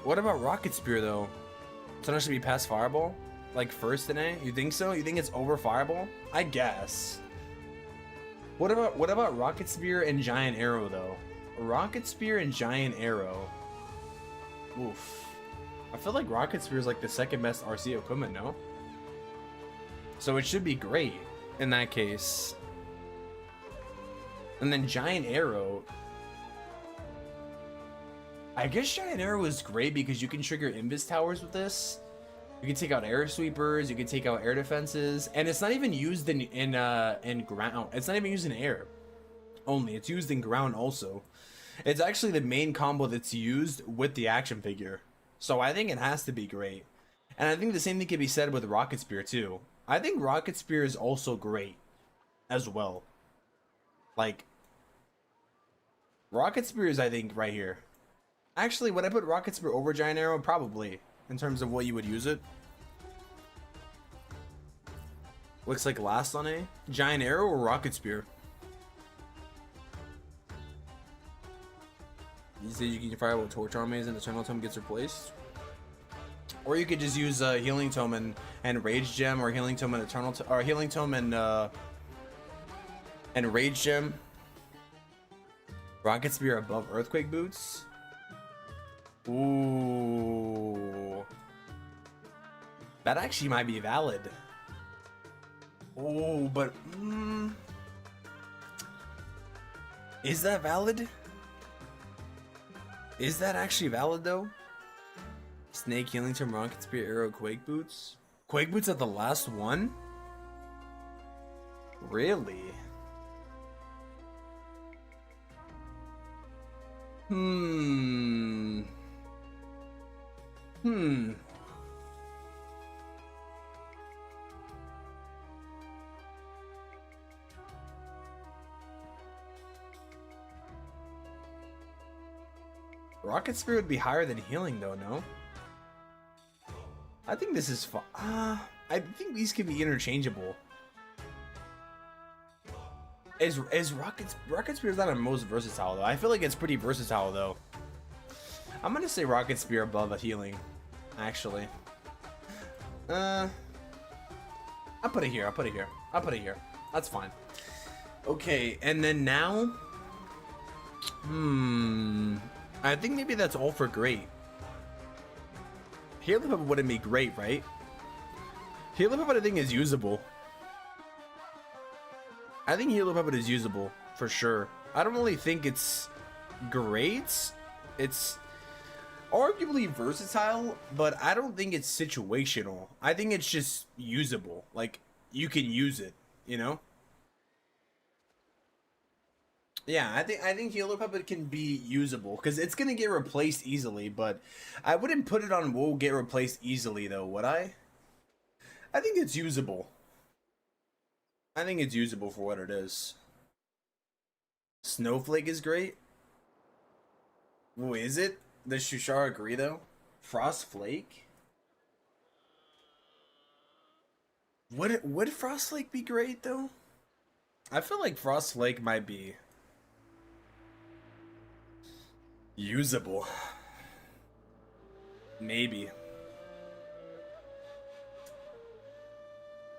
What about Rocket Spear though? So that should be past Fireball? Like first in A? You think so? You think it's over Fireball? I guess. What about Rocket Spear and Giant Arrow though? Rocket Spear and Giant Arrow. Oof. I feel like Rocket Spear is like the second best RC equipment, no? So it should be great in that case. And then Giant Arrow. I guess Giant Arrow is great because you can trigger Invis Towers with this. You can take out air sweepers, you can take out air defenses, and it's not even used in ground. It's not even used in air only. It's used in ground also. It's actually the main combo that's used with the action figure. So I think it has to be great. And I think the same thing can be said with Rocket Spear too. I think Rocket Spear is also great as well. Like Rocket Spear is, I think, right here. Actually, would I put Rocket Spear over Giant Arrow? Probably. In terms of what you would use it. Looks like last on A. Giant Arrow or Rocket Spear? You say you can fire with Torch Armies and Eternal Tome gets replaced? Or you could just use Healing Tome and Rage Gem, or Healing Tome and Eternal Tome, or Healing Tome and Rage Gem. Rocket Spear above Earthquake Boots. Ooh. That actually might be valid. Oh, but Is that valid? Is that actually valid though? Snake, Healing Term, Rocket Spear, Arrow, Quake Boots? Quake Boots at the last one? Really? Hmm. Rocket Spear would be higher than Healing though, no? I think this is fun. I think these could be interchangeable. Is Rocket Spear is not the most versatile though? I feel like it's pretty versatile though. I'm gonna say Rocket Spear above a Healing, actually. I'll put it here. I'll put it here. I'll put it here. That's fine. Okay, and then now, I think maybe that's all for great. Healing Puppet wouldn't be great, right? Healing Puppet I think is usable. I think Healing Puppet is usable for sure. I don't really think it's great. It's arguably versatile, but I don't think it's situational. I think it's just usable. Like, you can use it, you know? Yeah, I think Healer Puppet can be usable because it's gonna get replaced easily, but I wouldn't put it on will get replaced easily though, would I? I think it's usable. I think it's usable for what it is. Snowflake is great. Ooh, is it? Does Shushar agree though? Frostflake? Would Frostflake be great though? I feel like Frostflake might be usable. Maybe.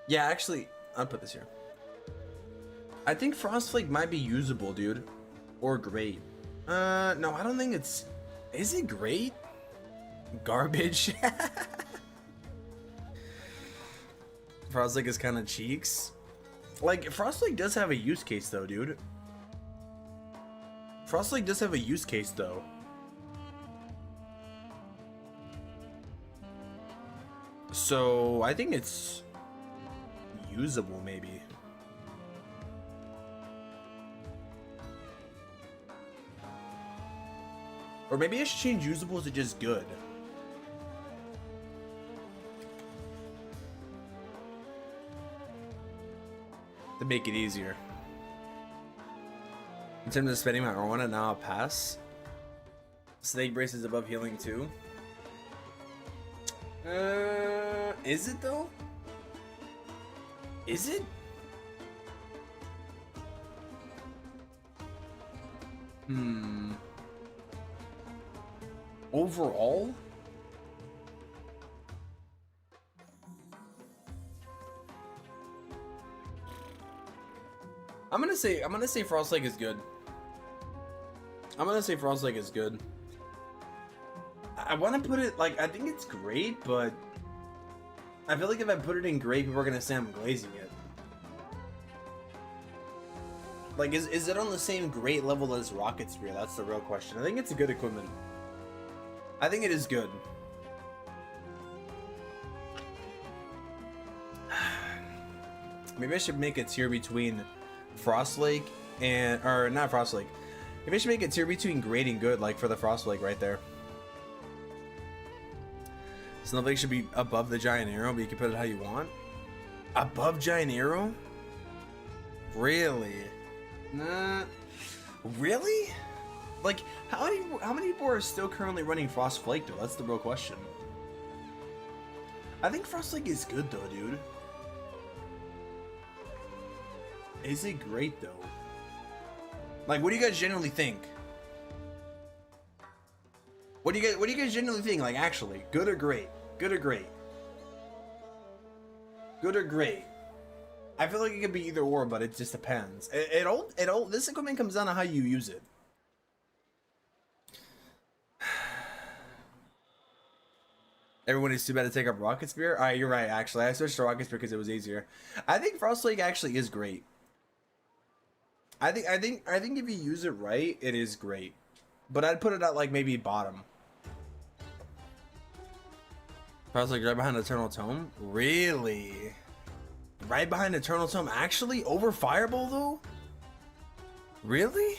Yeah, actually, I'll put this here. I think Frostflake might be usable, dude. Or great. No, I don't think it's... Is it great? Garbage? Frostflake is kind of cheeks. Like, Frostflake does have a use case, though, dude. Frostflake does have a use case, though. So, I think it's usable, maybe. Or maybe I should change usable to just good. To make it easier. In terms of spending my Aurora, now I'll pass. Snake Brace is above healing too. Is it though? Is it? Overall? I'm gonna say Frostlake is good. I'm gonna say Frostlake is good. I want to put it like, I think it's great, but I feel like if I put it in great, people are gonna say I'm glazing it. Like, is it on the same great level as Rocket Spear? That's the real question. I think it's a good equipment. I think it is good. Maybe I should make a tier between Frostlake and, or not Frostlake. Maybe I should make a tier between great and good, like for the Frostlake right there. Snowflake should be above the Giant Arrow, but you can put it how you want. Above Giant Arrow? Really? Nah. Really? Like, how many people are still currently running Frostflake though? That's the real question. I think Frostlake is good though, dude. Is it great though? Like, what do you guys generally think? What do you guys generally think? Like, actually, good or great? Good or great? Good or great? I feel like it could be either or, but it just depends. It all this equipment comes down to how you use it. Everyone is too bad to take up Rocket Spear. All right, you're right. Actually, I switched to Rocket Spear because it was easier. I think Frostlake actually is great. I think if you use it right, it is great. But I'd put it at like maybe bottom. I was like right behind Eternal Tome. Really? Right behind Eternal Tome? Actually, over Fireball though? Really?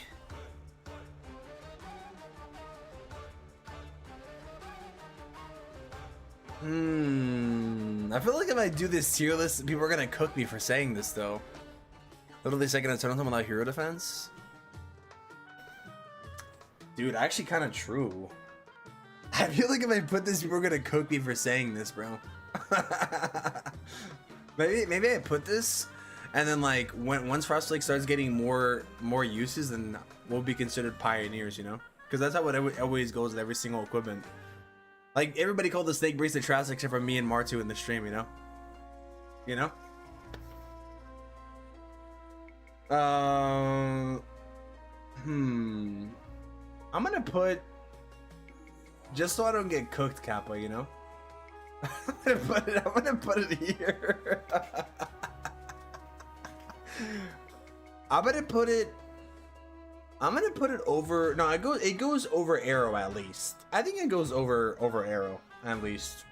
I feel like if I do this tier list, people are gonna cook me for saying this though. Literally second Eternal Tome without hero defense. Dude, actually kind of true. I feel like if I put this, people are gonna cook me for saying this, bro. maybe I put this, and then like once Frostlake starts getting more uses, then we'll be considered pioneers, you know? Because that's how it always goes with every single equipment. Like everybody called the snake bracelet trash except for me and Martu in the stream, you know? You know? I'm gonna put, just so I don't get cooked, Kappa, you know? I'm gonna put it here. I'm gonna put it over, no, it goes over Arrow at least. I think it goes over Arrow at least.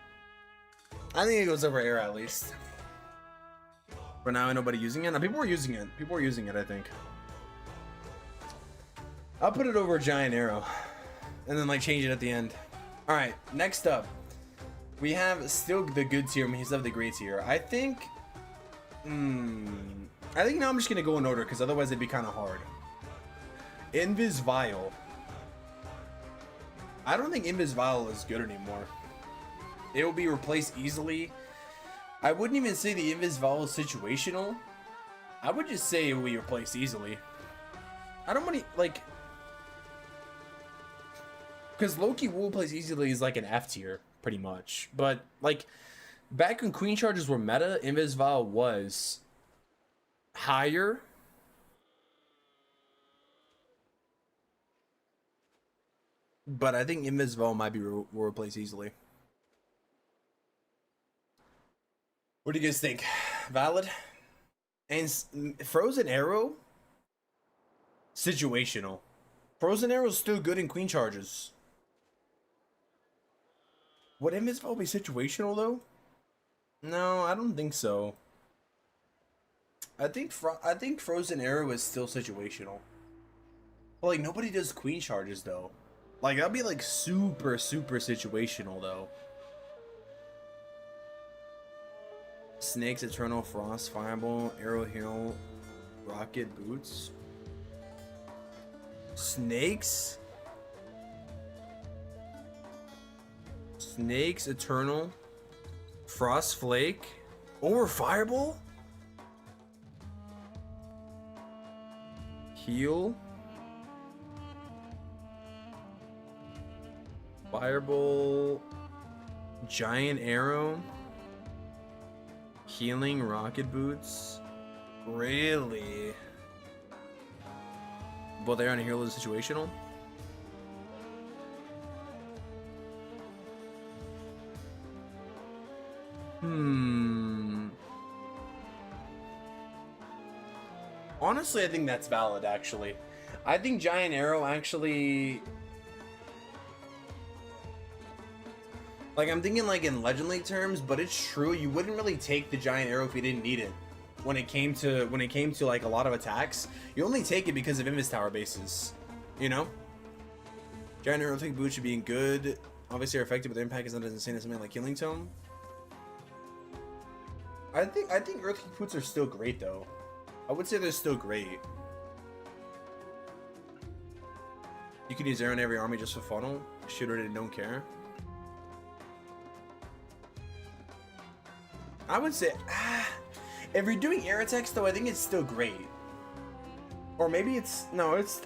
I think it goes over Arrow at least. For now, nobody using it. Now, people were using it. I think. I'll put it over Giant Arrow, and then like change it at the end. All right, next up, we have still the good tier. We still have the great tier. I think now I'm just gonna go in order because otherwise it'd be kind of hard. Invis Vial. I don't think Invis Vial is good anymore. It will be replaced easily. I wouldn't even say the Invis Vial is situational. I would just say it will be replaced easily. I don't want to like, because Loki will replace easily is like an F tier pretty much. But like back when Queen Charges were meta, Invis Vial was higher. But I think Invis Vial might be will replace easily. What do you guys think? Valid? And Frozen Arrow? Situational. Frozen Arrow is still good in Queen Charges. Would Invis Vial be situational though? No, I don't think so. I think Frozen Arrow is still situational. But like nobody does Queen Charges though. Like that'd be like super situational though. Snakes, Eternal Frost, Fireball, Arrow Hill, Rocket Boots. Snakes, Eternal, Frost Flake, over Fireball. Heal, Fireball, Giant Arrow, Healing, Rocket Boots. Really? Both Arrow and Hero is situational? Honestly, I think that's valid, actually. I think Giant Arrow actually... Like, I'm thinking like in Legend League terms, but it's true. You wouldn't really take the Giant Arrow if you didn't need it. When it came to like a lot of attacks, you only take it because of Invis Tower bases, you know. Giant Arrow Take Boots should be good. Obviously, are effective, but their impact is not as insane as something like Healing Tome. I think Earthquake Boots are still great though. I would say they're still great. You can use Arrow in every army just for funnel. Shoot it and don't care. I would say, if you're doing air attacks though, I think it's still great. Or maybe it's, no, it's...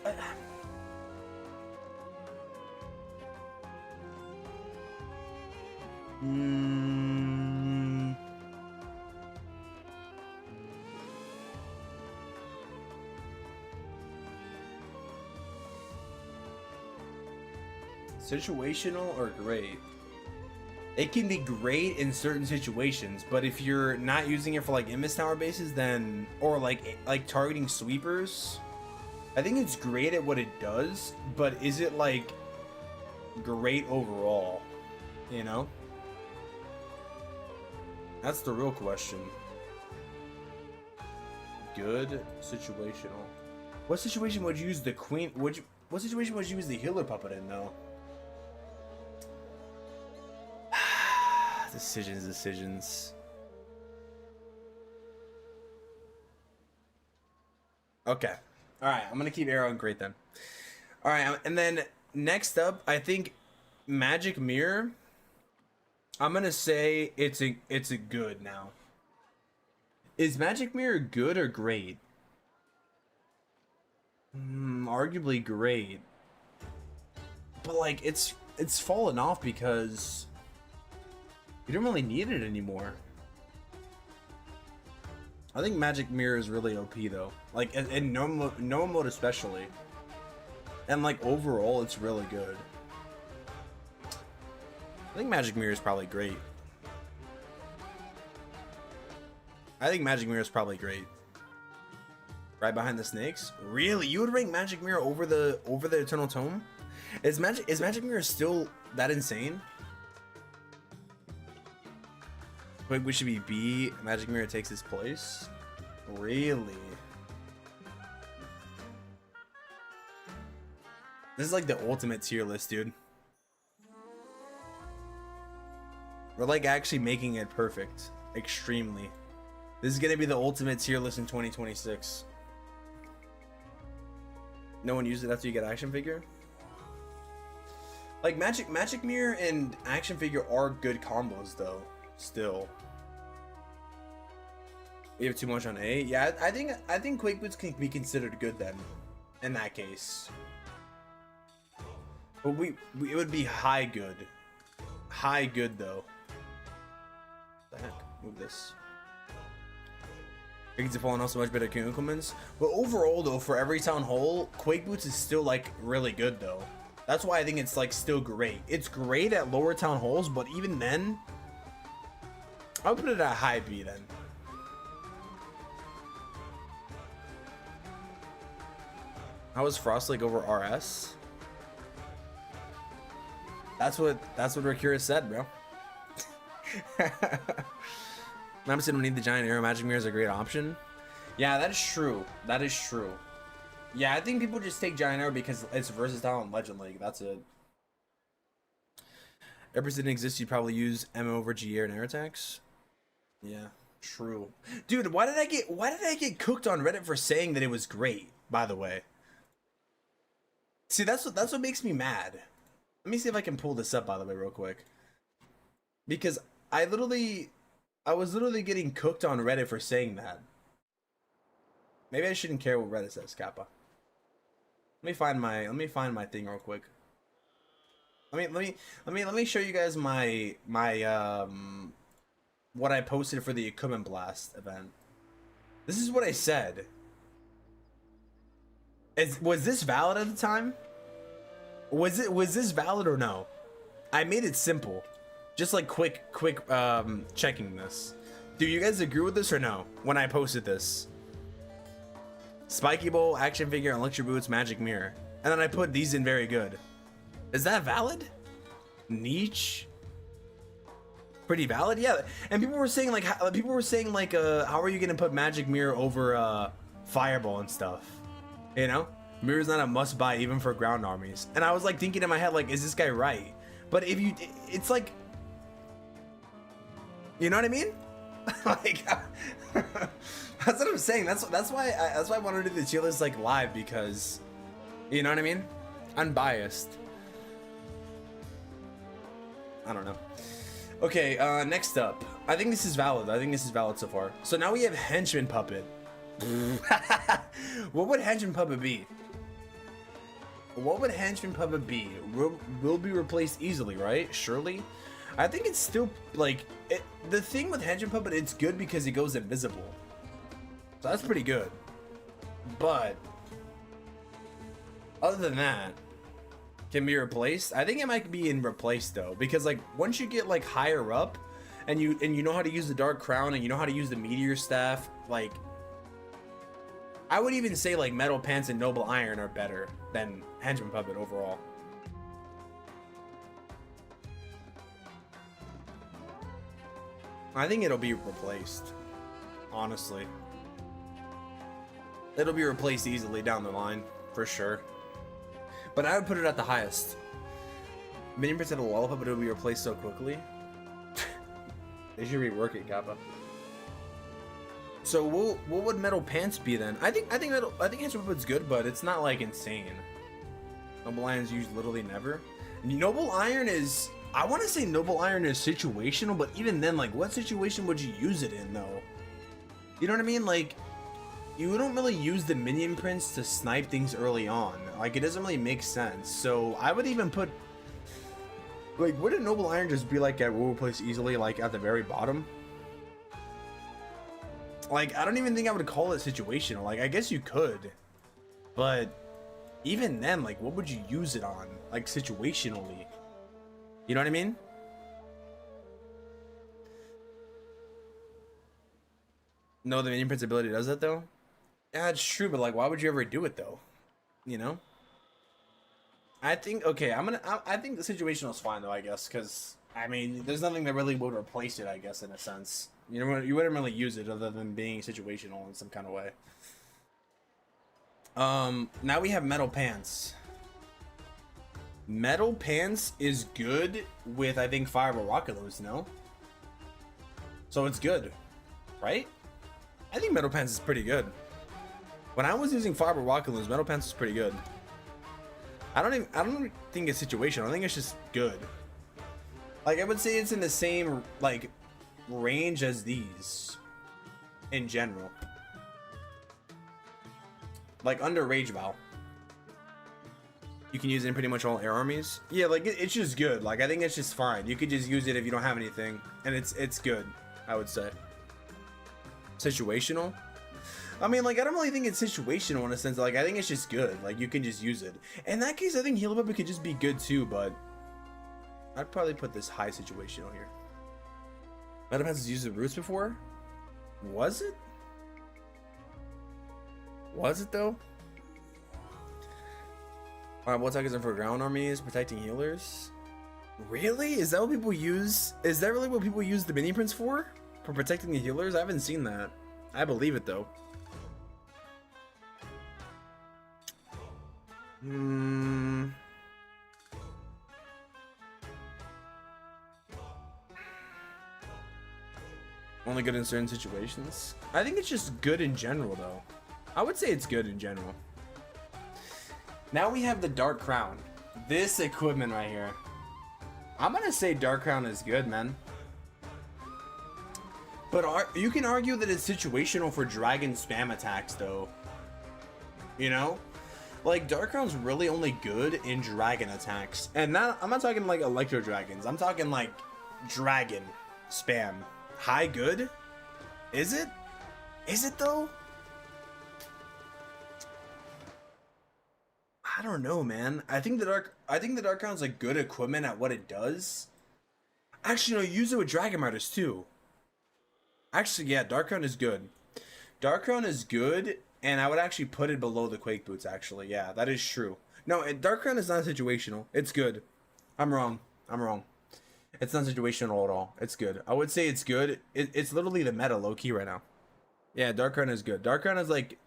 Situational or great? It can be great in certain situations, but if you're not using it for like Invis Tower bases, then, or like targeting sweepers, I think it's great at what it does, but is it like great overall? You know? That's the real question. Good, situational. What situation would you use the queen? What situation would you use the healer puppet in though? Decisions. Okay. All right. I'm gonna keep arrow and great then. All right. And then next up, I think magic mirror. I'm gonna say it's a good now. Is magic mirror good or great? Arguably great. But like it's fallen off because you don't really need it anymore. I think magic mirror is really OP though. Like in no mode especially. And like overall it's really good. I think magic mirror is probably great. I think magic mirror is probably great. Right behind the snakes? Really? You would rank magic mirror over the eternal tome? Is magic mirror still that insane? Wait, we should be B. Magic mirror takes its place? Really? This is like the ultimate tier list, dude. We're like actually making it perfect. Extremely. This is gonna be the ultimate tier list in 2026. No one uses it after you get action figure? Like magic mirror and action figure are good combos though. Still. We have too much on A. Yeah, I think Quake Boots can be considered good then. In that case. But it would be high good. High good though. What the heck? Move this. Riggins have fallen also much better than Kunkelman's. But overall though, for every town hall, Quake Boots is still like really good though. That's why I think it's like still great. It's great at lower town halls, but even then, I'll put it at high B then. How is Frost Lake over RS? That's what Ricura said, bro. I'm saying we need the giant arrow. Magic mirror is a great option. Yeah, that is true. That is true. Yeah, I think people just take giant arrow because it's versatile in Legend League. That's it. If it didn't exist, you'd probably use MO over GA and air attacks. Yeah, true. Dude, why did I get cooked on Reddit for saying that it was great? By the way. See, that's what makes me mad. Let me see if I can pull this up, by the way, real quick. Because I was literally getting cooked on Reddit for saying that. Maybe I shouldn't care what Reddit says, Kappa. Let me find my thing real quick. Let me show you guys my what I posted for the Equipment Blast event. This is what I said. Was this valid at the time? Was this valid or no? I made it simple. Just like quick checking this. Do you guys agree with this or no? When I posted this. Spiky Bowl, action figure, electric boots, magic mirror. And then I put these in very good. Is that valid? Niche? Pretty valid? Yeah. And people were saying like how are you gonna put magic mirror over fireball and stuff? You know? Mirror's not a must buy even for ground armies. And I was like thinking in my head, like, is this guy right? But if you, it's like, you know what I mean? Like, that's what I'm saying. That's why I wanted to do the tier list like live, because, you know what I mean? Unbiased. I don't know. Okay, next up. I think this is valid. I think this is valid so far. So now we have Henchman Puppet. What would Henchman Puppet be? What would Henchman Puppet be? Will be replaced easily, right? Surely? I think it's still, like, the thing with Henchman Puppet, it's good because it goes invisible. So that's pretty good. But, other than that, can be replaced? I think it might be in replaced, though. Because, like, once you get, like, higher up, and you know how to use the Dark Crown, and you know how to use the Meteor Staff, like, I would even say like Metal Pants and Noble Iron are better than Henchman Puppet overall. I think it'll be replaced, honestly. It'll be replaced easily down the line, for sure. But I would put it at the highest. Mini Prince had a Lollipop, but it'll be replaced so quickly. They should rework it, Kappa. So what would Metal Pants be then? I think Henchman Puppet's good, but it's not like insane. Noble Iron's used literally never. Noble Iron is, I want to say Noble Iron is situational, but even then, like, what situation would you use it in, though? You know what I mean? Like, you don't really use the Minion Prince to snipe things early on. Like, it doesn't really make sense. So, I would even put, like, wouldn't Noble Iron just be, like, at will replace easily, like, at the very bottom? Like, I don't even think I would call it situational. Like, I guess you could. But, even then, like, what would you use it on? Like, situationally? You know what I mean? No, the Minion Prince ability does that though? Yeah, it's true, but like, why would you ever do it though? You know? I think, okay, I think the situational is fine though, I guess, because, I mean, there's nothing that really would replace it, I guess, in a sense. You know, you wouldn't really use it other than being situational in some kind of way. Now we have Metal Pants. Metal Pants is good with, I think, Fireball Rockaloos, no? So it's good, right? I think Metal Pants is pretty good. When I was using Fireball Rockaloos, Metal Pants was pretty good. I don't think it's situational. I think it's just good. Like, I would say it's in the same, like, range as these in general. Like, under Rage Vow. You can use it in pretty much all air armies. Yeah, like, it's just good. Like, I think it's just fine. You could just use it if you don't have anything. And it's good, I would say. Situational? I mean, like, I don't really think it's situational in a sense. Like, I think it's just good. Like, you can just use it. In that case, I think Heal Puppet could just be good too, but I'd probably put this high situational here. Metal Pants has used the roots before? Was it? Was it though? Alright, what attack is in for ground armies? Protecting healers? Really? Is that what people use? Is that really what people use the Mini Prince for? For protecting the healers? I haven't seen that. I believe it though. Only good in certain situations? I think it's just good in general though. I would say it's good in general. Now we have the Dark Crown. This equipment right here. I'm gonna say Dark Crown is good, man. But you can argue that it's situational for dragon spam attacks though. You know? Like, Dark Crown's really only good in dragon attacks. And I'm not talking like Electro Dragons. I'm talking like dragon spam. High good? Is it? Is it though? I don't know, man. I think the Dark Crown's like good equipment at what it does. Actually, no, use it with Dragon Riders too. Actually, yeah, Dark Crown is good. Dark Crown is good, and I would actually put it below the Quake Boots, actually. Yeah, that is true. No, Dark Crown is not situational. It's good. I'm wrong. I'm wrong. It's not situational at all. It's good. I would say it's good. It's literally the meta low-key right now. Yeah, Dark Crown is good. Dark Crown is like,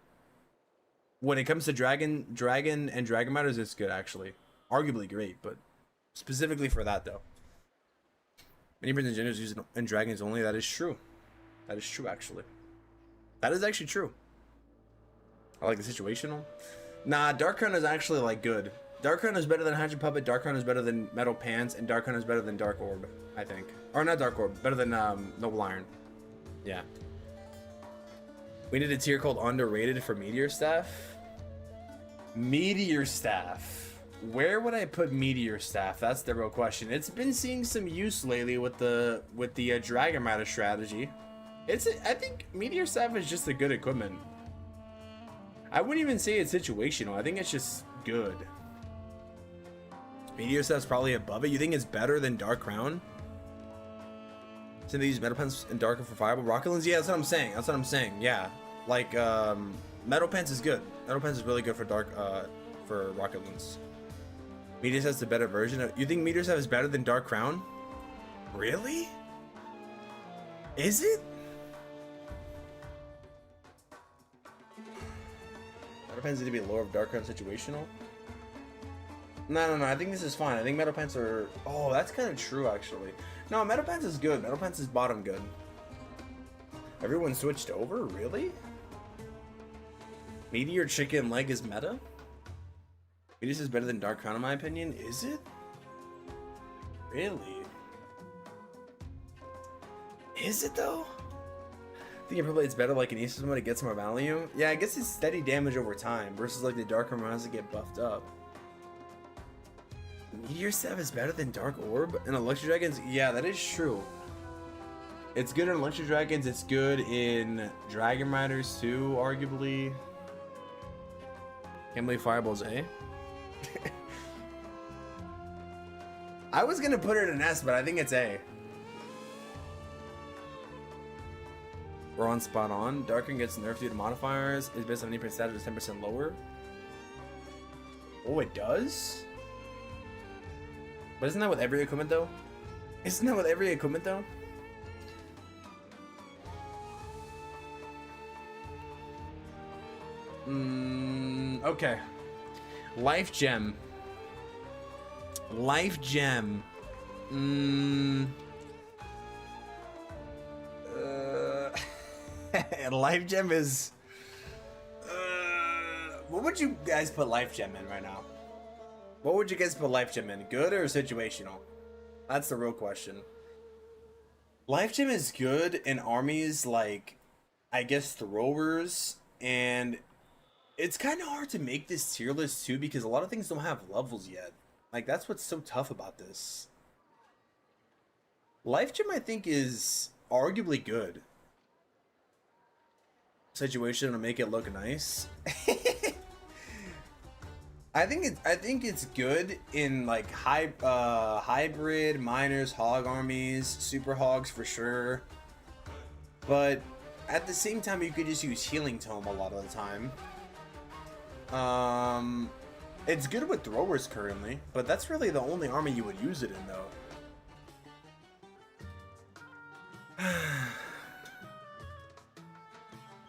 when it comes to Dragon and Dragon Matters, it's good, actually. Arguably great, but specifically for that, though. Many Prince and Genders used in Dragons only. That is true. That is true, actually. That is actually true. I like the situational. Nah, Dark Crown is actually, like, good. Dark Crown is better than Hydra Puppet. Dark Crown is better than Metal Pants. And Dark Crown is better than Dark Orb, I think. Or not Dark Orb. Better than Noble Iron. Yeah. We need a tier called Underrated for Meteor Staff. Meteor Staff. Where would I put Meteor Staff? That's the real question. It's been seeing some use lately with the Dragon Matter strategy. I think Meteor Staff is just a good equipment. I wouldn't even say it's situational. I think it's just good. Meteor Staff's probably above it. You think it's better than Dark Crown? Since they use Metal Pens and Darker for Fireball Rockaloons? Yeah, that's what I'm saying. That's what I'm saying. Yeah. Like, Metal Pants is good. Metal Pants is really good for for Rocket Loons. Meteors has the better version. You think Meteors have is better than Dark Crown? Really? Is it? Metal Pants need to be lower of Dark Crown situational. No. I think this is fine. I think Metal Pants are. Oh, that's kind of true actually. No, Metal Pants is good. Metal Pants is bottom good. Everyone switched over? Really? Meteor Chicken Leg is meta? Meteors is better than Dark Crown in my opinion. Is it? Really? Is it though? I think probably it's better like an Aces mode, it gets more value. Yeah, I guess it's steady damage over time versus like the Dark Crown has to get buffed up. Meteor Staff is better than Dark Orb and Electro Dragons? Yeah, that is true. It's good in Electro Dragons, it's good in Dragon Riders too, arguably. Can't believe Fireball's A. I was gonna put it in S, but I think it's A. We're on spot on. Darken gets nerfed due to modifiers. Is based on 80% status, 10% lower. Oh, it does? But isn't that with every equipment though? Isn't that with every equipment though? Okay. Life Gem. Life Gem. Life Gem is. What would you guys put Life Gem in right now? What would you guys put Life Gem in? Good or situational? That's the real question. Life Gem is good in armies like, I guess, throwers, and it's kind of hard to make this tier list too because a lot of things don't have levels yet. Like, that's what's so tough about this. Life Gem, I think, is arguably good. Situation to make it look nice. I think it's good in like hybrid miners, hog armies, super hogs for sure. But at the same time, you could just use healing tome a lot of the time. It's good with throwers currently, but that's really the only army you would use it in though.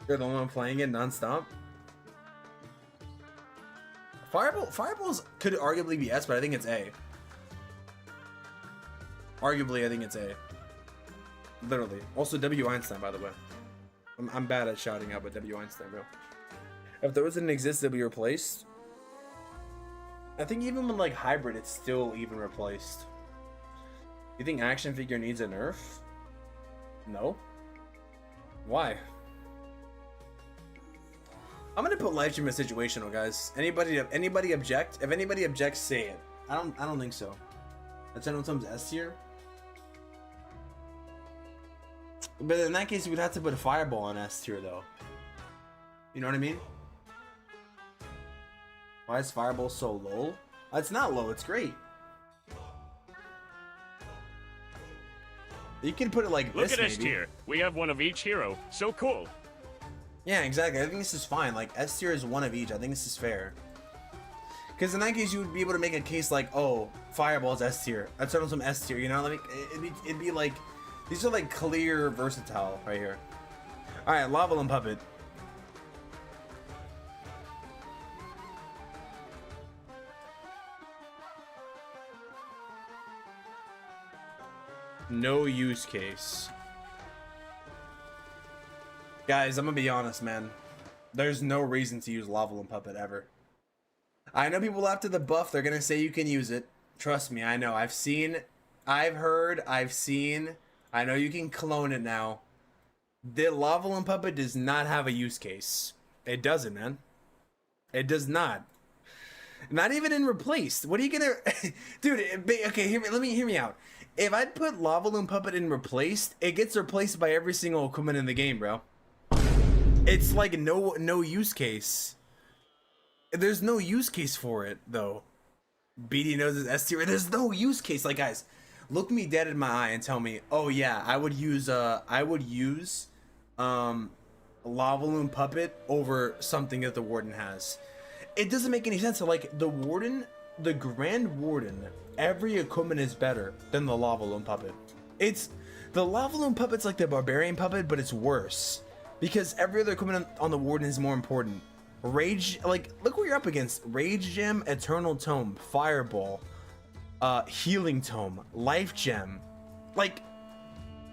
You're the only one playing it non-stop. Fireballs could arguably be S, but I think it's A. Arguably, I think it's A. Literally. Also, W. Einstein, by the way. I'm bad at shouting out, but W. Einstein, bro. If those didn't exist, they'll be replaced. I think even with like hybrid, it's still even replaced. You think action figure needs a nerf? No. Why? I'm gonna put Life Gem in situational, guys. Anybody object? If anybody objects, say it. I don't think so. That's sometimes S tier. But in that case, we'd have to put a Fireball on S tier, though. You know what I mean? Why is Fireball so low? It's not low. It's great. You can put it like this. Look at S tier. We have one of each hero. So cool. Yeah, exactly. I think this is fine. Like, S tier is one of each. I think this is fair. Because in that case, you would be able to make a case like, oh, Fireball's S tier. That's on some S tier, you know? Like, it'd be like, these are like clear versatile right here. Alright, Lava Limb Puppet. No use case. Guys, I'm gonna be honest, man. There's no reason to use Lava Limb Puppet ever. I know people after the buff, they're gonna say you can use it. Trust me, I know. I've seen, I've heard, I've seen. I know you can clone it now. The Lava Limb Puppet does not have a use case. It doesn't, man. It does not. Not even in replaced. What are you gonna... Dude, okay, hear me out. If I'd put Lava Limb Puppet in replaced, it gets replaced by every single equipment in the game, bro. It's like no use case. There's no use case for it, though. BD knows his S tier. There's no use case. Like, guys, look me dead in my eye and tell me, oh yeah, I would use Lava Loon Puppet over something that the Warden has. It doesn't make any sense. So, like, the Warden, the Grand Warden, every equipment is better than the Lava Loon Puppet. It's, the Lava Loon Puppet's like the Barbarian Puppet, but it's worse. Because every other equipment on the Warden is more important. Rage, like, look what you're up against. Rage Gem, Eternal Tome, Fireball, Healing Tome, Life Gem. Like,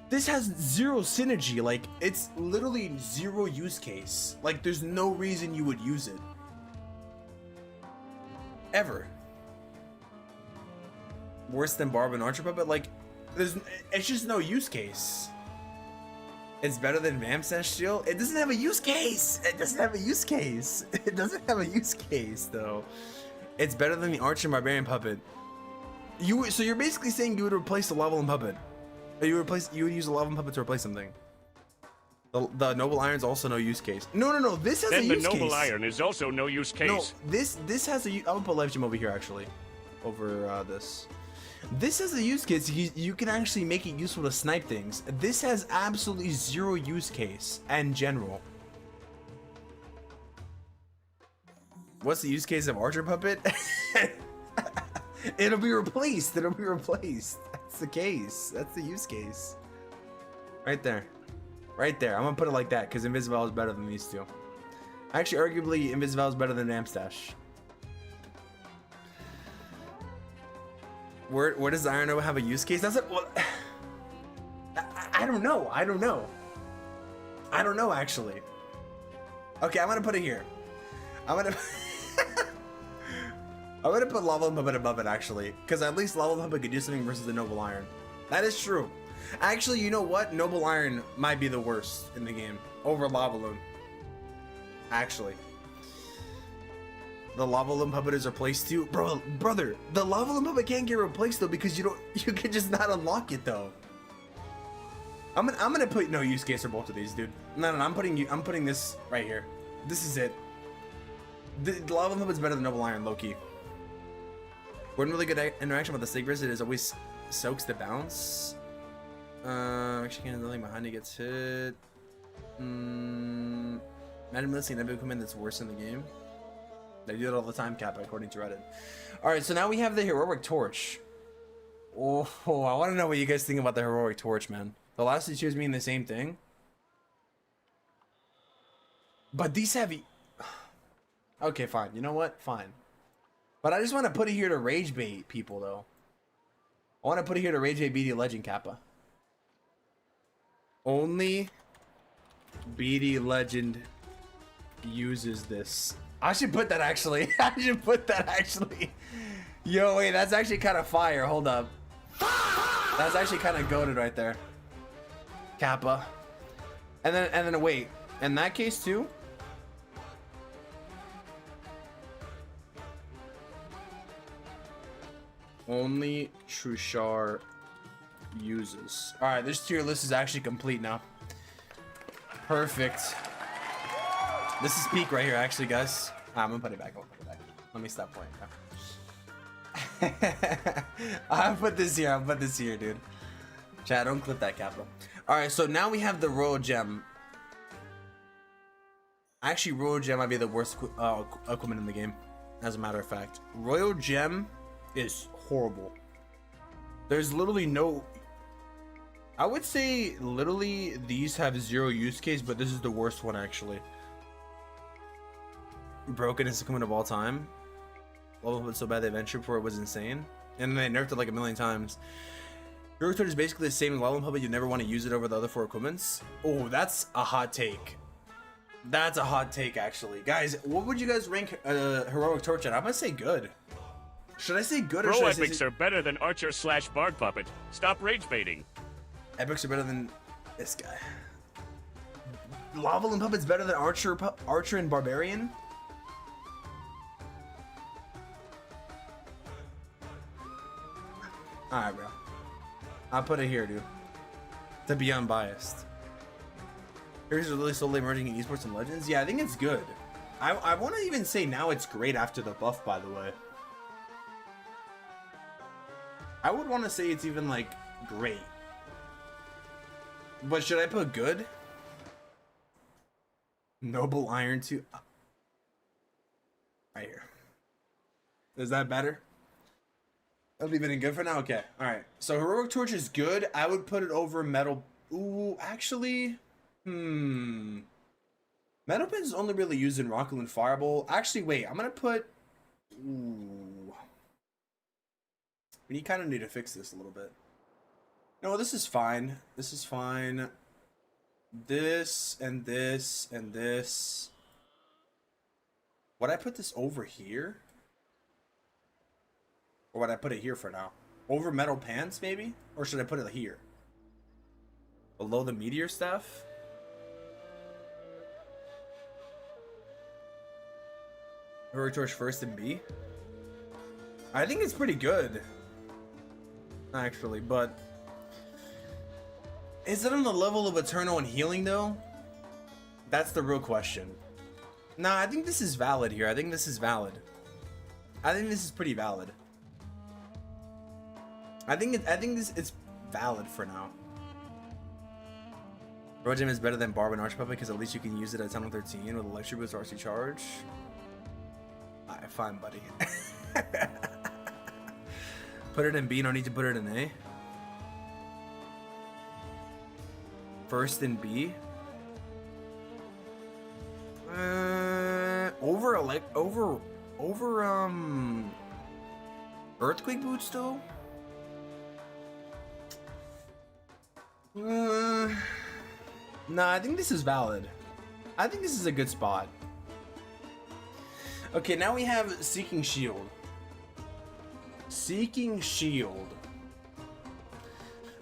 this has zero synergy. Like, it's literally zero use case. Like, there's no reason you would use it. Ever. Worse than Barb and Archer Puppet? Like, it's just no use case. It's better than Vamsash Shield? It doesn't have a use case! It doesn't have a use case! It doesn't have a use case, though. It's better than the Archer and Barbarian Puppet. So you're basically saying you would replace the Lava Loon Puppet. You would use the Lava Loon Puppet to replace something. The Noble Iron's also no use case. No. This has a use case. Then the Noble Iron is also no use case. No, this has a. I'm gonna put Life Gem over here actually, over this. This has a use case. You can actually make it useful to snipe things. This has absolutely zero use case and general. What's the use case of Archer Puppet? It'll be replaced. It'll be replaced. That's the case. That's the use case. Right there. Right there. I'm gonna put it like that because Invisible is better than these two. Actually, arguably, Invisible is better than Amstash. Where does Iron Nova have a use case? That's it. Well, I don't know. I don't know. I don't know actually. Okay, I'm gonna put it here. I'm gonna put Lava Loon Puppet above it actually, because at least Lava Loon Puppet could do something versus the Noble Iron. That is true. Actually, you know what? Noble Iron might be the worst in the game over Lava Loon. Actually. The Lava Loon Puppet is replaced too. Brother, the Lava Loon Puppet can't get replaced though because you can just not unlock it though. I'm gonna put no use case for both of these, dude. No, I'm putting this right here. This is it. The Lava Loon Puppet's better than Noble Iron, low-key. One really good interaction with the Sig Resist is always soaks the bounce. Actually, nothing behind it gets hit. Imagine missing an equipment that's worse in the game. They do it all the time, Kappa, according to Reddit. Alright, so now we have the Heroic Torch. Oh, I want to know what you guys think about the Heroic Torch, man. The last two tiers mean the same thing. But these have... Okay, fine. You know what? Fine. But I just want to put it here to rage bait people, though. I want to put it here to rage bait BD Legend, Kappa. Only BD Legend uses this. I should put that actually. I should put that actually. Yo, wait, that's actually kind of fire. Hold up. That's actually kind of goated right there. Kappa. And then wait. In that case too. Only Trushar uses. All right, this tier list is actually complete now. Perfect. This is peak right here, actually, guys. I'm gonna put it back. I'll put it back. Let me stop playing. I'll put this here. I'll put this here, dude. Chat, don't clip that, Capital. All right, so now we have the Royal Gem. Actually, Royal Gem might be the worst equipment in the game, as a matter of fact. Royal Gem is horrible. There's literally no... I would say literally these have zero use case, but this is the worst one actually. Brokenest equipment of all time. Level was so bad they ventured before it was insane. And they nerfed it like a million times. Heroic Torch is basically the same as Level Public. You never want to use it over the other 4 equipments. Oh, that's a hot take. That's a hot take actually. Guys, what would you guys rank Heroic Torch at? I'm gonna say good. Should I say good or should I say... Epics are better than Archer/Bard Puppet. Stop rage baiting. Epics are better than this guy. Lava and Puppet's better than Archer and Barbarian? Alright, bro. I'll put it here, dude. To be unbiased. Here's really slowly emerging in esports and legends. Yeah, I think it's good. I want to even say now it's great after the buff, by the way. I would want to say it's even, like, great. But should I put good? Noble Iron 2. Right here. Is that better? That'll be getting good for now? Okay. Alright. So Heroic Torch is good. I would put it over Metal... Ooh, actually... Metal Pen is only really used in Rocket and Fireball. Actually, wait. I'm gonna put... Ooh. We kind of need to fix this a little bit. No, this is fine. This is fine. This and this and this. Would I put this over here? Or would I put it here for now? Over Metal Pants, maybe? Or should I put it here? Below the Meteor stuff? Heroic Torch first in B? I think it's pretty good. Actually, but... Is it on the level of Eternal and Healing, though? That's the real question. Nah, I think this is valid here. I think this is valid. I think this is pretty valid. I think it's valid for now. Road Gem is better than Barb and Archpuppet because at least you can use it at 10 13 with Electric Boost RC Charge. Alright, fine, buddy. Put it in B, no need to put it in A. First in B. Over Earthquake Boots though? Nah, I think this is valid. I think this is a good spot. Okay, now we have Seeking Shield. Seeking Shield.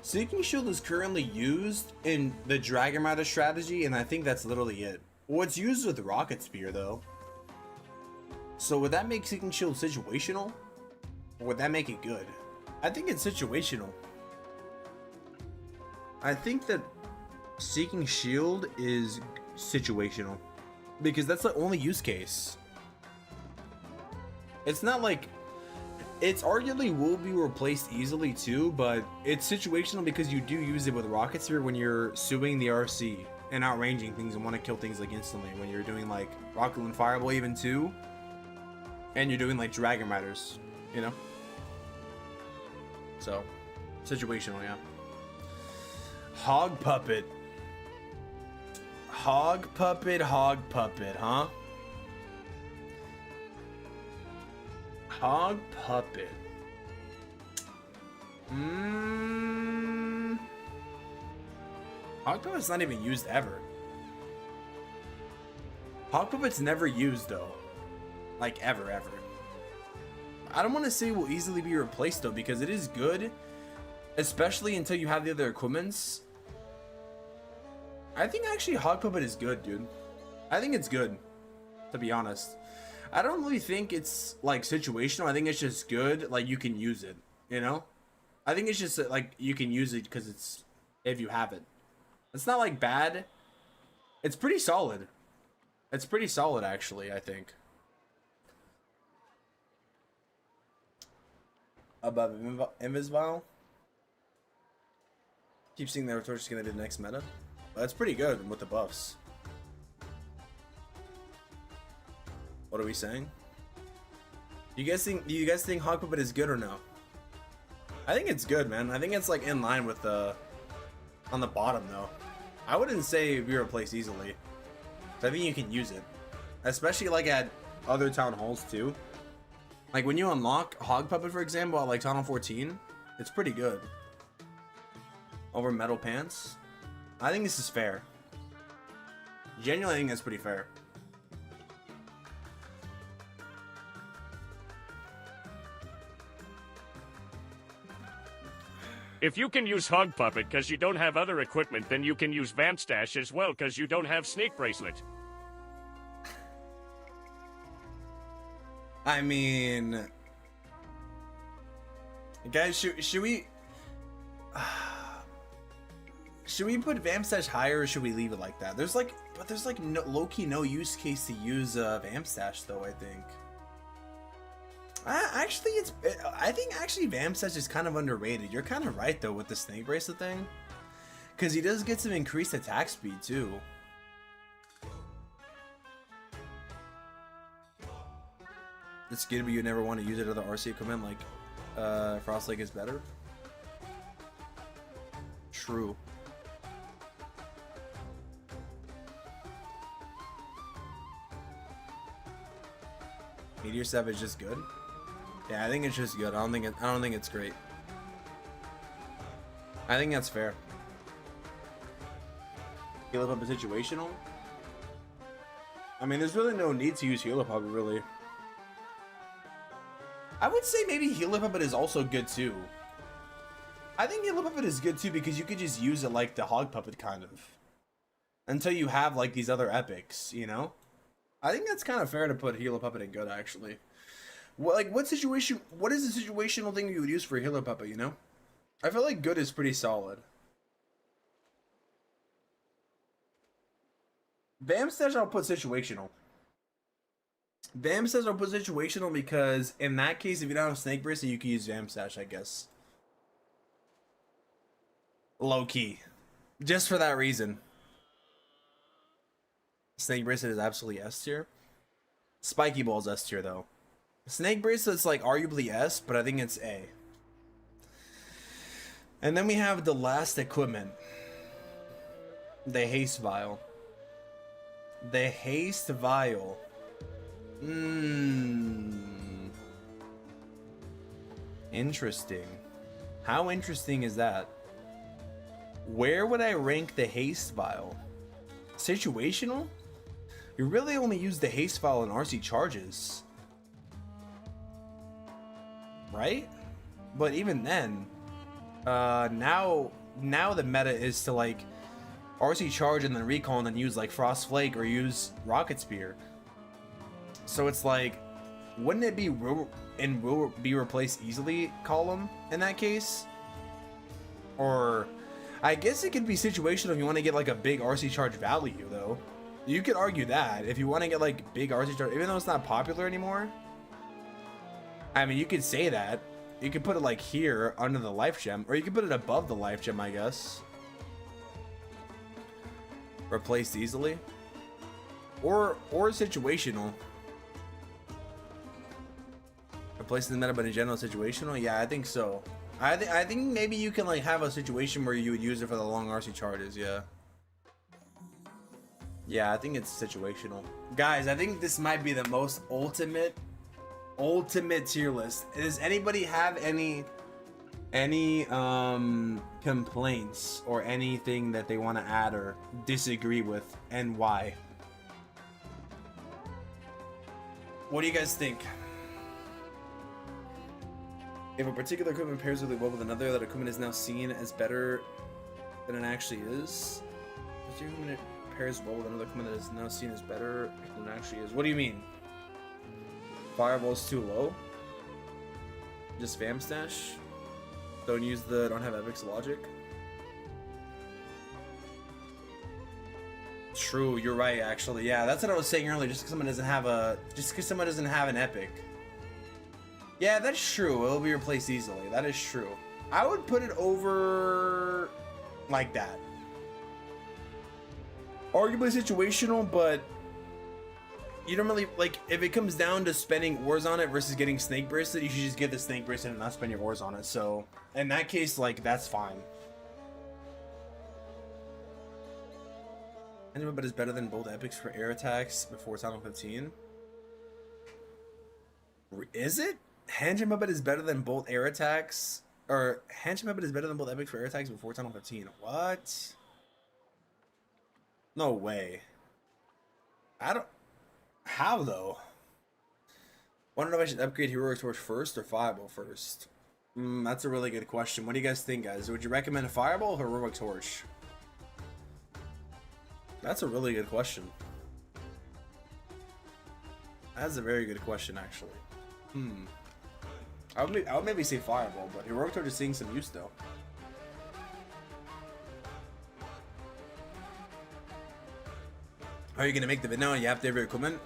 Seeking Shield is currently used in the Dragon Rider strategy, and I think that's literally it. Well, it's used with Rocket Spear, though. So would that make Seeking Shield situational? Or would that make it good? I think it's situational. I think that Seeking Shield is situational. Because that's the only use case. It's not like... It's arguably will be replaced easily too, but it's situational because you do use it with Rocket Spear when you're suing the RC and outranging things and want to kill things like instantly. When you're doing like Rocket and Fireball even too, and you're doing like Dragon Riders, you know. So, situational, yeah. Hog Puppet. Hog Puppet, huh? Hog Puppet. Hog Puppet's not even used ever. Hog Puppet's never used though. Like ever. I don't want to say it will easily be replaced though, because it is good. Especially until you have the other equipments. I think actually Hog Puppet is good, dude. I think it's good, to be honest. I don't really think it's like situational. I think it's just good. Like you can use it, you know? I think it's just like you can use it because it's, if you have it. It's not like bad. It's pretty solid. It's pretty solid actually, I think. Above Invisvile. Keep seeing that Torch is gonna be the next meta. But that's pretty good with the buffs. What are we saying? Do you guys think Hog Puppet is good or no? I think it's good, man. I think it's like in line with the on the bottom though. I wouldn't say be replaced easily. So I think you can use it. Especially like at other town halls too. Like when you unlock Hog Puppet, for example, at like Town Hall 14, it's pretty good. Over Metal Pants. I think this is fair. Genuinely, I think that's pretty fair. If you can use Hog Puppet because you don't have other equipment, then you can use Vamp Stash as well because you don't have Snake Bracelet. I mean... Guys, should we... Should we put Vamp Stash higher or should we leave it like that? There's like no, low-key no use case to use Vamp Stash though, I think. Actually, I think actually Vamp Stash is kind of underrated. You're kind of right though with the Snake Bracelet thing. Because he does get some increased attack speed too. It's good, but you never want to use it other RC equipment like Frost Lake is better. True. Meteor 7 is just good. Yeah, I think it's just good. I don't think it's great. I think that's fair. Heal up is situational. I mean, there's really no need to use heal up, really. I would say maybe heal up is also good too. I think heal up is good too because you could just use it like the hog puppet kind of until you have like these other epics, you know. I think that's kind of fair to put heal puppet in good actually. Well, like what is the situational thing you would use for heal puppet? You know, I feel like good is pretty solid. Bam says I'll put situational. Bam says I'll put situational because in that case, if you don't have Snake Bracelet, you can use Bam Stash, I guess. Low key. Just for that reason. Snake Bracelet is absolutely S tier. Spiky Ball's S tier though. Snake Bracelet's like arguably S, but I think it's A. And then we have the last equipment. The Haste Vial. The Haste Vial. Interesting. How interesting is that? Where would I rank the Haste Vial? Situational? You really only use the Haste Vial in RC charges. Right? But even then, now the meta is to like RC charge and then recall and then use like Frost Flake or use Rocket Spear. So it's like, wouldn't it be will be replaced easily column in that case? Or I guess it could be situational if you want to get like a big RC charge value though. You could argue that if you want to get like big RC charge, even though it's not popular anymore. I mean, you could say that. You could put it like here under the life gem, or you could put it above the life gem, I guess. Replaced easily. Or situational. Replacing the meta, but in general situational? Yeah, I think so. I think maybe you can like have a situation where you would use it for the long RC charges, yeah. Yeah, I think it's situational. Guys, I think this might be the most ultimate tier list. Does anybody have any complaints or anything that they want to add or disagree with, and why? What do you guys think? If a particular equipment pairs really well with another, that equipment is now seen as better than it actually is. If the equipment pairs well with another equipment that is now seen as better than it actually is. What do you mean? Fireball's too low? Just spam stash? Don't have epics logic? True, you're right actually. Yeah, that's what I was saying earlier, just because someone doesn't have an epic. Yeah, that's true. It'll be replaced easily. That is true. I would put it over like that. Arguably situational, but you don't really like if it comes down to spending ores on it versus getting Snake Bracelet, you should just get the Snake Bracelet and not spend your ores on it. So in that case, like that's fine. But is better than both epics for air attacks before Tunnel 15. Is it? Hand Muppet is better than both air attacks, or Hand Muppet is better than both epics for air attacks before Tunnel 15. What? No way. How though? Want to know if I should upgrade Heroic Torch first or Fireball first? That's a really good question. What do you guys think, guys? Would you recommend a Fireball or Heroic Torch? That's a really good question. That's a very good question, actually. I would maybe say Fireball, but Heroic Torch is seeing some use though. How are you gonna make the video? You have to have your equipment.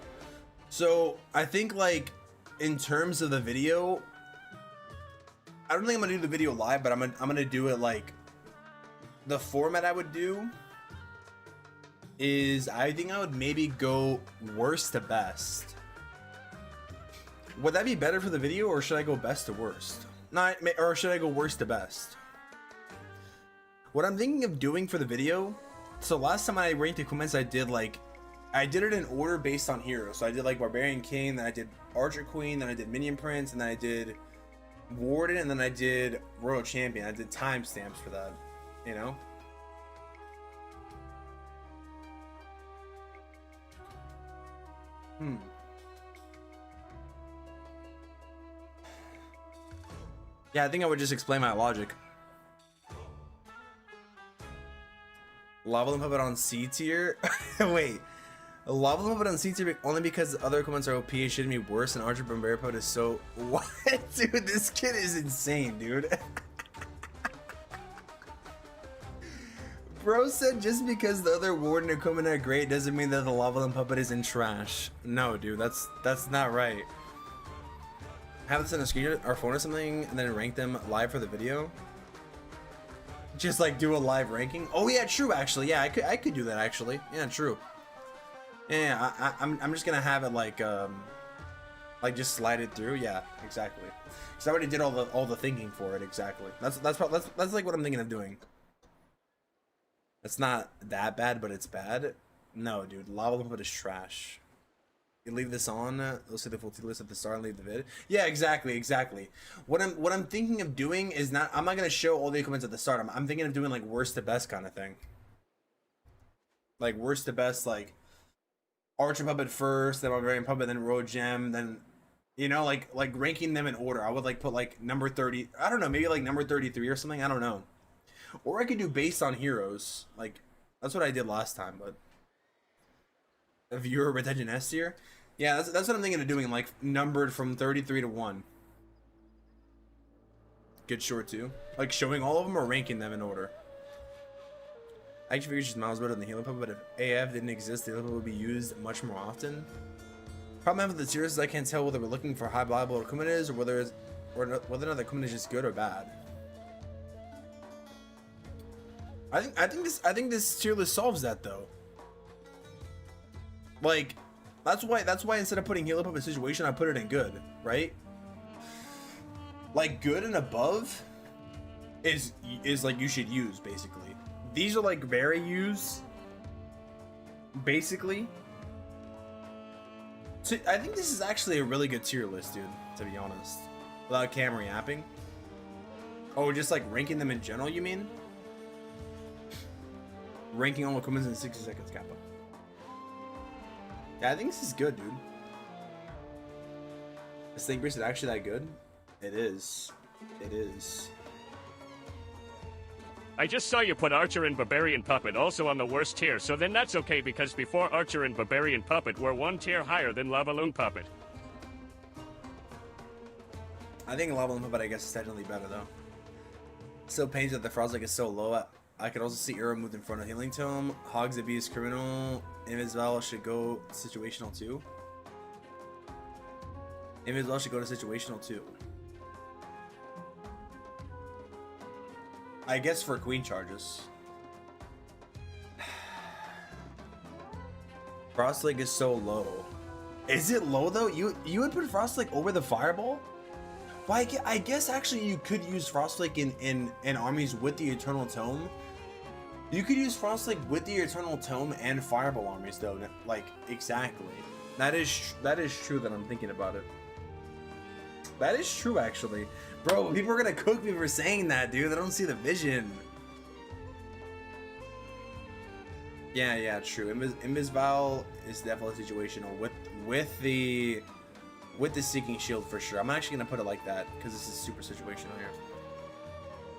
So I think like in terms of the video, I don't think I'm gonna do the video live, but I'm gonna do it like the format I would do is I think I would maybe go worst to best. Would that be better for the video, or should I go best to worst? Not, or should I go worst to best? What I'm thinking of doing for the video, so last time I ranked equipments, I did it in order based on heroes. So I did like Barbarian King, then I did Archer Queen, then I did Minion Prince, and then I did Warden, and then I did Royal Champion. I did timestamps for that, you know? Yeah, I think I would just explain my logic. Lava Limb Puppet on C tier? Wait. Lava Limb Puppet on C tier only because other equipments are OP. It shouldn't be worse, and Archer Barbarian Puppet is so... What? Dude, this kid is insane, dude. Bro said just because the other Warden equipment are great doesn't mean that the Lava Limb Puppet is in trash. No, dude, that's not right. Have this in a screen or phone or something, and then rank them live for the video. Just like do a live ranking. Oh yeah, true. Actually, yeah, I could do that. Actually, yeah, true. Yeah, I'm just gonna have it like just slide it through. Yeah, exactly. Because I already did all the thinking for it. Exactly. That's like what I'm thinking of doing. It's not that bad, but it's bad. No, dude, Lava Limb Puppet is trash. You leave this on, let's see the full list at the start and leave the vid. Yeah, exactly. What I'm thinking of doing is I'm not gonna show all the equipments at the start. I'm thinking of doing like worst to best kind of thing. Like worst to best, like Archer Puppet first, then Barbarian Puppet, then Road Gem, then you know, like ranking them in order. I would like put like number 30. I don't know, maybe like number 33 or something. I don't know. Or I could do based on heroes. Like that's what I did last time, but a viewer retention S tier. Yeah, that's what I'm thinking of doing, like numbered from 33 to 1. Good short too. Like showing all of them or ranking them in order. I actually figure it's just miles better than the Healing Puppet, but if AF didn't exist, the Healing Puppet would be used much more often. Problem with the tiers is I can't tell whether we're looking for high viable equipment is or whether or not the equipment is just good or bad. I think this tier list solves that though. Like that's why instead of putting Healing Puppet situation, I put it in good, right? Like good and above is like you should use basically. These are like very used basically. So I think this is actually a really good tier list, dude, to be honest. Without camera yapping. Oh, just like ranking them in general, you mean? Ranking all equipment in 60 seconds, Kappa. Yeah, I think this is good, dude. Is Snake Bracelet actually that good? It is. It is. I just saw you put Archer and Barbarian Puppet also on the worst tier, so then that's okay because before Archer and Barbarian Puppet were one tier higher than Lava Loon Puppet. I think Lava Loon Puppet, I guess, is technically better though. Still pains that the Frostlight is so low. I could also see Arrow moved in front of Healing Tome. Hogs Abuse Criminal. Invisval should go situational too. Invisval should go to situational too. I guess for Queen charges. Frostlake is so low. Is it low though? You would put Frostlake over the Fireball? Well, I guess actually you could use Frostlake in armies with the Eternal Tome. You could use Frostlake with the Eternal Tome and Fireball armies though. Like exactly. That is true that I'm thinking about it. That is true actually. Bro, people are gonna cook me for saying that, dude. They don't see the vision. Yeah, true. Invisval is definitely situational with the Seeking Shield for sure. I'm actually gonna put it like that because this is super situational here.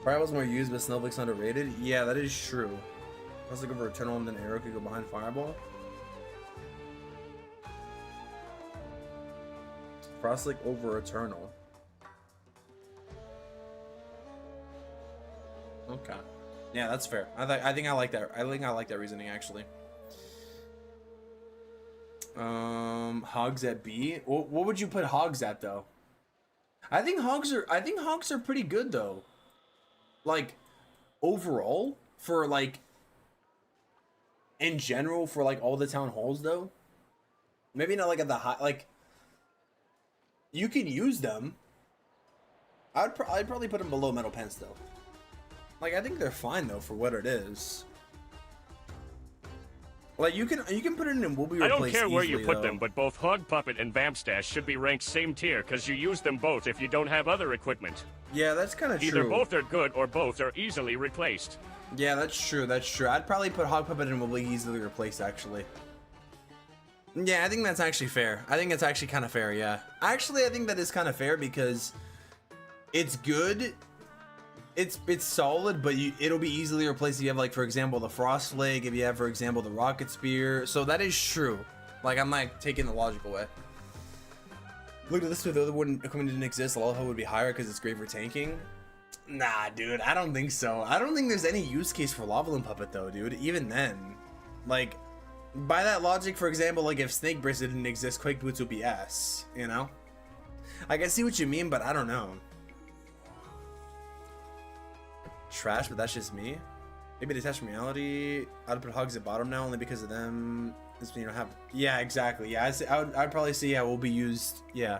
Fireball's more used, but Snowflake's underrated. Yeah, that is true. Let's look over Eternal and then Arrow could go behind Fireball. Frostlake over Eternal. Okay. Yeah, that's fair. I think I like that. I think I like that reasoning actually. Hogs at B. What would you put Hogs at though? I think Hogs are pretty good though. Like overall for like in general for like all the town halls though. Maybe not like at the high like You can use them. I'd probably put them below metal pants though. Like I think they're fine though for what it is. Like you can put it in will be replaced. I don't care where you easily, put them, but both Hog Puppet and Vamp Stash should be ranked same tier because you use them both if you don't have other equipment. Yeah, that's kind of true. Either both are good or both are easily replaced. Yeah, that's true. That's true. I'd probably put Hog Puppet and will be easily replaced actually. Yeah, I think that's actually fair. I think it's actually kind of fair. Yeah, actually, I think that is kind of fair because it's good. It's solid, but it'll be easily replaced if you have, like, for example, the Frost Flake, if you have, for example, the Rocket Spear. So that is true. Like, I'm not taking the logical way. Look at this, if the other equipment didn't exist, a lot of it would be higher because it's great for tanking. Nah, dude, I don't think so. I don't think there's any use case for Lava Limb Puppet, though, dude. Even then. Like, by that logic, for example, like, if Snake Bracelet didn't exist, Quake Boots would be S, you know? I can see what you mean, but I don't know. Trash, but that's just me. Maybe detached from reality. I'd put Hogs at bottom now only because of them. This means you don't have. Yeah, exactly. Yeah, I'd probably say yeah, will be used. Yeah,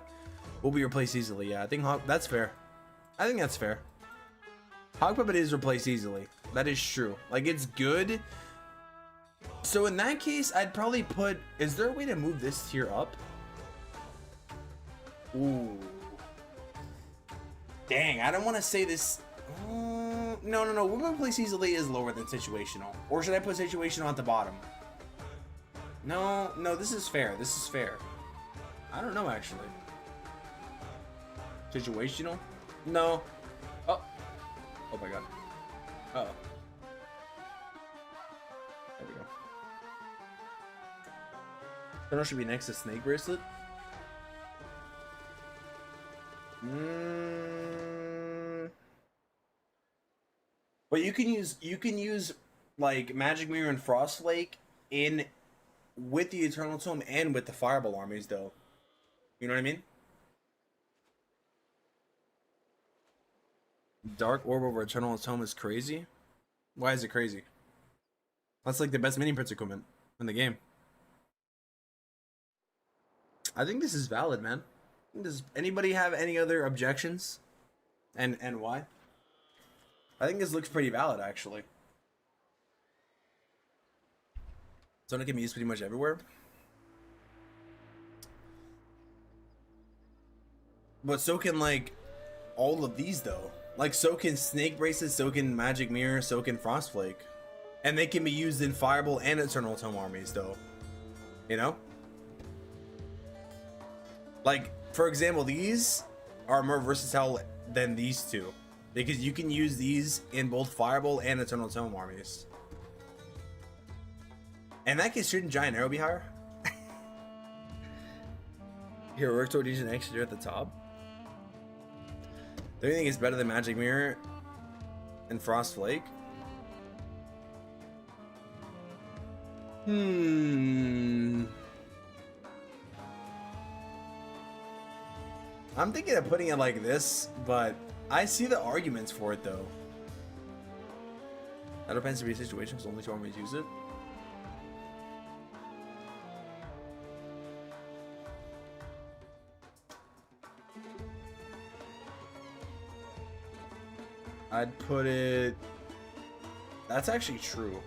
will be replaced easily. Yeah, I think that's fair. I think that's fair. Hog Puppet is replaced easily. That is true. Like it's good. So in that case, I'd probably put. Is there a way to move this tier up? Ooh. Dang, I don't want to say this. No. We'll replace easily is lower than situational. Or should I put situational at the bottom? No, this is fair. This is fair. I don't know, actually. Situational? No. Oh my god. Uh-oh. There we go. Turtle should be next to Snake Bracelet. But you can use like Magic Mirror and Frost Lake with the Eternal Tome and with the Fireball armies though. You know what I mean? Dark Orb over Eternal Tome is crazy. Why is it crazy? That's like the best mini prints equipment in the game. I think this is valid, man. Does anybody have any other objections? And why? I think this looks pretty valid, actually. So it can be used pretty much everywhere. But so can, like, all of these, though. Like, so can Snake Braces, so can Magic Mirror, so can Frostflake. And they can be used in Fireball and Eternal Tome armies, though. You know? Like, for example, these are more versatile than these two. Because you can use these in both Fireball and Eternal Tome armies. And that case, shouldn't Giant Arrow be higher? Heroic Sword Legion extra at the top. Do you think it's better than Magic Mirror and Frost Flake? I'm thinking of putting it like this, but I see the arguments for it though. That depends on the situation, because only two armies use it. I'd put it. That's actually true.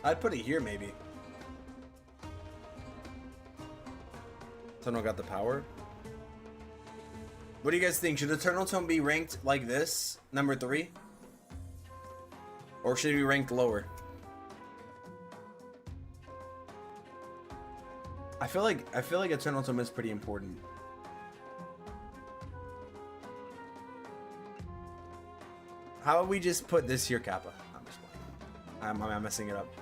I'd put it here maybe. Someone got the power. What do you guys think? Should Eternal Tome be ranked like this, number 3? Or should it be ranked lower? I feel like Eternal Tome is pretty important. How about we just put this here, Kappa? I'm just playing. I'm messing it up.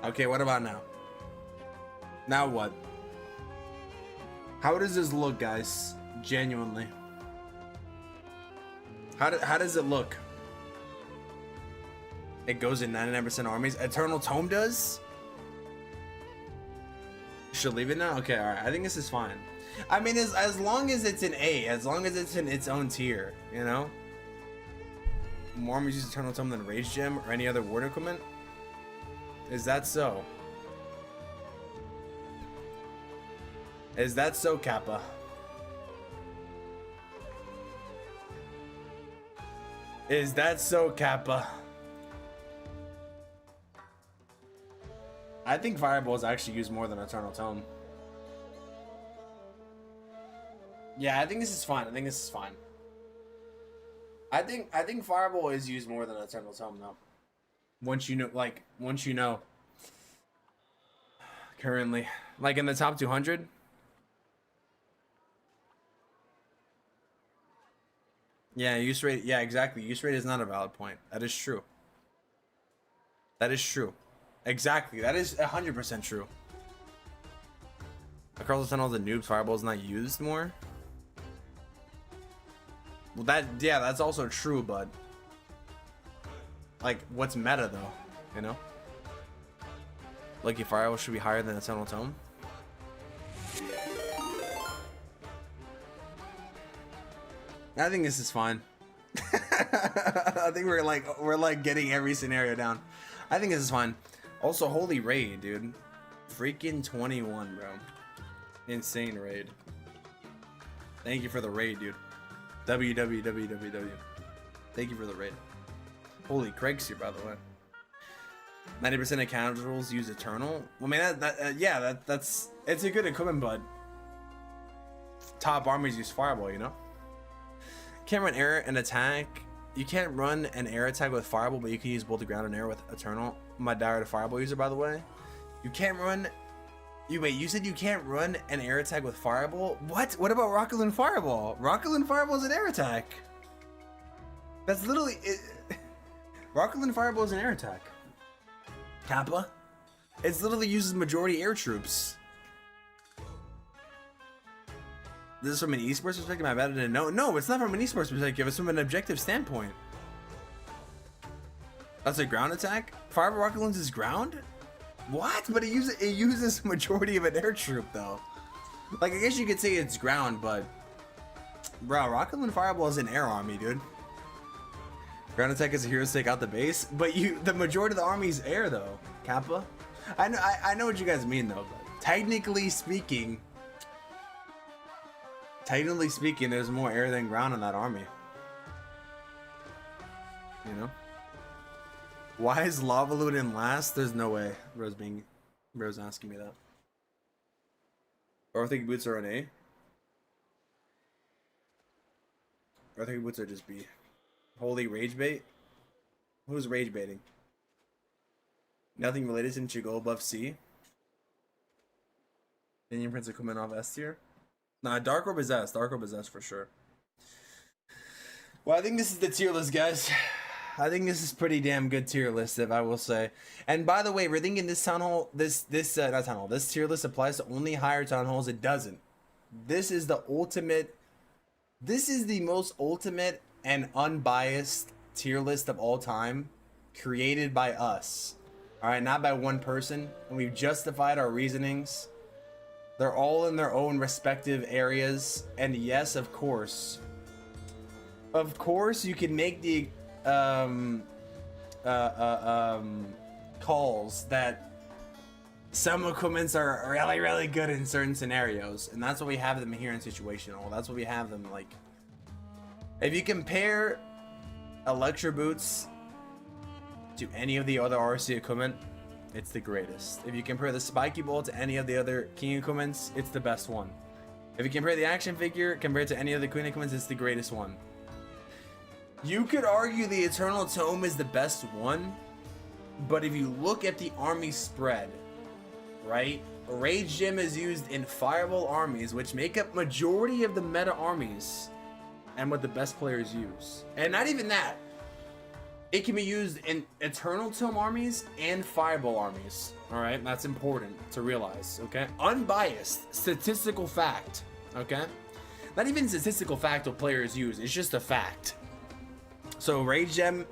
Okay, what about now? Now what? How does this look, guys? Genuinely. How does it look? It goes in 99% armies. Eternal Tome does? Should leave it now? Okay, alright. I think this is fine. I mean, as long as it's an A, as long as it's in its own tier, you know? More armies use Eternal Tome than Rage Gem or any other ward equipment. Is that so? Is that so, Kappa? Is that so, Kappa? I think Fireball is actually used more than Eternal Tome. Yeah, I think this is fine. I think this is fine. I think Fireball is used more than Eternal Tome though. Once you know, currently, like in the top 200. Yeah, use rate. Yeah, exactly. Use rate is not a valid point. That is true. That is true. Exactly. That is 100% true. Across the tunnels, the noob Fireball is not used more. Well, that's also true, but like, what's meta though? You know, Lucky Fireball should be higher than Eternal Tome. I think this is fine. I think we're like getting every scenario down. I think this is fine. Also, holy raid, dude. Freaking 21, bro. Insane raid. Thank you for the raid, dude. www. Thank you for the raid. Holy, Craig's here, by the way. 90% of counter rules use Eternal. Well, man, that's it's a good equipment, but top armies use Fireball, you know. Can't run air and attack. You can't run an air attack with Fireball, but you can use both the ground and air with Eternal. My direct Fireball user, by the way. You can't run. You said you can't run an air attack with Fireball? What? What about Rockland Fireball? Rockland Fireball is an air attack. That's literally it. Rockland Fireball is an air attack. Kappa. It's literally uses majority air troops. This is from an esports perspective. I bet I didn't know. No, it's not from an esports perspective. It's from an objective standpoint. That's a ground attack. Fireball Rocklands is ground. What? But it uses majority of an air troop though. Like, I guess you could say it's ground, but bro, Rockland Fireball is an air army, dude. Ground attack is a hero to take out the base, but the majority of the army is air though. Kappa. I know what you guys mean though. But technically speaking, there's more air than ground in that army. You know. Why is Lava Loot in last? There's no way. Bro's asking me that. Orthic boots are an A. Orthic boots are just B. Holy rage bait. Who's rage baiting? Nothing related since you go above C. Indian Prince are coming off S tier. Nah, Dark Orb is S. Dark Orb is S for sure. Well, I think this is the tier list, guys. I think this is pretty damn good tier list, if I will say. And by the way, we're thinking this town hall, this tier list applies to only higher town halls. It doesn't. This is the ultimate. This is the most ultimate and unbiased tier list of all time, created by us. All right, not by one person. And we've justified our reasonings. They're all in their own respective areas. And yes, of course, you can make the calls that some equipments are really, really good in certain scenarios, and that's what we have them here in situational. That's what we have them like. If you compare Electro Boots to any of the other RC equipment, it's the greatest. If you compare the Spiky Ball to any of the other King equipments, it's the best one. If you compare the action figure compared to any of the Queen equipments, it's the greatest one. You could argue the Eternal Tome is the best one, but if you look at the army spread, right? Rage Gem is used in Fireball armies, which make up majority of the meta armies, and what the best players use. And not even that. It can be used in Eternal Tome armies and Fireball armies. Alright, that's important to realize, okay? Unbiased, statistical fact, okay? Not even statistical fact what players use, it's just a fact. So Rage Gem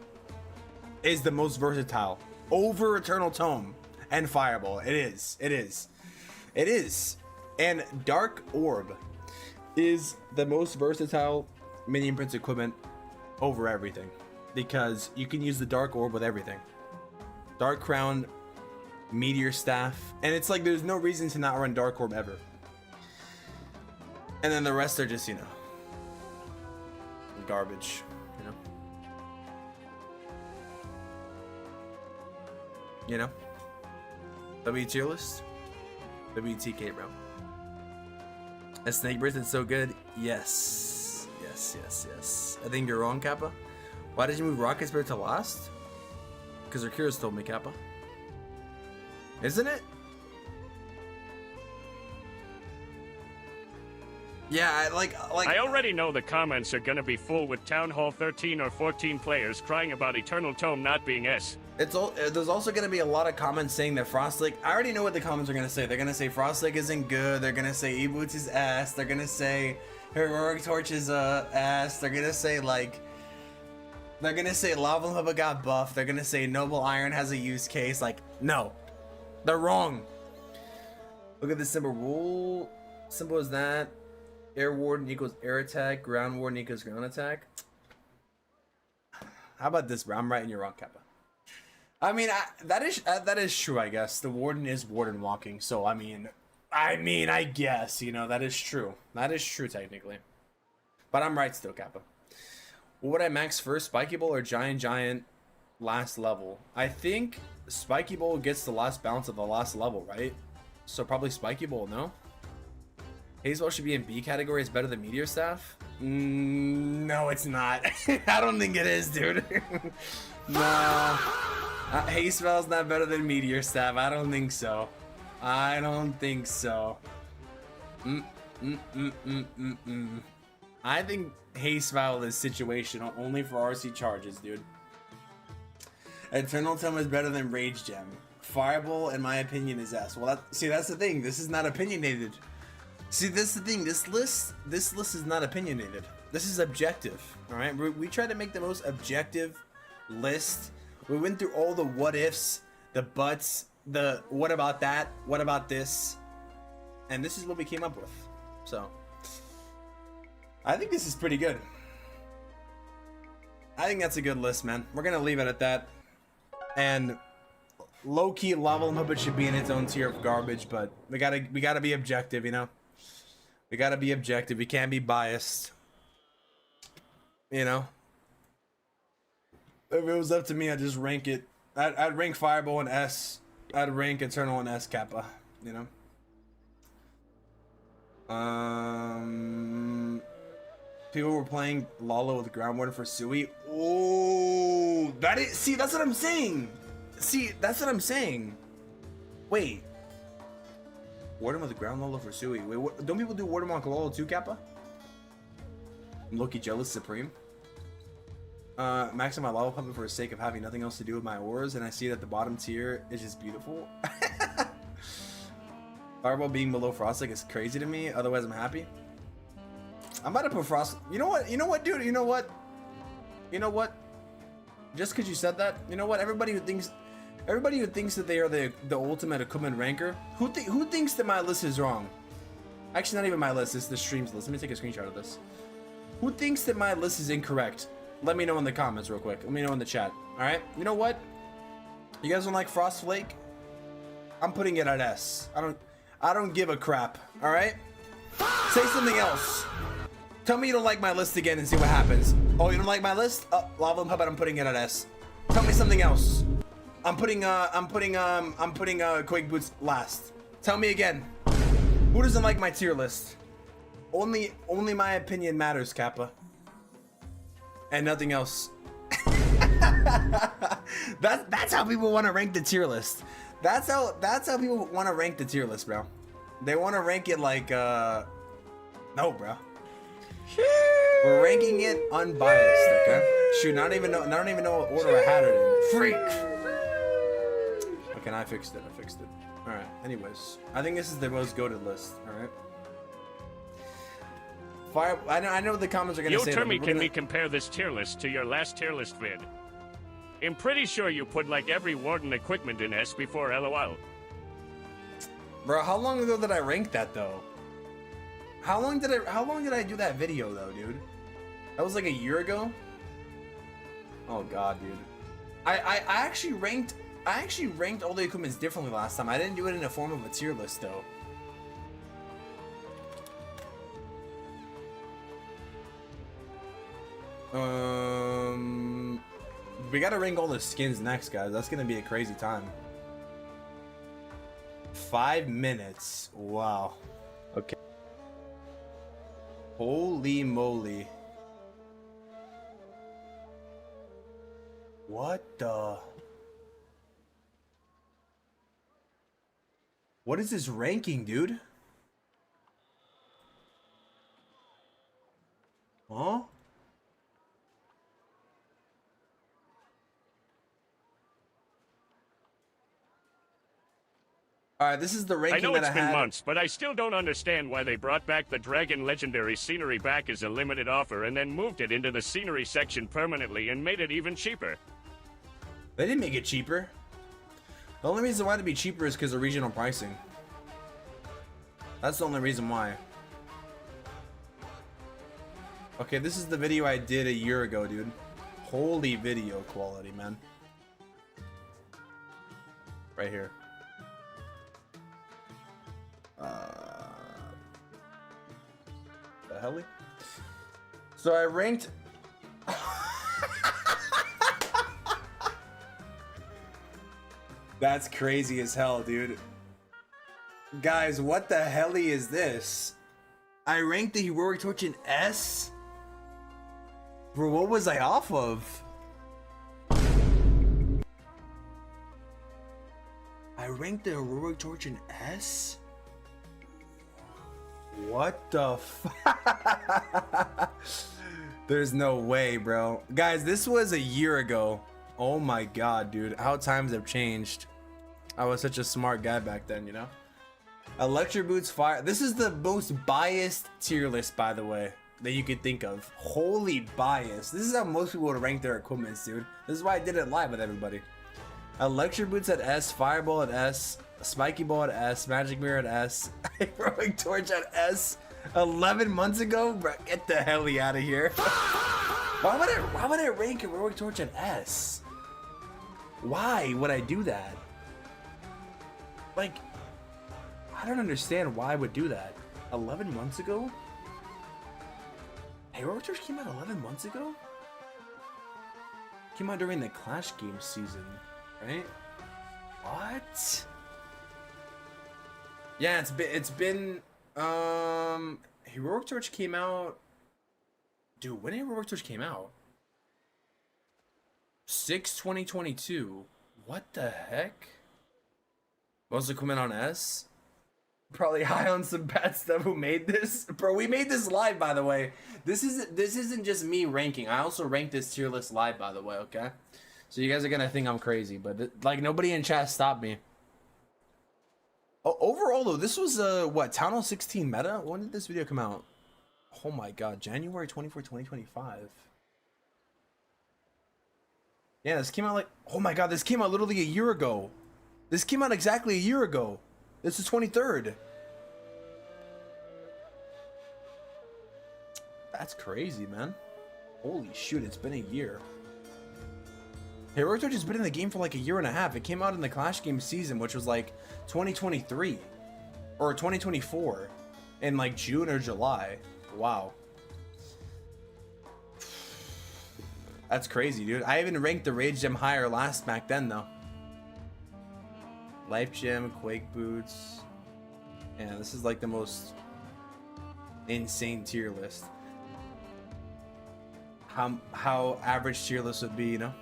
is the most versatile over Eternal Tome and Fireball. It is. And Dark Orb is the most versatile Minion Prince equipment over everything, because you can use the Dark Orb with everything. Dark Crown Meteor Staff, and it's like there's no reason to not run Dark Orb ever. And then the rest are just, you know, garbage, you know. You know? W tier list? WTK, bro. A Snake Burst is so good. Yes. Yes, yes, yes. I think you're wrong, Kappa. Why did you move Rocket Spirit to last? Because Arcurus told me, Kappa. Isn't it? Yeah, I already know the comments are gonna be full with Town Hall 13 or 14 players crying about Eternal Tome not being S. There's also gonna be a lot of comments saying that Frost Lake. I already know what the comments are gonna say. They're gonna say Frost Lake isn't good. They're gonna say E-Boots is ass. They're gonna say Heroic Torch is ass. They're gonna say like. They're gonna say Lava Hubba got buffed. They're gonna say Noble Iron has a use case. Like, no, they're wrong. Look at the symbol. Rule simple as that. Air Warden equals air attack. Ground Warden equals ground attack. How about this, bro? I'm right and you're wrong, Kappa. I mean, that is true, I guess. The Warden is Warden walking, so I mean, I guess, you know, that is true. That is true, technically. But I'm right still, Kappa. What would I max first, Spiky Bowl or Giant last level? I think Spiky Bowl gets the last bounce of the last level, right? So probably Spiky Bowl, no? Hazel should be in B category. It's better than Meteor Staff? No, it's not. I don't think it is, dude. No. Haze Spell's not better than Meteor Staff. I don't think so. I don't think so. I think Haze Spell is situational only for RC charges, dude. Eternal Tome is better than Rage Gem. Fireball, in my opinion, is S. Well, see, that's the thing. This is not opinionated. See, this is the thing. This list is not opinionated. This is objective. All right, we tried to make the most objective list. We went through all the what ifs, the buts, the what about that, what about this, and this is what we came up with. So, I think this is pretty good. I think that's a good list, man. We're gonna leave it at that. And low-key, Lava Muppet should be in its own tier of garbage, but we gotta be objective, you know. We gotta be objective. We can't be biased. You know. If it was up to me, I'd just rank it. I'd rank Fireball in S. I'd rank Eternal in S Kappa. You know. People were playing Lalo with Ground Warden for Sui. Oh, that is. See, that's what I'm saying. See, that's what I'm saying. Wait. Warden with Ground Lolo for Sui. Wait, what, don't people do Warden on Lolo too, Kappa? I'm Loki jealous supreme. Maxing my lava pumping for the sake of having nothing else to do with my ores, and I see that the bottom tier is just beautiful. Fireball being below Frostic is crazy to me. Otherwise, I'm happy. I'm about to put Frost. You know what? You know what, dude? You know what? You know what? Just because you said that, you know what? Everybody who thinks that they are the ultimate equipment ranker, who thinks that my list is wrong? Actually, not even my list. It's the stream's list. Let me take a screenshot of this. Who thinks that my list is incorrect? Let me know in the comments real quick. Let me know in the chat. All right. You know what? You guys don't like Frost Flake? I'm putting it at S. I don't give a crap. All right. Say something else. Tell me you don't like my list again and see what happens. Oh, you don't like my list? Lava and Puppet, I'm putting it at S. Tell me something else. I'm putting Quake Boots last. Tell me again. Who doesn't like my tier list? Only my opinion matters, Kappa. And nothing else. That's how people want to rank the tier list. That's how people want to rank the tier list, bro. They want to rank it like no, bro. We're ranking it unbiased, okay? Shoot, I don't even know what order I had it in. Freak. Okay, I fixed it. All right. Anyways, I think this is the most goated list. All right. Fire. I know the comments are gonna say. Yo, Termy, can we compare this tier list to your last tier list vid? I'm pretty sure you put like every Warden equipment in S before LOL. Bro, how long ago did I rank that though? How long did I do that video though, dude? That was like a year ago. Oh god, dude. I actually ranked I actually ranked all the equipments differently last time. I didn't do it in the form of a tier list though. We gotta rank all the skins next, guys. That's gonna be a crazy time. 5 minutes. Wow. Okay. Holy moly. What the? What is this ranking, dude? Huh? Alright, this is the ranking I know that it's I been had. months, but I still don't understand why they brought back the Dragon Legendary scenery back as a limited offer and then moved it into the scenery section permanently and made it even cheaper. They didn't make it cheaper. The only reason why it'd be cheaper is because of regional pricing. That's the only reason why. Okay, this is the video I did a year ago, dude. Holy video quality, man. Right here. The hell? So I ranked. That's crazy as hell, dude. Guys, what the hell is this? I ranked the Heroic Torch in S? Bro, what was I off of? I ranked the Heroic Torch in S? What the There's no way, bro. Guys, this was a year ago. Oh my god, dude. How times have changed. I was such a smart guy back then, you know? Electro Boots Fire. This is the most biased tier list, by the way, that you could think of. Holy bias. This is how most people would rank their equipments, dude. This is why I did it live with everybody. Electro Boots at S, Fireball at S, Spiky Ball at S, Magic Mirror at S, Heroic Torch at S. 11 months ago? Bro, get the hell out of here. Why would I rank Heroic Torch at S? Why would I do that? Like, I don't understand why I would do that. 11 months ago? Heroic Torch came out 11 months ago? Came out during the Clash game season, right? What? Yeah, it's been Heroic Torch came out. Dude, when did Heroic Torch came out? 6/2022. What the heck? Most equipment on S? Probably high on some bad stuff. Who made this? Bro, we made this live, by the way. This isn't just me ranking. I also ranked this tier list live, by the way, okay? So you guys are gonna think I'm crazy, but like nobody in chat stopped me. Overall though, this was what, Town Hall 16 meta? When did this video come out? Oh my god, January 24, 2025. Yeah, this came out like, oh my god, this came out literally a year ago. This came out exactly a year ago. This is 23rd. That's crazy, man. Holy shoot, it's been a year. Heroic Torch has been in the game for like a year and a half. It came out in the Clash game season, which was like 2023 or 2024 in like June or July. Wow. That's crazy, dude. I even ranked the Rage Gem higher back then, though. Life Gem, Quake Boots. Yeah, this is like the most insane tier list. How average tier list would be, you know?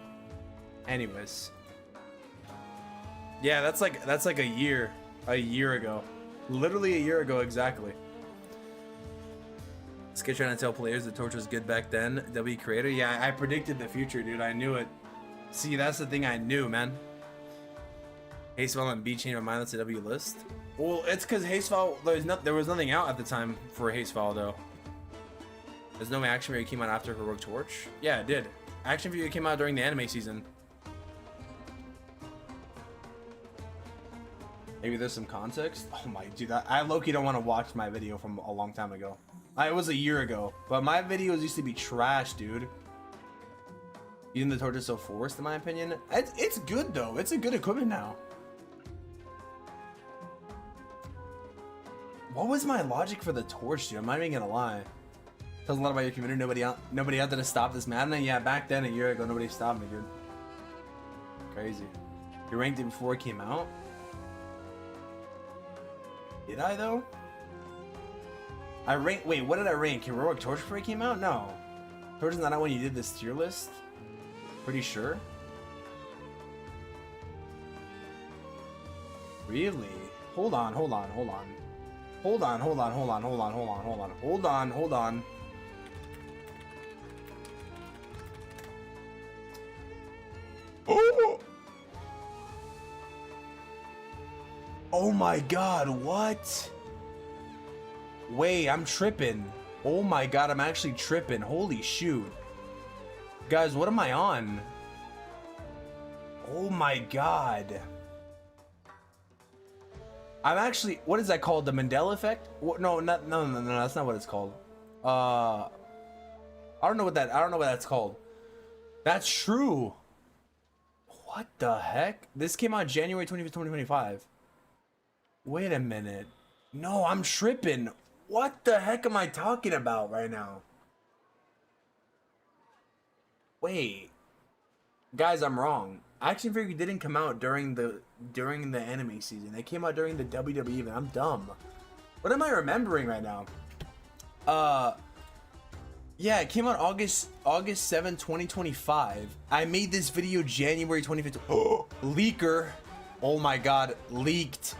Anyways. Yeah, that's like a year ago. Literally a year ago exactly. Skid trying to tell players the Torch was good back then. W creator. Yeah, I predicted the future, dude. I knew it. See, that's the thing I knew, man. Hastefall and B chain of mindless to W list. Well, it's because Hastefall, there was nothing out at the time for Hastefall though. There's no action video came out after Heroic Torch. Yeah, it did. Action video came out during the anime season. Maybe there's some context. Oh my dude, I low-key don't want to watch my video from a long time ago. It was a year ago, but my videos used to be trash, dude. Even the torch is so forced, in my opinion. It's good though. It's a good equipment now. What was my logic for the torch, dude? I'm not even gonna lie. Tells a lot about your community. Nobody out there to stop this madness. Yeah, back then a year ago, nobody stopped me, dude. Crazy. You ranked it before it came out? Did I though? I ranked. Wait, what did I rank? Heroic Torch before it came out? No. Torch is not out when you did this tier list. Pretty sure. Really? Hold on. Hold on. Oh! Oh my god, what? Wait, I'm tripping. Oh my god, I'm actually tripping. Holy shoot. Guys, what am I on? Oh my god. I'm actually, what is that called? The Mandela effect? No, that's not what it's called. I don't know what that's called. That's true. What the heck? This came out January 25th, 2025. Wait a minute. No, I'm tripping. What the heck am I talking about right now? Wait. Guys, I'm wrong. Action figure didn't come out during the anime season. They came out during the WWE event. I'm dumb. What am I remembering right now? Yeah, it came out August 7, 2025. I made this video January 25th. Oh, leaker. Oh my god, leaked.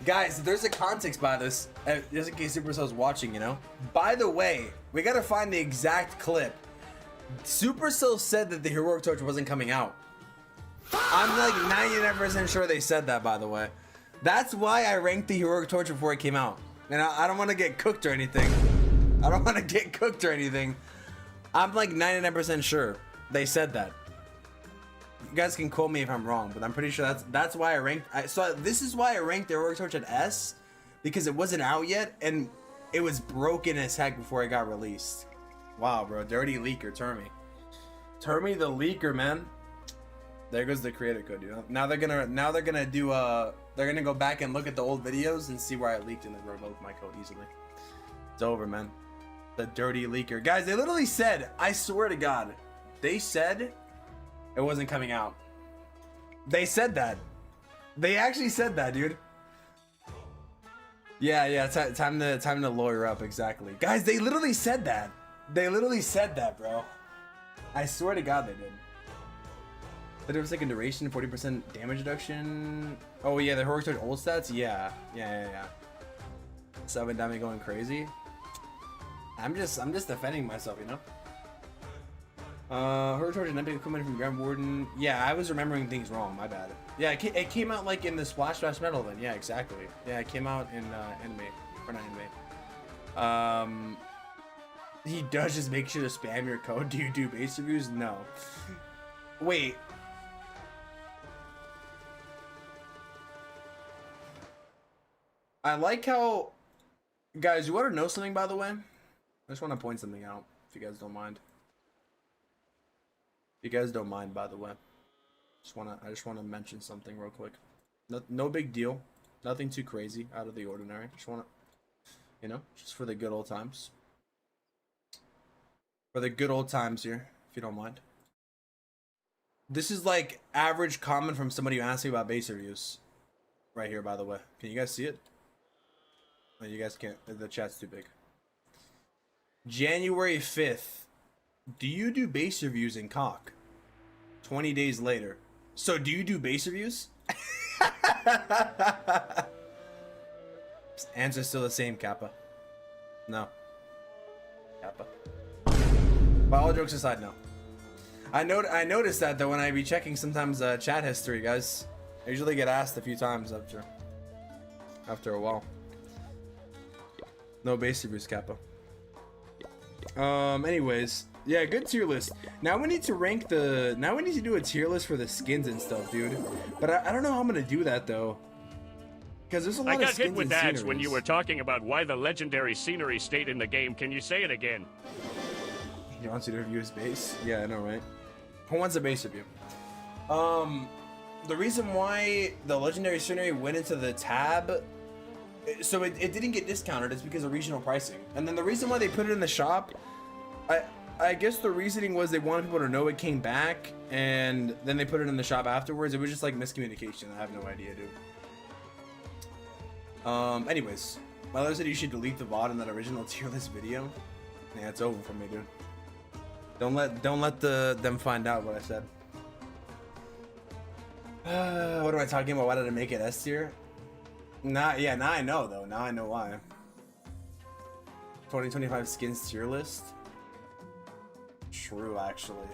Guys, there's a context by this, just in case Supercell's watching, you know? By the way, we gotta find the exact clip. Supercell said that the Heroic Torch wasn't coming out. I'm like 99% sure they said that, by the way. That's why I ranked the Heroic Torch before it came out. And I don't want to get cooked or anything. I'm like 99% sure they said that. You guys can quote me if I'm wrong, but I'm pretty sure that's why I ranked. So this is why I ranked the Heroic Torch at S, because it wasn't out yet and it was broken as heck before it got released. Wow, bro, dirty leaker, Termy the leaker, man. There goes the creator code, dude. Now they're gonna go back and look at the old videos and see where I leaked and then revoke my code easily. It's over, man. The dirty leaker, guys. They literally said, I swear to God, they said it wasn't coming out. They said that. They actually said that, dude. Yeah. Time to lawyer up, exactly, guys. They literally said that. Bro. I swear to God, they did. But it was like a duration, 40% damage reduction. Oh yeah, the Heroic Torch old stats. Yeah. 7 damage going crazy. I'm just defending myself, you know. Heroic Torch and epic equipment from Grand Warden. Yeah, I was remembering things wrong. My bad. Yeah, it came out like in the Splash Bash Metal then. Yeah, exactly. Yeah, it came out in anime or not anime. He does just make sure to spam your code. Do you do base reviews? No. Wait. I like how, guys, you want to know something, by the way? I just want to point something out, if you guys don't mind. If you guys don't mind, by the way. I just want to mention something real quick. No big deal. Nothing too crazy, out of the ordinary. Just want to, you know, just for the good old times. For the good old times here, if you don't mind. This is like average comment from somebody who asked me about base reviews. Right here, by the way. Can you guys see it? No, you guys can't. The chat's too big. January 5th. Do you do base reviews in cock? 20 days later. So do you do base reviews? Answer's still the same, Kappa. No. Kappa. But all jokes aside, no. I noticed that though when I be checking sometimes chat history, guys. I usually get asked a few times after a while. No base reviews, Kappa. Anyways, yeah, good tier list. Now we need to rank the. Now we need to do a tier list for the skins and stuff, dude. But I don't know how I'm gonna do that though. Because there's a lot of skins. I got hit with ads sceneries. when you were talking about why the legendary scenery stayed in the game. Can you say it again? He wants you to review his base? Yeah, I know, right? Who wants a base review? The reason why the legendary scenery went into the tab, so it didn't get discounted, is because of regional pricing. And then the reason why they put it in the shop, I guess the reasoning was they wanted people to know it came back, and then they put it in the shop afterwards. It was just like miscommunication. I have no idea, dude. Anyways, my mother said you should delete the VOD in that original tier list video. Yeah, it's over for me, dude. Don't let them find out what I said. What am I talking about? Why did I make it S tier? Now I know though. Now I know why. 2025 skins tier list. True, actually.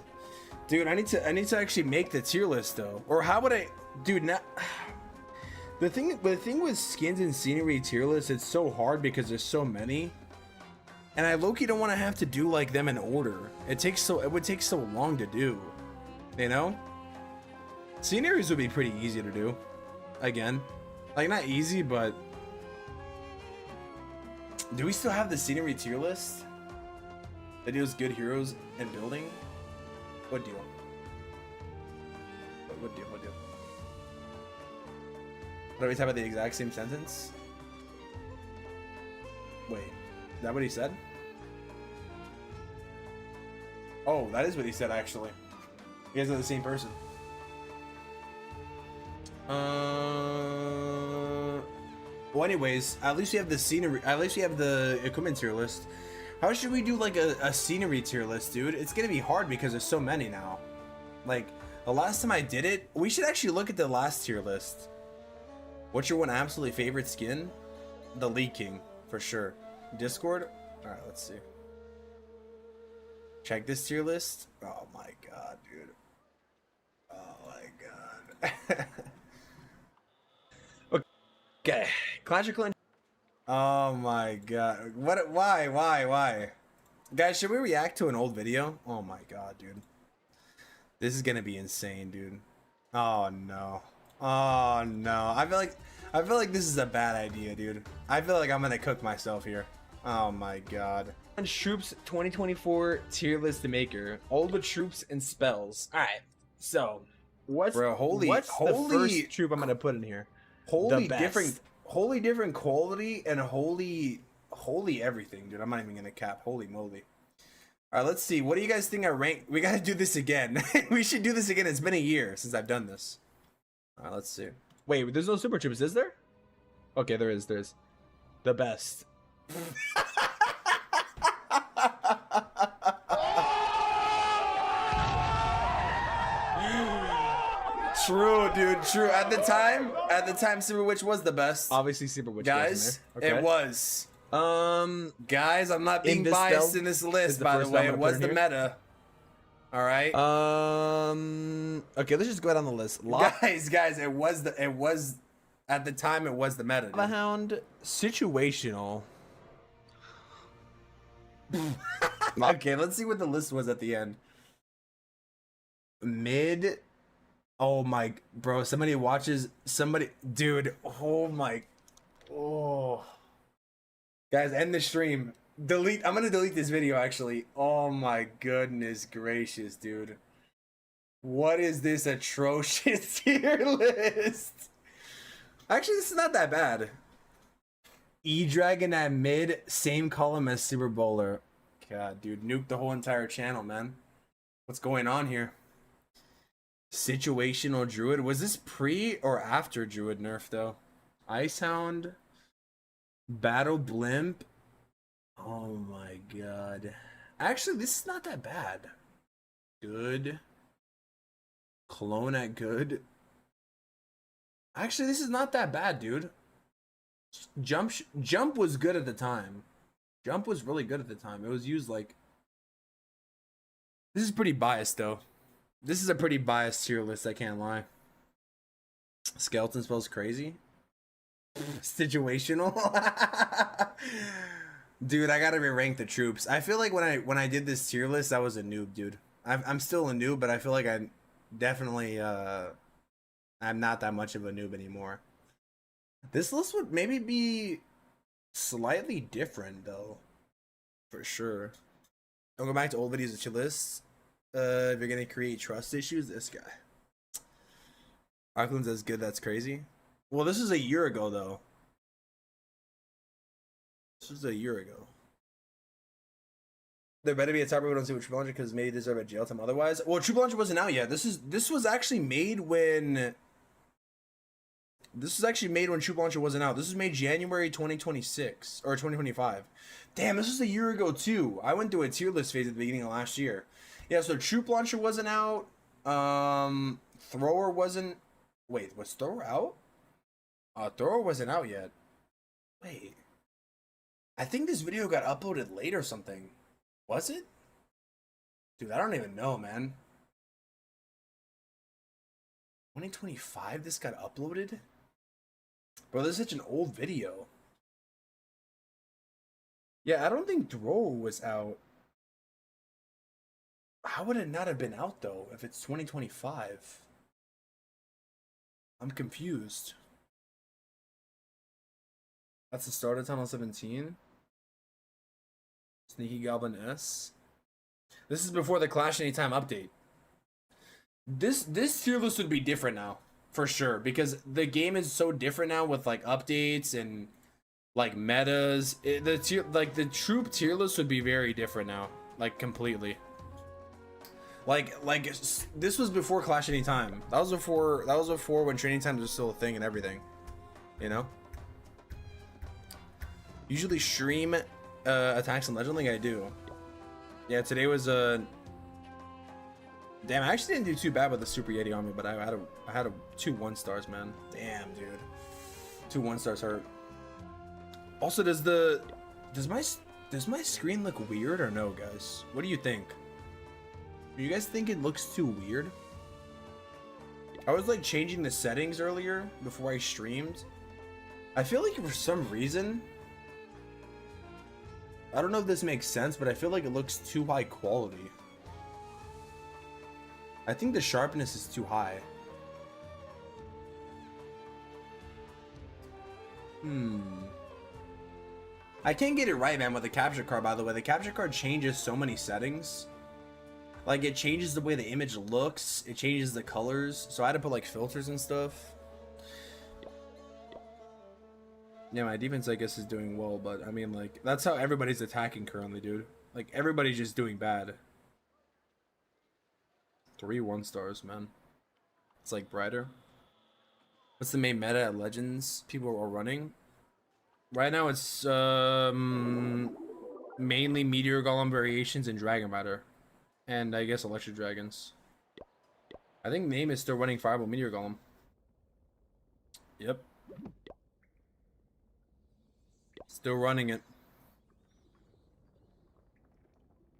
Dude, I need to actually make the tier list though. Or how would I, dude? Now, the thing with skins and scenery tier lists, it's so hard because there's so many. And I low-key don't want to have to do like them in order. It would take so long to do, you know? Sceneries would be pretty easy to do. Again, like not easy, but do we still have the scenery tier list that deals good heroes and building? What deal? What deal? What deal? What are we talking about? The exact same sentence? Wait, is that what he said? Oh, that is what he said, actually. You guys are the same person. Well, anyways, at least you have the scenery. At least you have the equipment tier list. How should we do like a scenery tier list, dude? It's gonna be hard because there's so many now. Like the last time I did it, we should actually look at the last tier list. What's your one absolutely favorite skin? The Lee King, for sure. Discord? All right, let's see. Check this tier list. Oh my god, dude. Oh my god. Okay. Clash of Clans. Oh my god. What? Why? Guys, should we react to an old video? Oh my god, dude. This is gonna be insane, dude. Oh no. Oh no. I feel like this is a bad idea, dude. I feel like I'm gonna cook myself here. Oh my god. Troops 2024 tier list maker. All the troops and spells. Alright, so what's the first troop I'm gonna put in here? Wholly different quality and holy everything, dude. I'm not even gonna cap. Holy moly. Alright, let's see. What do you guys think I rank? We gotta do this again. We should do this again. It's been a year since I've done this. Alright, let's see. Wait, there's no super troops, is there? Okay, there is. The best. True, dude. True. At the time, Super Witch was the best. Obviously, Super Witch. Guys, okay. It was. Guys, I'm not being biased in this list. By the way, it was the meta. All right. Okay, let's just go down the list. Guys, it was at the time it was the meta. The Hound situational. Okay, let's see what the list was at the end. Mid. Oh my, bro, somebody watches, dude, oh. Guys, end the stream. I'm gonna delete this video, actually. Oh my goodness gracious, dude. What is this atrocious tier list? Actually, this is not that bad. E-Dragon at mid, same column as Super Bowler. God, dude, nuke the whole entire channel, man. What's going on here? Situational Druid. Was this pre or after Druid nerf though? Icehound. Battle Blimp. Oh my god. Actually, this is not that bad. Good. Clone at good. Actually, this is not that bad, dude. Jump was good at the time. Jump was really good at the time. It was used like... This is pretty biased though. This is a pretty biased tier list, I can't lie. Skeleton spells crazy. Situational. Dude, I gotta re-rank the troops. I feel like when I did this tier list, I was a noob, dude. I'm still a noob, but I feel like I definitely I'm not that much of a noob anymore. This list would maybe be slightly different though, for sure. I'll go back to old videos of tier lists. If you're gonna create trust issues, this guy. Auckland's as good, that's crazy. Well, this is a year ago, though. This was a year ago. There better be a topic we don't see with True Launcher because maybe deserve a jail time otherwise. Well, True Launcher wasn't out yet. This was actually made when. This was actually made when True Launcher wasn't out. This was made January 2026 or 2025. Damn, this was a year ago too. I went through a tier list phase at the beginning of last year. Yeah, so Troop Launcher wasn't out. Thrower wasn't. Wait, was Thrower out? Thrower wasn't out yet. Wait. I think this video got uploaded late or something. Was it? Dude, I don't even know, man. 2025 this got uploaded? Bro, this is such an old video. Yeah, I don't think Thrower was out. How would it not have been out, though, if it's 2025? I'm confused. That's the start of Tunnel 17. Sneaky Goblin S. This is before the Clash Anytime update. This tier list would be different now, for sure, because the game is so different now with like updates and like metas. The troop tier list would be very different now, like completely. Like this was before Clash Anytime. That was before when Training Times was still a thing and everything, you know. Usually stream attacks in Legend League. I do. Yeah, today was damn, I actually didn't do too bad with the Super Yeti on me, but I had 2 1-stars, man. Damn, dude. 2 1-stars hurt. Also, does my screen look weird or no, guys? What do you think? Do you guys think it looks too weird? I was like changing the settings earlier before I streamed. I feel like for some reason, I don't know if this makes sense, but I feel like it looks too high quality. I think the sharpness is too high. I can't get it right, man, with the capture card, by the way. The capture card changes so many settings. Like, it changes the way the image looks. It changes the colors. So I had to put, like, filters and stuff. Yeah, my defense, I guess, is doing well. But, I mean, like, that's how everybody's attacking currently, dude. Like, everybody's just doing bad. 3 1-stars, man. It's, like, brighter. What's the main meta at Legends people are running? Right now, it's mainly Meteor Golem variations and Dragon Rider. And I guess Electric Dragons. I think Name is still running Fireball Meteor Golem. Yep. Still running it.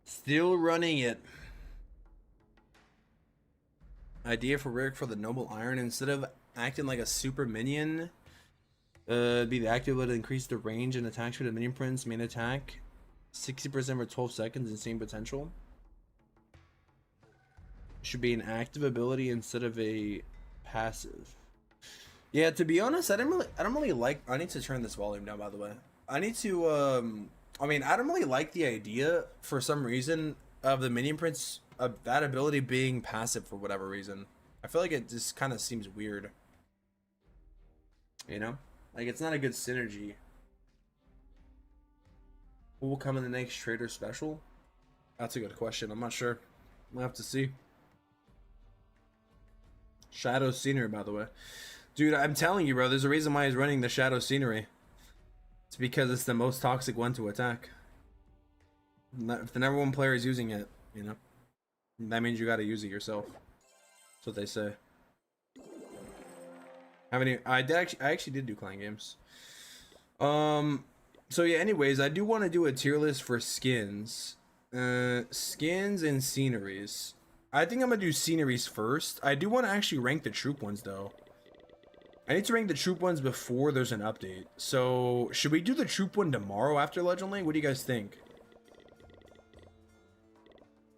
Still running it. Idea for Rick for the Noble Iron. Instead of acting like a super minion, be the active ability to increase the range and attack speed of minion prince main attack 60% for 12 seconds, insane potential. Should be an active ability instead of a passive. Yeah, to be honest, I don't really like. I need to turn this volume down, by the way. I need to I mean, I don't really like the idea for some reason of the minion prince of that ability being passive for whatever reason. I feel like it just kind of seems weird. You know? Like, it's not a good synergy. Who will come in the next Trader Special? That's a good question. I'm not sure. We'll have to see. Shadow Scenery, by the way. Dude, I'm telling you, bro, there's a reason why he's running the Shadow Scenery. It's because it's the most toxic one to attack. If the number 1 player is using it, you know, that means you gotta use it yourself. That's what they say. I actually did do client games. So yeah, anyways, I do want to do a tier list for skins. Skins and sceneries. I think I'm gonna do sceneries first. I do want to actually rank the troop ones though. I need to rank the troop ones before there's an update. So should we do the troop one tomorrow after Legend League? What do you guys think?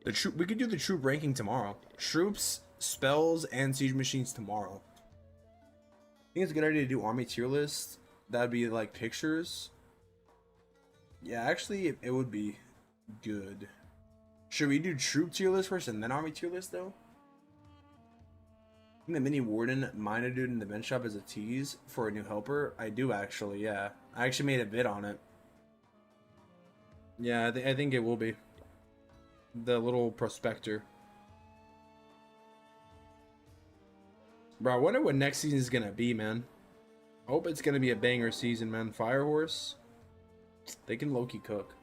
We could do the troop ranking tomorrow. Troops, spells, and siege machines tomorrow. I think it's a good idea to do army tier list. That'd be like pictures. Yeah, actually, it would be good. Should we do troop tier list first and then army tier list though? I think the mini warden minor dude in the bench shop is a tease for a new helper. I do actually, yeah. I actually made a bid on it. Yeah, I think it will be. The little prospector. Bro, I wonder what next season is gonna be, man. I hope it's gonna be a banger season, man. Firehorse, they can low-key cook.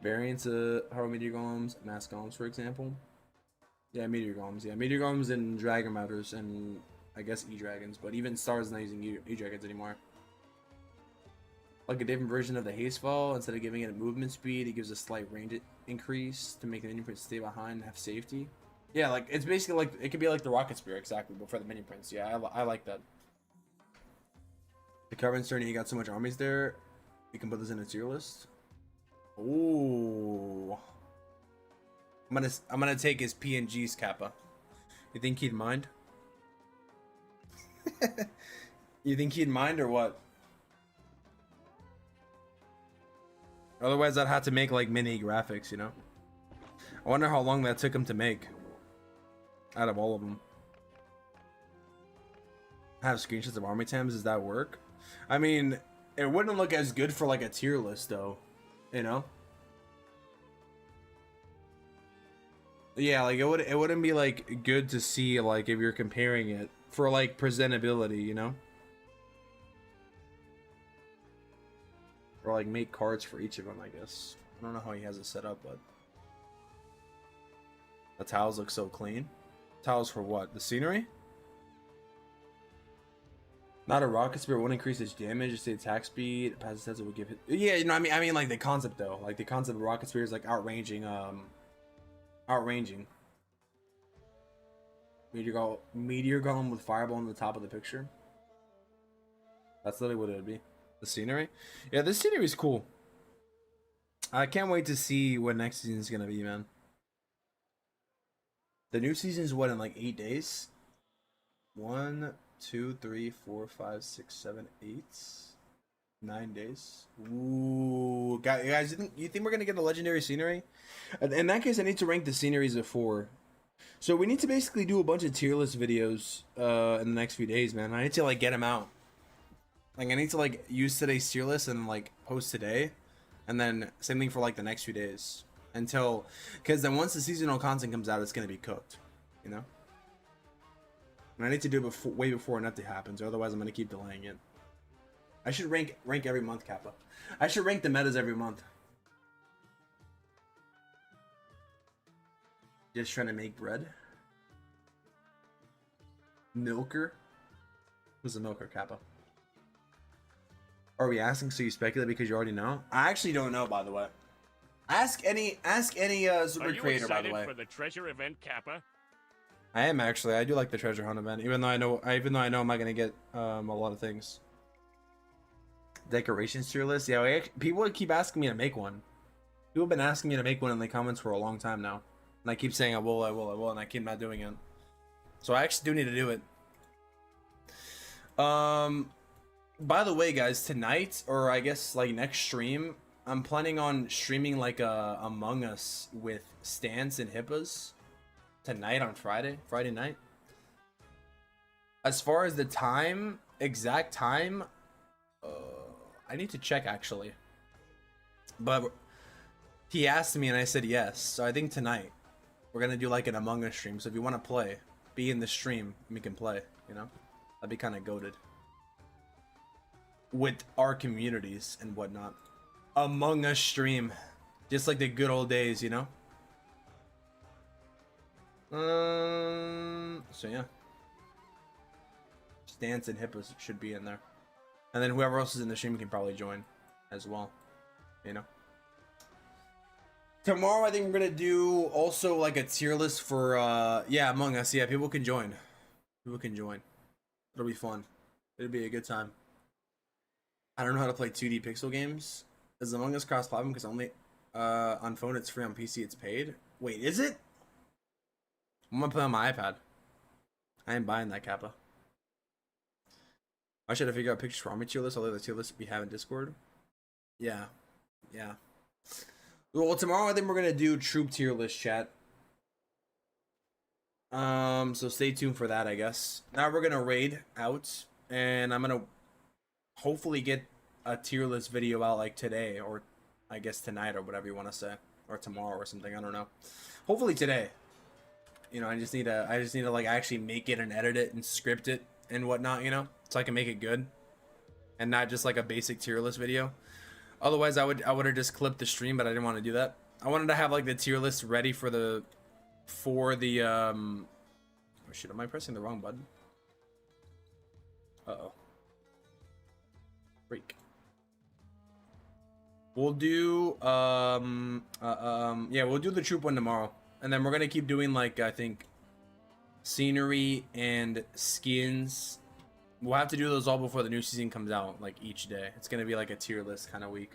Variants of Haro Meteor Golems, Mass Golems, for example. Yeah, Meteor Golems. Yeah, Meteor Golems and Dragon Matters, and I guess E-Dragons, but even Stars not using E-Dragons anymore. Like a different version of the haste fall. Instead of giving it a movement speed, it gives a slight range increase to make the mini prints stay behind and have safety. Yeah, like it's basically like it could be like the rocket spear exactly, but for the mini prints. Yeah, I like that. The carbon journey, you got so much armies there. You can put this in a tier list. Ooh. I'm gonna take his PNG's Kappa. You think he'd mind? You think he'd mind or what? Otherwise, I'd have to make like mini graphics, you know. I wonder how long that took him to make. Out of all of them, I have screenshots of army tabs. Does that work? I mean, it wouldn't look as good for like a tier list, though. You know. Yeah, like it wouldn't be like good to see like if you're comparing it for like presentability, you know. Or like make cards for each of them, I guess. I don't know how he has it set up, but the tiles look so clean. Tiles for what? The scenery? Not a rocket spear won't increase its damage, just the attack speed. Passive sets it would give it. Yeah, you know, I mean like the concept though. Like the concept of rocket spear is like outranging. Meteor Golem with fireball on the top of the picture. That's literally what it would be. The scenery? Yeah, this scenery is cool. I can't wait to see what next season is gonna be, man. The new season is what, in like 8 days? 1, 2, 3, 4, 5, 6, 7, 8, 9 days. Ooh, guys, you think we're gonna get a legendary scenery? In that case, I need to rank the sceneries of 4. So we need to basically do a bunch of tier list videos in the next few days, man. I need to like get them out. Like I need to like use today's tier list and like post today, and then same thing for like the next few days until, because then once the seasonal content comes out, it's gonna be cooked, you know. And I need to do it way before an update happens, or otherwise I'm gonna keep delaying it. I should rank every month, Kappa. I should rank the metas every month. Just trying to make bread. Milker? Who's a milker, Kappa? Are we asking so you speculate because you already know? I actually don't know, by the way. Ask any super creator, by the way. For the treasure event, Kappa? I am actually. I do like the treasure hunt event, even though I know I'm not gonna get a lot of things. Decorations tier list. Yeah, people keep asking me to make one. People have been asking me to make one in the comments for a long time now, and I keep saying I will, and I keep not doing it. So I actually do need to do it. By the way, guys, tonight, or I guess like next stream, I'm planning on streaming like a Among Us with Stance and Hippas tonight on Friday night. As far as the time, exact time, I need to check actually. But he asked me and I said yes. So I think tonight we're gonna do like an Among Us stream. So if you want to play, be in the stream, we can play. You know, that'd be kind of goated. With our communities and whatnot. Among Us stream. Just like the good old days, you know? So yeah. Stance and Hippos should be in there. And then whoever else is in the stream can probably join as well. You know? Tomorrow I think we're gonna do also like a tier list for yeah, Among Us. Yeah, people can join. People can join. It'll be fun. It'll be a good time. I don't know how to play 2D pixel games. Is Among Us cross-platform? Because only on phone it's free, on PC it's paid. Wait, is it? I'm gonna play on my iPad. I ain't buying that, Kappa. Why should I figure out pictures for army tier list? I'll leave the tier list we have in Discord. Yeah. Yeah. Well, tomorrow I think we're gonna do troop tier list chat. So stay tuned for that, I guess. Now we're gonna raid out, and I'm gonna hopefully get a tier list video out like today, or I guess tonight, or whatever you want to say, or tomorrow or something. I don't know. Hopefully today. You know, I just need to like actually make it and edit it and script it and whatnot, you know, so I can make it good, and not just like a basic tier list video. Otherwise, I would have just clipped the stream, but I didn't want to do that. I wanted to have like the tier list ready for the oh shit, am I pressing the wrong button? Uh-oh. Freak. We'll do yeah, we'll do the troop one tomorrow. And then we're gonna keep doing like I think scenery and skins. We'll have to do those all before the new season comes out, like each day. It's gonna be like a tier list kind of week.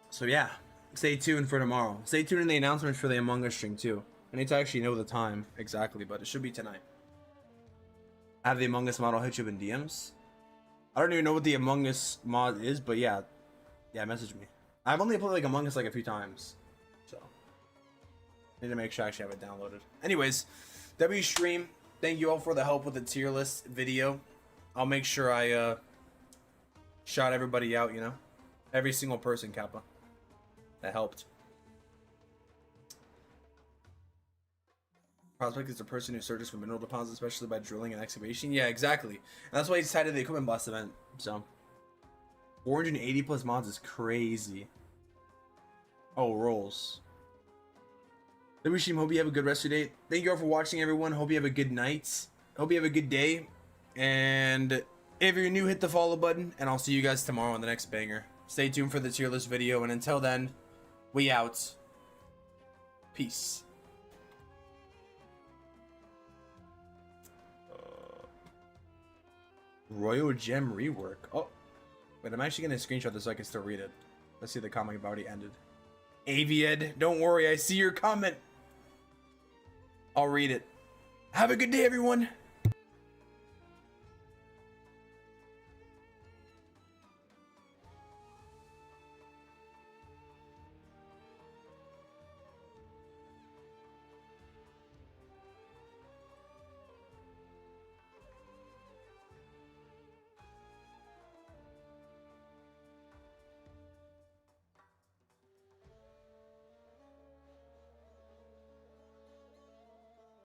So yeah, stay tuned for tomorrow. Stay tuned in the announcements for the Among Us stream too. I need to actually know the time exactly, but it should be tonight. Have the Among Us model hit you up in DMs? I don't even know what the Among Us mod is, but yeah, message me. I've only played like Among Us like a few times, so need to make sure I actually have it downloaded. Anyways, W stream. Thank you all for the help with the tier list video. I'll make sure I shout everybody out. You know, every single person, Kappa, that helped. Prospect is a person who searches for mineral deposits, especially by drilling and excavation. Yeah, exactly. And that's why he decided the equipment blast event. So 480 plus mods is crazy. Oh, rolls. Wishim, hope you have a good rest of your day. Thank you all for watching, everyone. Hope you have a good night. Hope you have a good day. And if you're new, hit the follow button. And I'll see you guys tomorrow on the next banger. Stay tuned for the tier list video. And until then, we out. Peace. Royal Gem rework. Oh, wait, I'm actually going to screenshot this so I can still read it. Let's see the comment I've already ended. Aviad, don't worry, I see your comment. I'll read it. Have a good day, everyone.